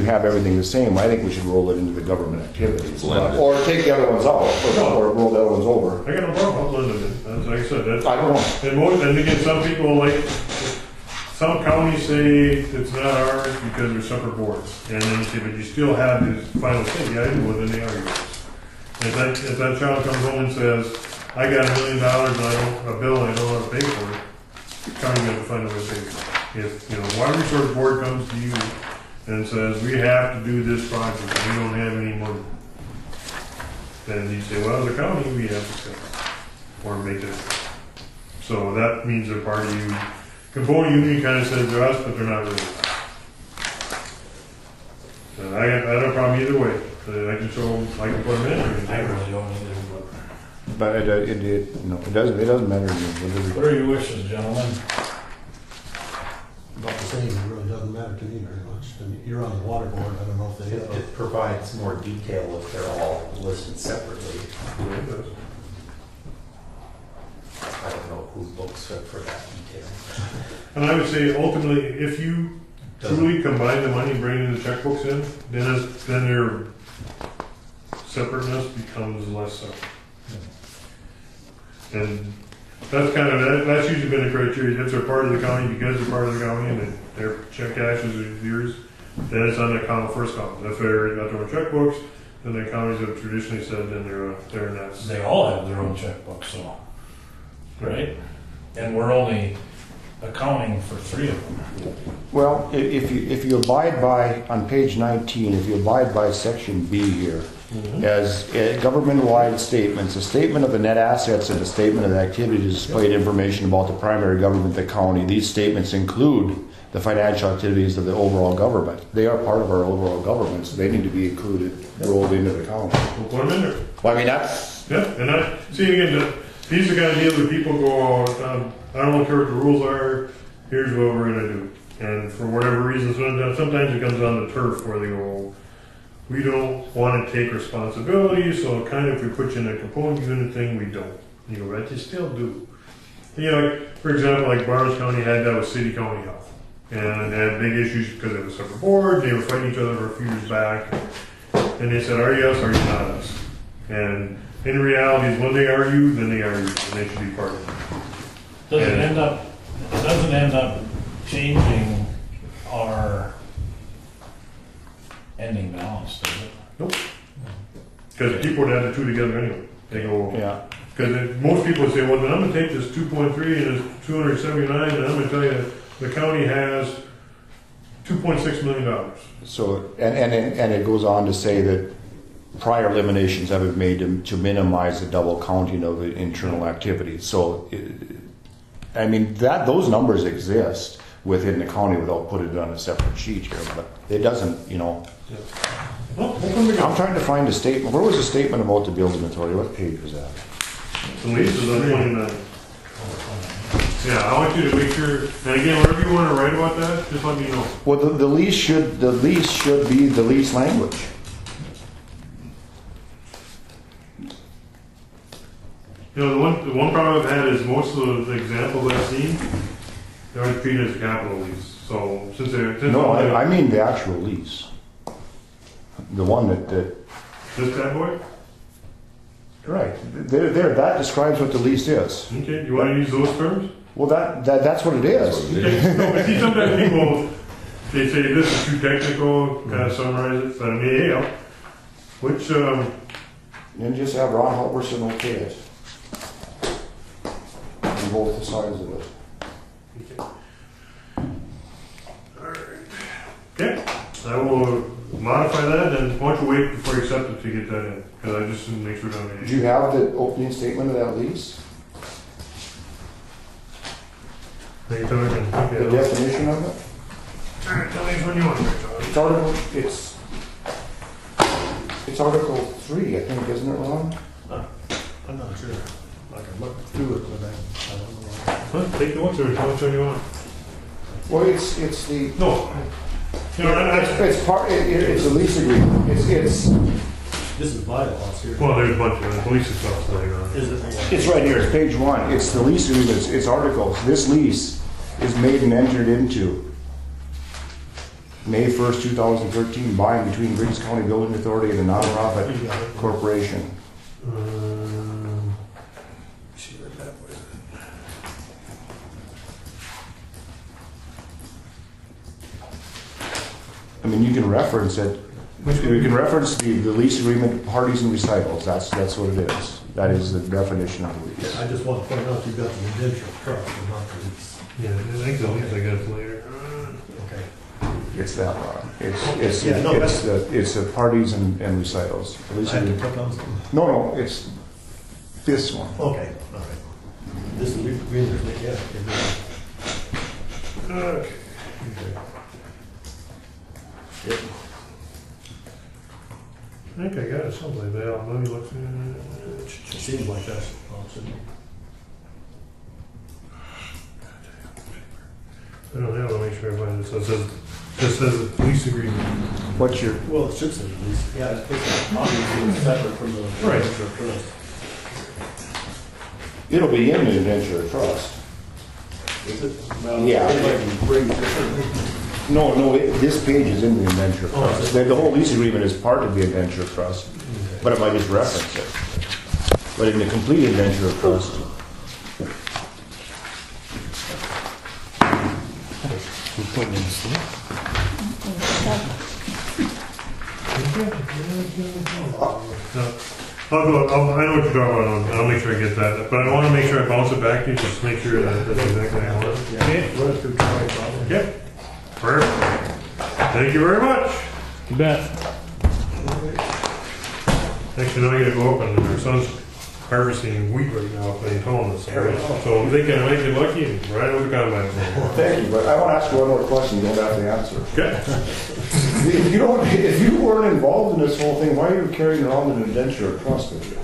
have everything the same, I think we should roll it into the government activities. Or take the other ones out, or roll the other ones over. I got no problem, I'll blend it in. That's like I said, that's. I don't know. And again, some people some counties say it's not ours because they're separate boards. And then you say, but you still have this final say, yeah, I do, well, then they are yours. If that child comes home and says, I got $1 million and a bill and I don't know how to pay for it, the county's gonna find a way to pay for it. If, the water resource board comes to you and says, we have to do this project and we don't have any money, then you say, well, as a county, we have to say, or make it. So that means they're part of you. Component union kind of says they're us, but they're not really. And I have no problem either way. I can show them, I can put them in. I really don't either, but but it doesn't matter to me. What are your wishes, gentlemen? About the same, it really doesn't matter to me very much. I mean, you're on the water board, I don't know if they. It provides more detail if they're all listed separately. I don't know who looks for that detail. And I would say ultimately, if you truly combine the money, bringing the checkbooks in, then your separateness becomes less so. And that's kind of, that's usually been a criteria. If they're part of the county, because they're part of the county and their check cashes are yours, then it's on the column, first column. If they're not their own checkbooks, then the counties have traditionally said then they're in that. They all have their own checkbook, so, right? And we're only accounting for 3 of them. Well, if you abide by, on page 19, if you abide by section B here, as government-wide statements, a statement of the net assets and a statement of the activity to display information about the primary government of the county. These statements include the financial activities of the overall government. They are part of our overall government, so they need to be included, rolled into the county. We'll put them in there. Well, I mean, that's... Yeah, and I see again, these are the kind of deals where people go, I don't care what the rules are, here's what we're going to do. And for whatever reason, sometimes it comes on the turf where they go, we don't want to take responsibility, so kind of if we put you in a component unit thing, we don't. You go, but you still do. You know, like, for example, like Barnes County had that with City County Health. And they had big issues because it was a separate board, they were fighting each other for a few years back. And they said, are you us, or are you not us? And in reality, when they are you, then they are you, and they should be part of it. It doesn't end up changing our ending balance, does it? Nope. Because people would add the two together anyway. They go, Yeah. because most people say, well, then I'm going to take this 2.3 and this 279, and I'm going to tell you the county has $2.6 million. So, and it goes on to say that prior eliminations have been made to minimize the double counting of the internal activities. So, I mean, those numbers exist within the county without putting it on a separate sheet here, but it doesn't, you know. Well, I'm trying to find a statement. Where was the statement about the building authority? What page was that? the lease is on 29. Yeah, I want you to make sure, and again, whatever you want to write about that, just let me know. Well, the lease should be the lease language. You know, the one problem I've had is most of the examples I've seen, they're always treated as a capital lease. So since No, I mean the actual lease. The one that this bad boy? right. There, that describes what the lease is. Okay, you want to use those terms? Well, that's what it is. Okay. No, but see, sometimes people, they say this is too technical, kind of summarize it, but I mean, yeah. Which, And just have Ron Halverson okay it. On both the sides of it. okay, I will modify that, and why don't you wait before you accept it to get that in, because I just didn't make sure that. Do you have the opening statement of that lease? The definition of it? Alright, tell me which one you want. It's Article 3, I think, isn't it, Ron? I'm not sure. I can look through it, but I don't know. Huh? Take the one through, tell me which one you want. Well, it's the... No. It's a lease agreement. It's This is bylaws here. Well, there's a bunch of police stuff later on. Is it? It's right here, it's page 1. It's the lease agreement, it's articles. This lease is made and entered into May 1st, 2013, by and between Griggs County Building Authority and a nonprofit corporation. I mean, you can reference it. You can reference the lease agreement, parties and recitals. That's what it is. That is the definition of the lease. I just want to point out you've got the indenture trust and not the lease. Yeah, I think the lease I got it later. Okay. It's that one. It's the parties and recitals. The lease I have to agreement. click on something. No, it's this one. Okay, all right. This is the agreement, yeah. Okay. Yep. think I got it someplace, but let me look. It seems like that's awesome. I don't have to make sure I find it. So it says lease agreement. What's your, Well, it should say lease. Yeah, it's obviously separate from the. Right. Trust. It'll be in the indenture of trust. Is it? Yeah. No, this page is in the indenture of trust. The whole lease agreement is part of the indenture of trust, but it might just reference it. But in the complete indenture of trust, Who's putting in the slip? I know what you're talking about. I'll make sure I get that. But I want to make sure I bounce it back to you, just to make sure that that's exactly how I want it. Yeah, run it through Troy, probably. Yep. Perfect. Thank you very much. You bet. Actually, now I gotta go up and our son's harvesting wheat right now up in Tonus. So I'm thinking I might get lucky and ride over the combine. thank you, but I want to ask you one more question, you don't have to answer. Okay. If you weren't involved in this whole thing, why are you carrying around an indenture of trust with you?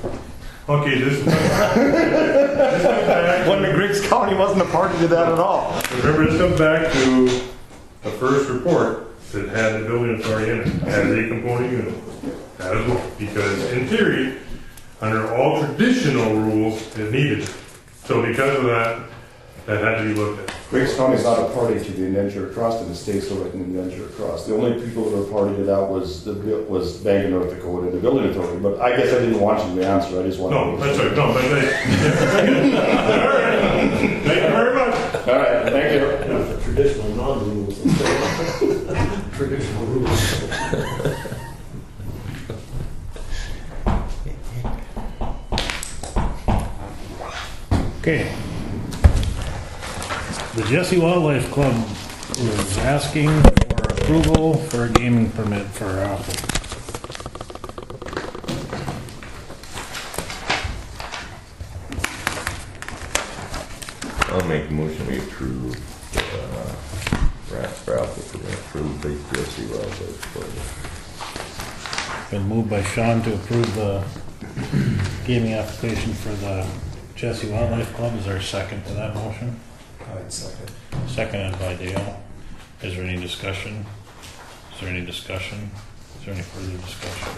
Okay, this is When the Griggs County wasn't a party to that at all. remember, this comes back to the first report that had the building authority in it as a component unit. That is well, because in theory, under all traditional rules, it needed it. So because of that, that had to be looked at. Griggs County is not a party to the indenture of trust, and the state's still written the indenture of trust. The only people that were party to that was Bank of North Dakota and the building authority. But I guess I didn't want you to answer. I just wanted. No, that's right. No, but they. All right. Thank you very much. All right. Thank you. Yeah, the traditional non-rules. Traditional rules. Okay. The Jesse Wildlife Club is asking for approval for a gaming permit for Apple. I'll make a motion we approve, rats raffle for the approved Lake Jesse Wildlife Club. Been moved by Sean to approve the gaming application for the Jesse Wildlife Club. Is there a second to that motion? I'd second. Seconded by Dale. Is there any discussion? Is there any discussion? Is there any further discussion?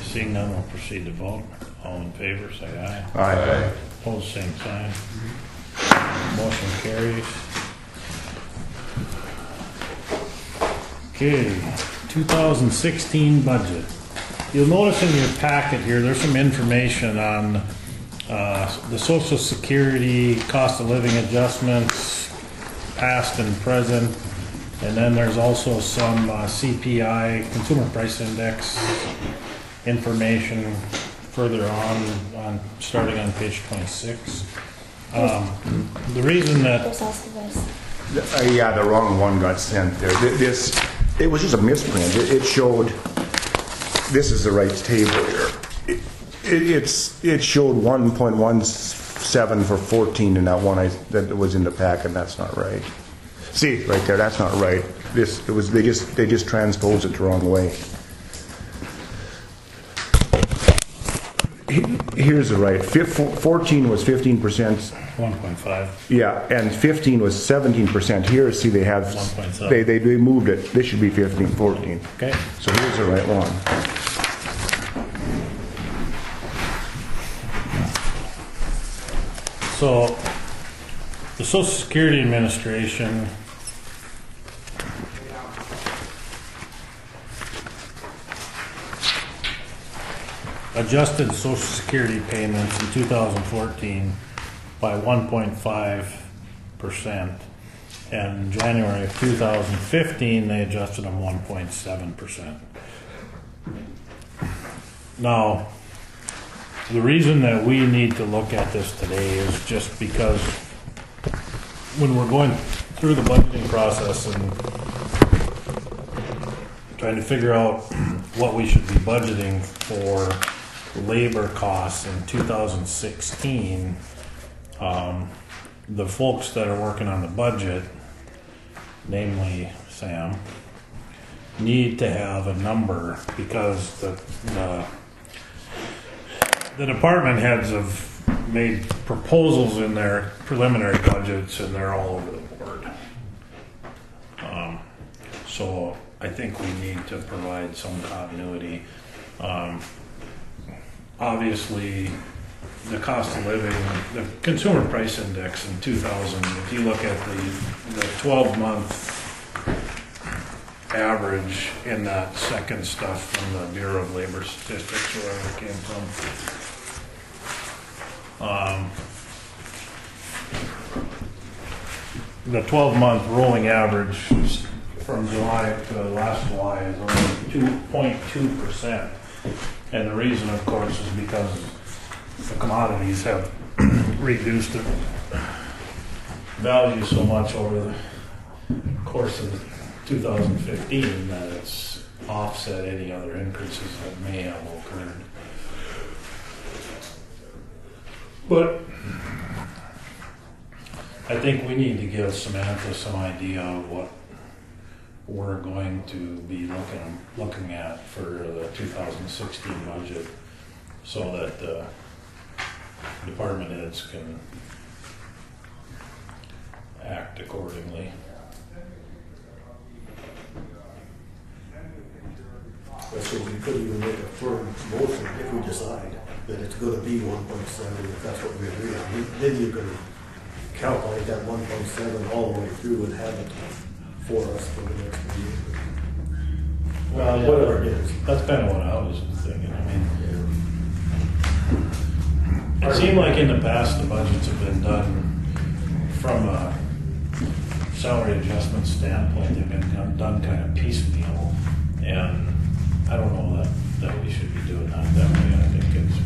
Seeing none, we'll proceed to vote. All in favor, say aye. Aye. Opposed, same sign. Motion carries. Okay, 2016 budget. You'll notice in your packet here, there's some information on the Social Security cost of living adjustments, past and present, and then there's also some CPI, Consumer Price Index information further on starting on page 26. The reason that There's also this. yeah, the wrong one got sent there. It was just a misprint. It showed, this is the right table here. It showed 1.17 for 14 in that one that was in the packet. That's not right. See right there, that's not right. They just transposed it the wrong way. Here's the right. 14 was 15%. 1.5. Yeah, and 15 was 17%. Here, see, they have 1.7. they moved it. This should be 15, 14. Okay. So here's the right one. So, the Social Security Administration adjusted Social Security payments in 2014 by 1.5%. And in January of 2015, they adjusted them 1.7%. Now, the reason that we need to look at this today is just because when we're going through the budgeting process and trying to figure out what we should be budgeting for labor costs in 2016, the folks that are working on the budget, namely Sam, need to have a number because the department heads have made proposals in their preliminary budgets and they're all over the board. So I think we need to provide some continuity. Obviously, the cost of living, the consumer price index in 2000, if you look at the 12-month average in that second stuff from the Bureau of Labor Statistics, wherever it came from, the 12-month rolling average from July to last July is only 2.2%. And the reason, of course, is because the commodities have reduced their value so much over the course of 2015 that it's offset any other increases that may have occurred. But I think we need to give Samantha some idea of what we're going to be looking at for the 2016 budget so that the department heads can act accordingly. So we could even make a firm motion if we decide that it's gonna be 1.7, if that's what we agree on. Then you can calculate that 1.7 all the way through and have it for us for the next year. Well, yeah, whatever it is. That's kind of what I was thinking. I mean, it seemed like in the past the budgets have been done from a salary adjustment standpoint. They've been done kind of piecemeal, and I don't know that we should be doing that way. I think it's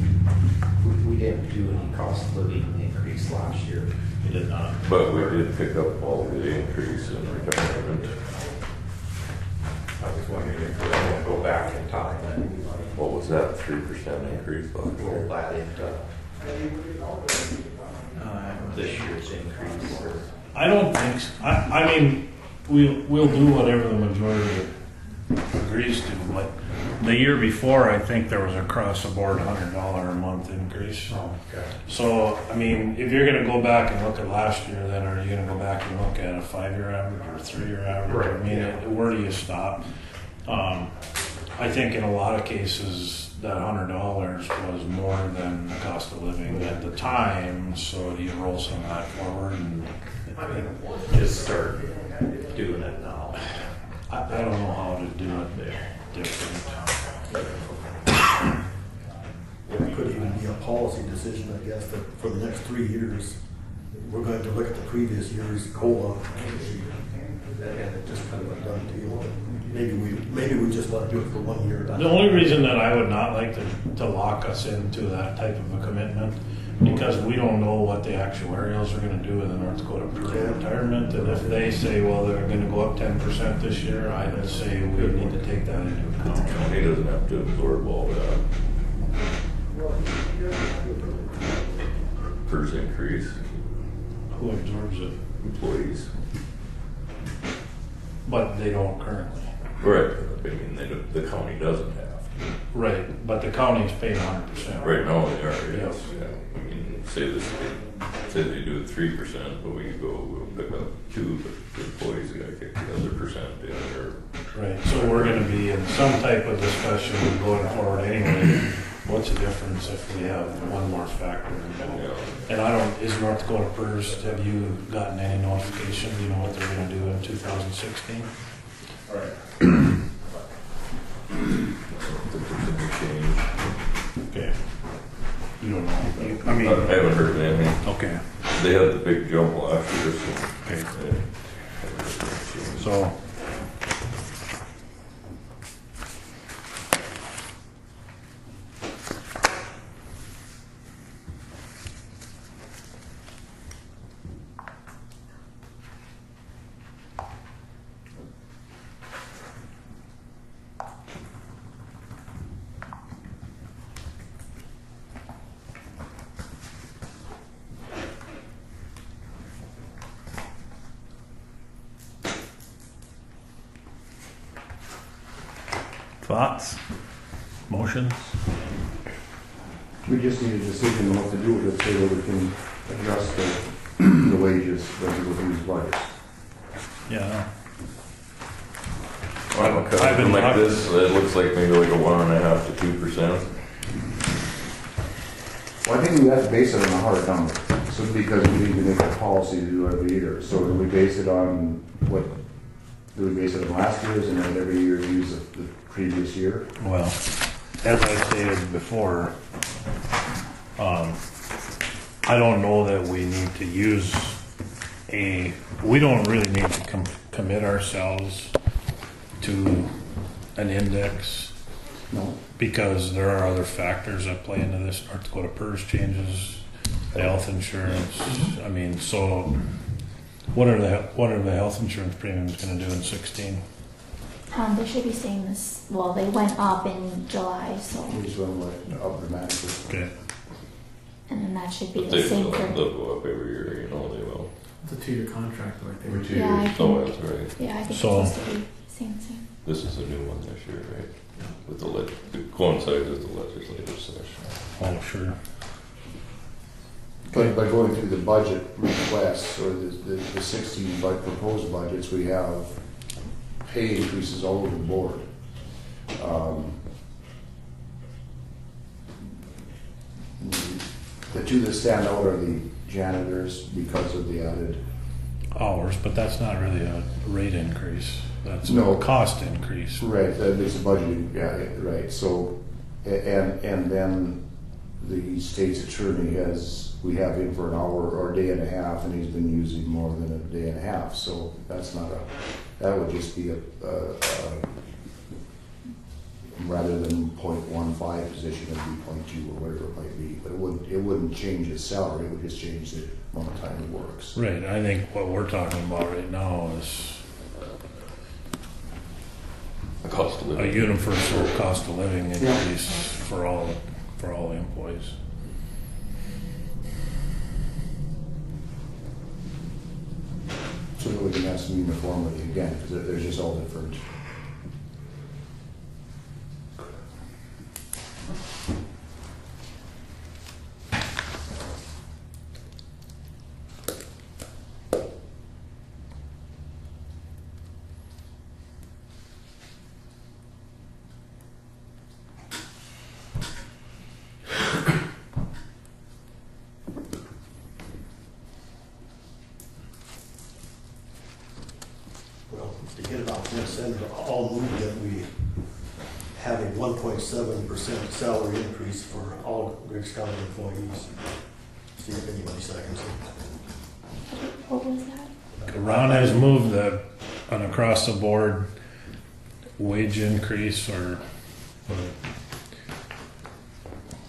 We didn't do any cost of living increase last year. we did not. But we did pick up all the increase in retirement. I was wondering if we're going to go back in time and What was that, 3% increase last roll year? that into this year's increase. Or I don't think so. I mean, we'll do whatever the majority agrees to, but the year before, I think there was a across-the-board $100 a month increase. okay. So, I mean, if you're gonna go back and look at last year, then are you gonna go back and look at a 5-year average or a 3-year average? Right, I mean, yeah. where do you stop? I think in a lot of cases, that $100 was more than the cost of living at the time, so do you roll some of that forward and I mean, just start doing it now. I don't know how to do it different. It could even be a policy decision, I guess, that for the next 3 years, we're going to look at the previous year's COLA. And just kind of a done deal. Maybe we just want to do it for 1 year. The only reason that I would not like to lock us into that type of a commitment, because we don't know what the actuarials are gonna do with the North Dakota retirement, and if they say, well, they're gonna go up 10% this year, I would say we need to take that into account. He doesn't have to absorb all that. PERS increase, Who absorbs it? employees. But they don't currently. Right, I mean, the county doesn't have. Right, but the county's paying 100%. Right now they are, yes. Yes. Yeah. I mean, say they do it 3%, but we'll pick up 2, but the employees gotta kick the other percent in or. Right, so we're gonna be in some type of discussion going forward anyway. What's the difference if we have one more factor involved? Yeah. And is North Dakota PERS, have you gotten any notification? Do you know what they're gonna do in 2016? Change. Okay. You don't know. I I mean, haven't heard anything. okay. They had the big jump last year, so. Okay. Yeah. So, Thoughts? Motions? We just need a decision on what to do with it so that we can adjust the wages when we go through these budgets. Yeah. Well, I've cut been like talking- this, it looks like maybe like a 1.5 to 2%. Well, I think we have to base it on a hard number, so because we need to make a policy to do every year. So do we base it on what, do we base it on last year's and then every year use the previous year? Well, as I stated before, I don't know that we need to use we don't really need to commit ourselves to an index. No. Because there are other factors that play into this. North Dakota PERS changes, the health insurance. I mean, so what are the health insurance premiums going to do in 16? They should be staying this. Well, they went up in July, so We just went like up dramatically. Okay. and then that should be But the they same will, for. they'll go up every year, you know, they will. It's a 2-year contract, I think. Every 2 Yeah, I years. Oh, think. that's right. Yeah, I think So- it's supposed to be same. This is a new one this year, right? With the it coincides with the legislative session. Oh, sure. But by going through the budget requests or the 16 proposed budgets, we have pay increases all over the board. The two that stand out are the janitors because of the added. Hours, but that's not really a rate increase. That's No. a cost increase. Right, that is a budget, yeah, right, so, and then the state's attorney we have him for an hour or a day and a half, and he's been using more than a day and a half, so that's not that would just be rather than 0.15 position, it'd be 0.2 or whatever it might be, but it wouldn't change his salary, it would just change the amount of time he works. Right. I think what we're talking about right now is The cost of a living. universal cost of living Yeah. increase for all employees. So that we can have some uniformity again, because they're just all different. Well, to get it off this end, I'll move that we have a 1.7% salary increase for all Griggs County employees. See if anybody seconds it. What was that? Ron has moved an across the board wage increase or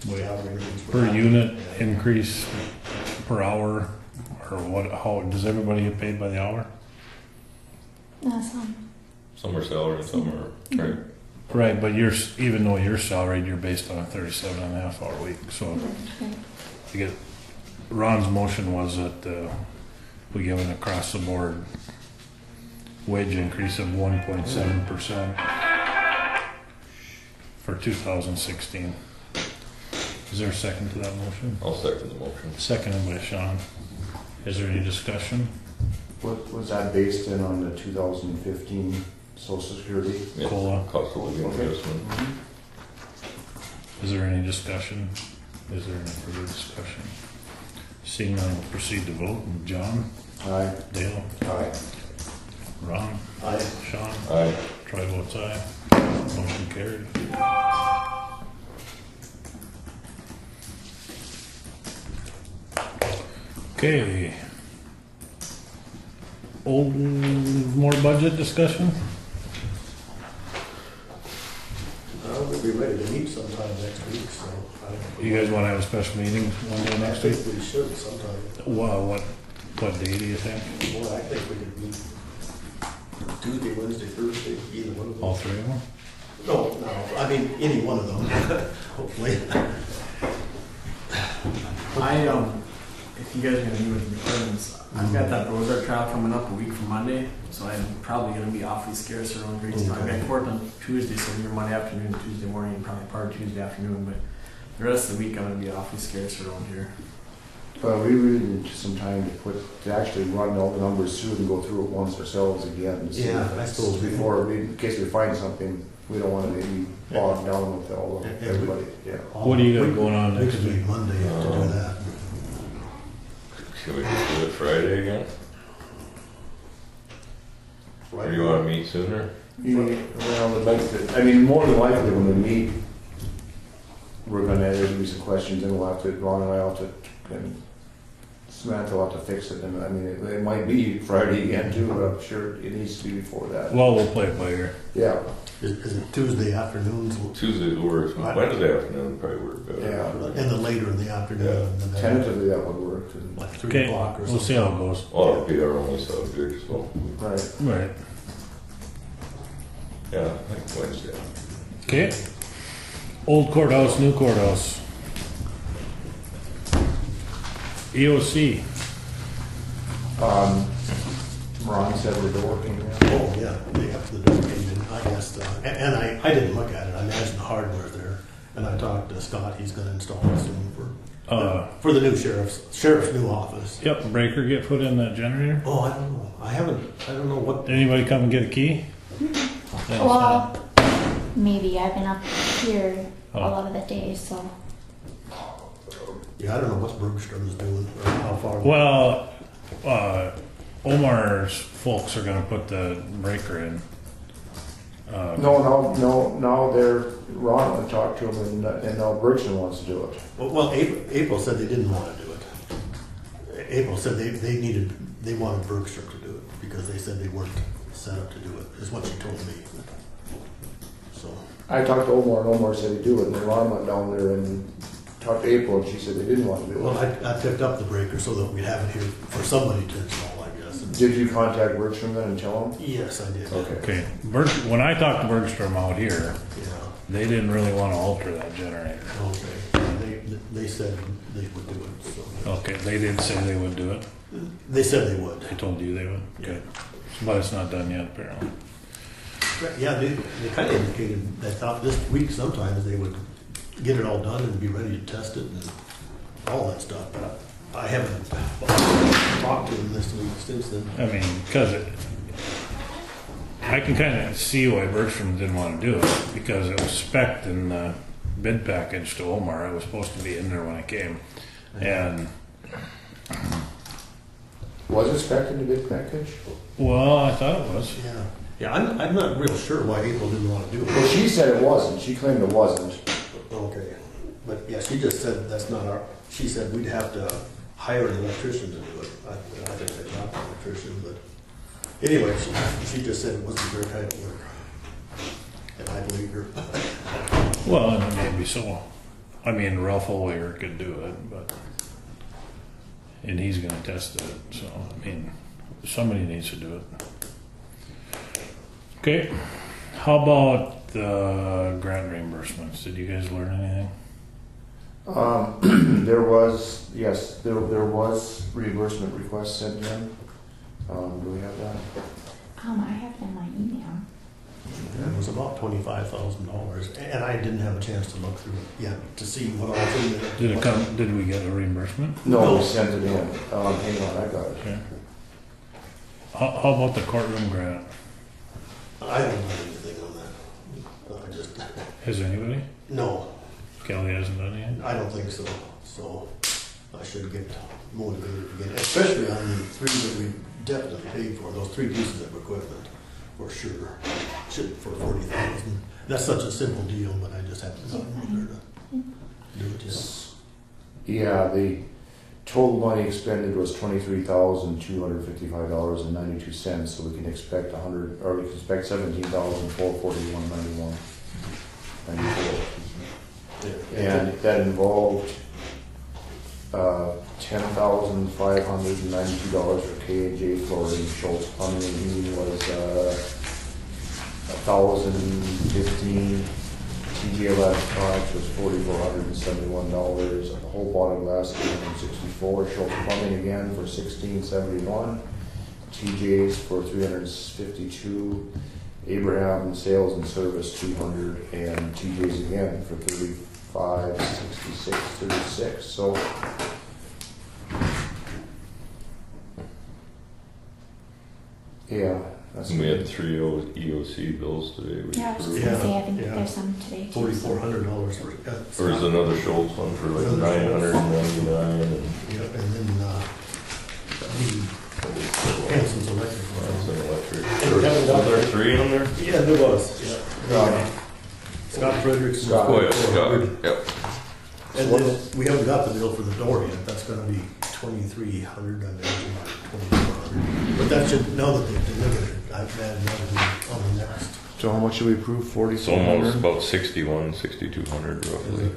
Salary increase per unit increase per hour, or what? How does everybody get paid by the hour? Some are salary and some are, right? Right, but even though you're salaried, you're based on a 37.5-hour week. So you get Ron's motion was that we give an across the board wage increase of 1.7% for 2016. Is there a second to that motion? I'll second the motion. Seconded by Sean. Is there any discussion? What was that based in on the 2015 Social Security? Yeah, COLA. Cost of living Okay. adjustment. Is there any discussion? Is there any further discussion? Seeing none, we'll proceed to vote. John? Aye. Dale? Aye. Ron? Aye. Sean? Aye. Troy votes aye. Motion carried. Okay. More budget discussion? We'll be ready to meet sometime next week, so. You guys want to have a special meeting one day I next week? think we should sometime. Well, what day do you think? Well, I think we could meet Tuesday, Wednesday, Thursday, either one of them. All three of them? No, I mean, any one of them, hopefully. if you guys are gonna meet with the departments, I've got that Ozark trial coming up a week from Monday, so I'm probably gonna be awfully scarce around Green Street. I've got court on Tuesday, so either Monday afternoon, Tuesday morning, and probably part of Tuesday afternoon, but the rest of the week I'm gonna be awfully scarce around here. But we really need some time to actually run all the numbers through and go through it once ourselves again. To see Yeah, if I suppose we- before, in case we find something, we don't wanna maybe bog down with all of everybody, yeah. What do you got going on We next could week? meet Monday to do that. Should we just do it Friday again? Or you wanna meet sooner? Well, I'd like to, I mean, more than likely when we meet, we're gonna, there's gonna be some questions and we'll have to, Ron and I will have to, and Samantha will have to fix it. And I mean, it might be Friday again too, but I'm sure it needs to be before that. Well, we'll play it by ear. Yeah, Is it Tuesday afternoons? Tuesday works, Wednesday afternoon probably work better. yeah. And then later in the afternoon. and then Tentatively that would work. Like 3 Okay, o'clock or we'll see how it goes. Well, it'll be our only subject, so, Right. Right. yeah, I think Wednesday. Okay. Old courthouse, new courthouse. EOC. Ron said the door came in. Oh, yeah, the door came in, I guess, and I didn't look at it, I imagine the hardware's there. And I talked to Scott, he's gonna install it soon for the new sheriff's new office. Yep, breaker get put in that generator. Oh, I don't know, I don't know what. Did anybody come and get a key? Well, maybe I've been up here a Oh. lot of the days, so. Yeah, I don't know what Bergstrom's doing, or how far. Well, Omar's folks are gonna put the breaker in. No, Ron went to talk to him and now Bergson wants to do it. Well, April said they didn't want to do it. April said they wanted Bergstrom to do it, because they said they weren't set up to do it, is what she told me. So. I talked to Omar and Omar said he'd do it, and then Ron went down there and talked to April and she said they didn't want to do it. Well, I picked up the breaker so that we'd have it here for somebody to install, I guess. Did you contact Bergstrom then and tell him? Yes, I did. Okay. When I talked to Bergstrom out here, Yeah, they didn't really want to alter that generator. okay. They said they would do it, so. Okay, they did say they would do it. They said they would. They told you they would. Okay. But it's not done yet, apparently. Yeah, they kind of indicated they thought this week sometimes they would get it all done and be ready to test it and all that stuff, but I haven't talked to them this week since then. I mean, because I can kind of see why Bergstrom didn't want to do it, because it was spec'd in the bid package to Omar. It was supposed to be in there when I came. And, Was it spec in the bid package? well, I thought it was. Yeah. Yeah, I'm not real sure why April didn't want to do Well, it. she said it wasn't. She claimed it wasn't. Okay. But yeah, she just said that's not our, she said we'd have to hire an electrician to do it. I think they got an electrician, but anyway, she just said it wasn't their kind of work. And I believe her. Well, and maybe so. I mean, Ralph Olweger could do it, but, and he's gonna test it, so, I mean, somebody needs to do it. Okay, how about the grant reimbursements? Did you guys learn anything? There was reimbursement requests sent in. Do we have that? I have it in my email. It was about $25,000, and I didn't have a chance to look through it yet to see what all in it. Did it come, did we get a reimbursement? No, we sent it in. Hang on, I got it. Okay. How about the courtroom grant? I don't know anything on that. I just, Has anybody? no, Kelly hasn't done anything? I don't think so. So I should get motivated again, especially on the three that we definitely paid for, those 3 pieces of equipment, for sure. Should for $40,000. That's such a simple deal, but I just haven't gotten there to do it yet. Yeah, the total money expended was $23,255.92. So we can expect we can expect $17,441.91. And that involved $10,592 for K&J flooring. Schultz Plumbing and Heating was $1,015. TD TJ Electronics was $4,471, whole body glass $364, Schultz Plumbing again for $1,671, TJ's for $352, Abraham Sales and Service $200, and TJ's again for $3566.36. So yeah, that's We had 3 EOC bills today. We Yeah, I was just approved. gonna say, I think Yeah. there's some today too. $4,400 for. Or is another Schultz one for like Another $999 and Yep, and then, the Hanson's Electric. Hanson Electric. And we haven't got Was there 3 on there? Yeah, there was, yeah. Scott Fredericks. Scott. Oh, yeah, Scott, yep. And then we haven't got the bill for the door yet, that's gonna be 2,300, I imagine, 2,400. But that should, now that they've delivered it, I've added that on the next. So how much should we approve? It's almost 4,400? about 6,200 roughly.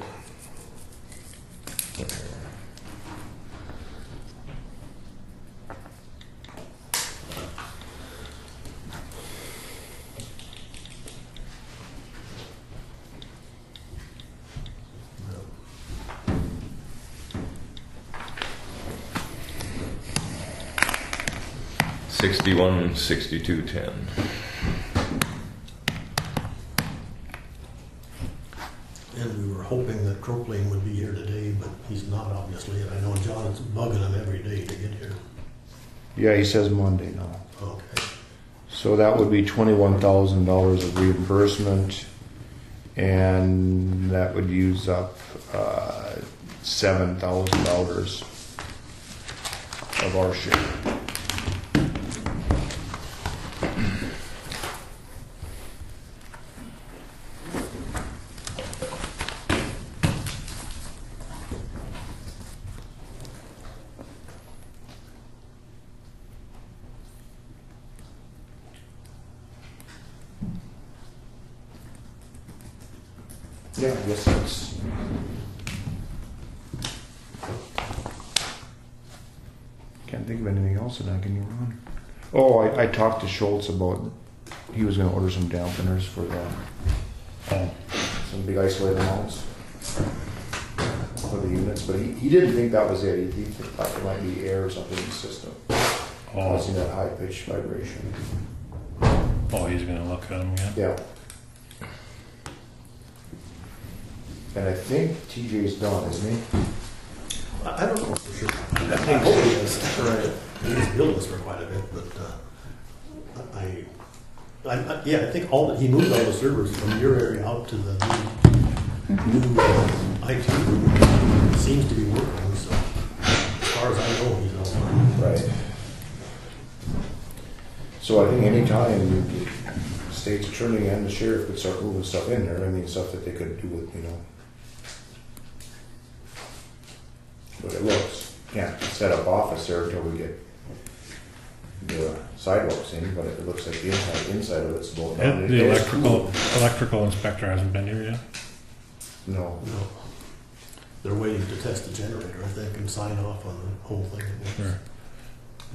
$61,6210. And we were hoping that Croplane would be here today, but he's not obviously, and I know John is bugging him every day to get here. Yeah, he says Monday now. Okay. So that would be $21,000 of reimbursement, and that would use up $7,000 of our share. Yeah, I guess that's. Can't think of anything else that I can do wrong. Oh, I talked to Schultz about, he was gonna order some dampeners for some big isolated mounts for the units, but he didn't think that was it. He thought it might be air or something in the system, causing that high pitched vibration. Oh, he's gonna look at them again? Yeah. And I think TJ's done, isn't he? I don't know for sure. I hope he is. Right. He's billed us for quite a bit, but yeah, I think he moved all the servers from your area out to the new IT room. It seems to be working, so as far as I know, he's all fine. Right. So I think anytime the state's attorney and the sheriff could start moving stuff in there, I mean, stuff that they could do with, you know. But it looks, can't set up office there until we get the sidewalks in, but it looks like the inside of it's going down. The electrical inspector hasn't been here yet? No. No. They're waiting to test the generator, if they can sign off on the whole thing. Sure.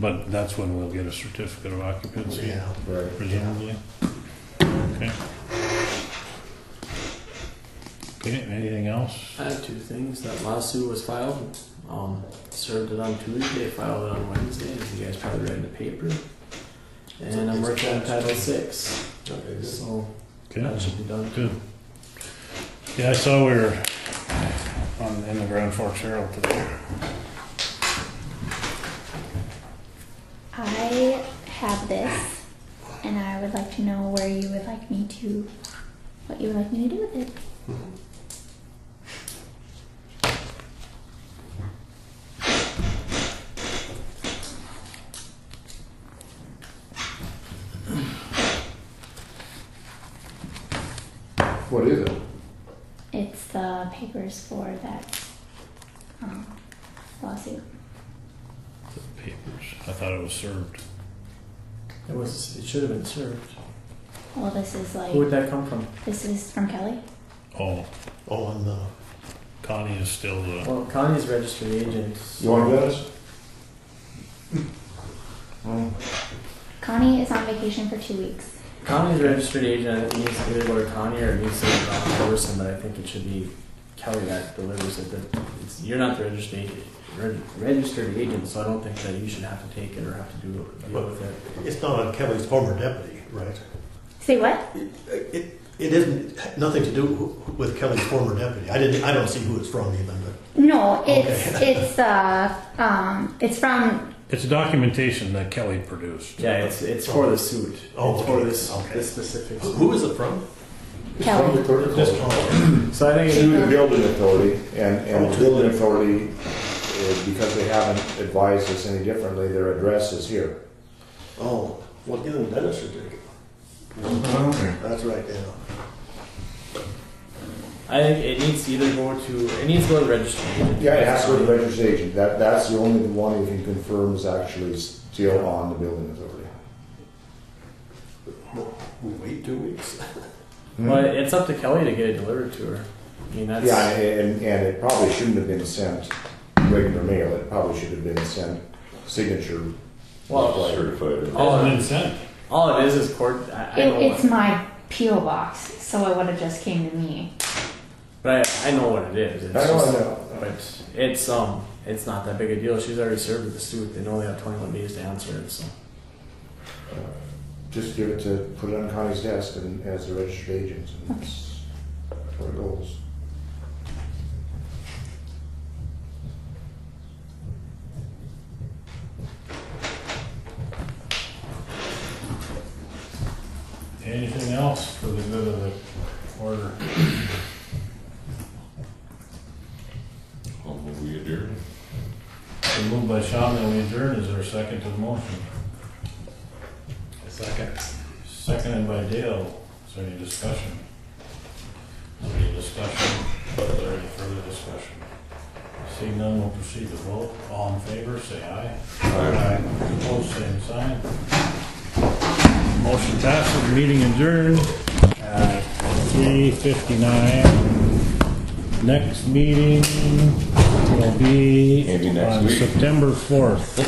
But that's when we'll get a certificate of occupancy? Yeah. Right. Presumably? Okay. Okay, anything else? I have two things. That lawsuit was filed. Served it on Tuesday, filed it on Wednesday, as you guys probably read in the paper. And I'm working on Title VI. Okay, So Okay. that should be done. Good. Yeah, I saw we were in the Grand Forks Herald today. I have this, and I would like to know where you would like me to, what you would like me to do with it. What is it? It's the papers for that lawsuit. The papers. I thought it was served. It should have been served. Well, this is like, Who would that come from? this is from Kelly. Oh, on the. Connie is still the. Well, Connie's registered agent. You want to get us? Connie is on vacation for 2 weeks. Connie's registered agent, I think it needs to either go to Connie or it needs to go to Morrison, but I think it should be Kelly that delivers it. You're not the registered agent, so I don't think that you should have to take it or have to deal with it. It's not on Kelly's former deputy, right? Say what? It isn't, nothing to do with Kelly's former deputy. I don't see who it's from even, but. No, it's from. It's documentation that Kelly produced. Yeah, it's for the suit. Oh, it's for okay. this specific suit. Who is it from? Kelly. From the clerk of court. So I think To the building authority, and the building authority, because they haven't advised us any differently, their address is here. Oh, well, give them Dennis certificate. That's right, yeah. I think it needs to either go to the registered agent. Yeah, it has to go to the registered agent. That's the only one we can confirm is actually still on the building authority. We wait 2 weeks. But it's up to Kelly to get it delivered to her. I mean, that's. Yeah, and it probably shouldn't have been sent regular mail. It probably should have been sent signature. Well, Certified. all Hasn't it been sent. is court. I know It's my P.O. box, so it would have just came to me. But I know what it is. It's I know. But it's not that big a deal. She's already served with the suit. They know they have 21 days to answer it. So Just give it to, put it on Connie's desk and as the registered agent, and that's where it goes. Anything else for the good of the order? I'll move we adjourn. Been moved by Sean that we adjourn. Is there a second to the motion? A second. Seconded by Dale. Is there any discussion? Is there any discussion? Is there any further discussion? Seeing none, we'll proceed to vote. All in favor, say aye. Aye. Opposed, same sign. Motion passes, meeting adjourned at 3:59. Next meeting will be Maybe next on week. September 4th.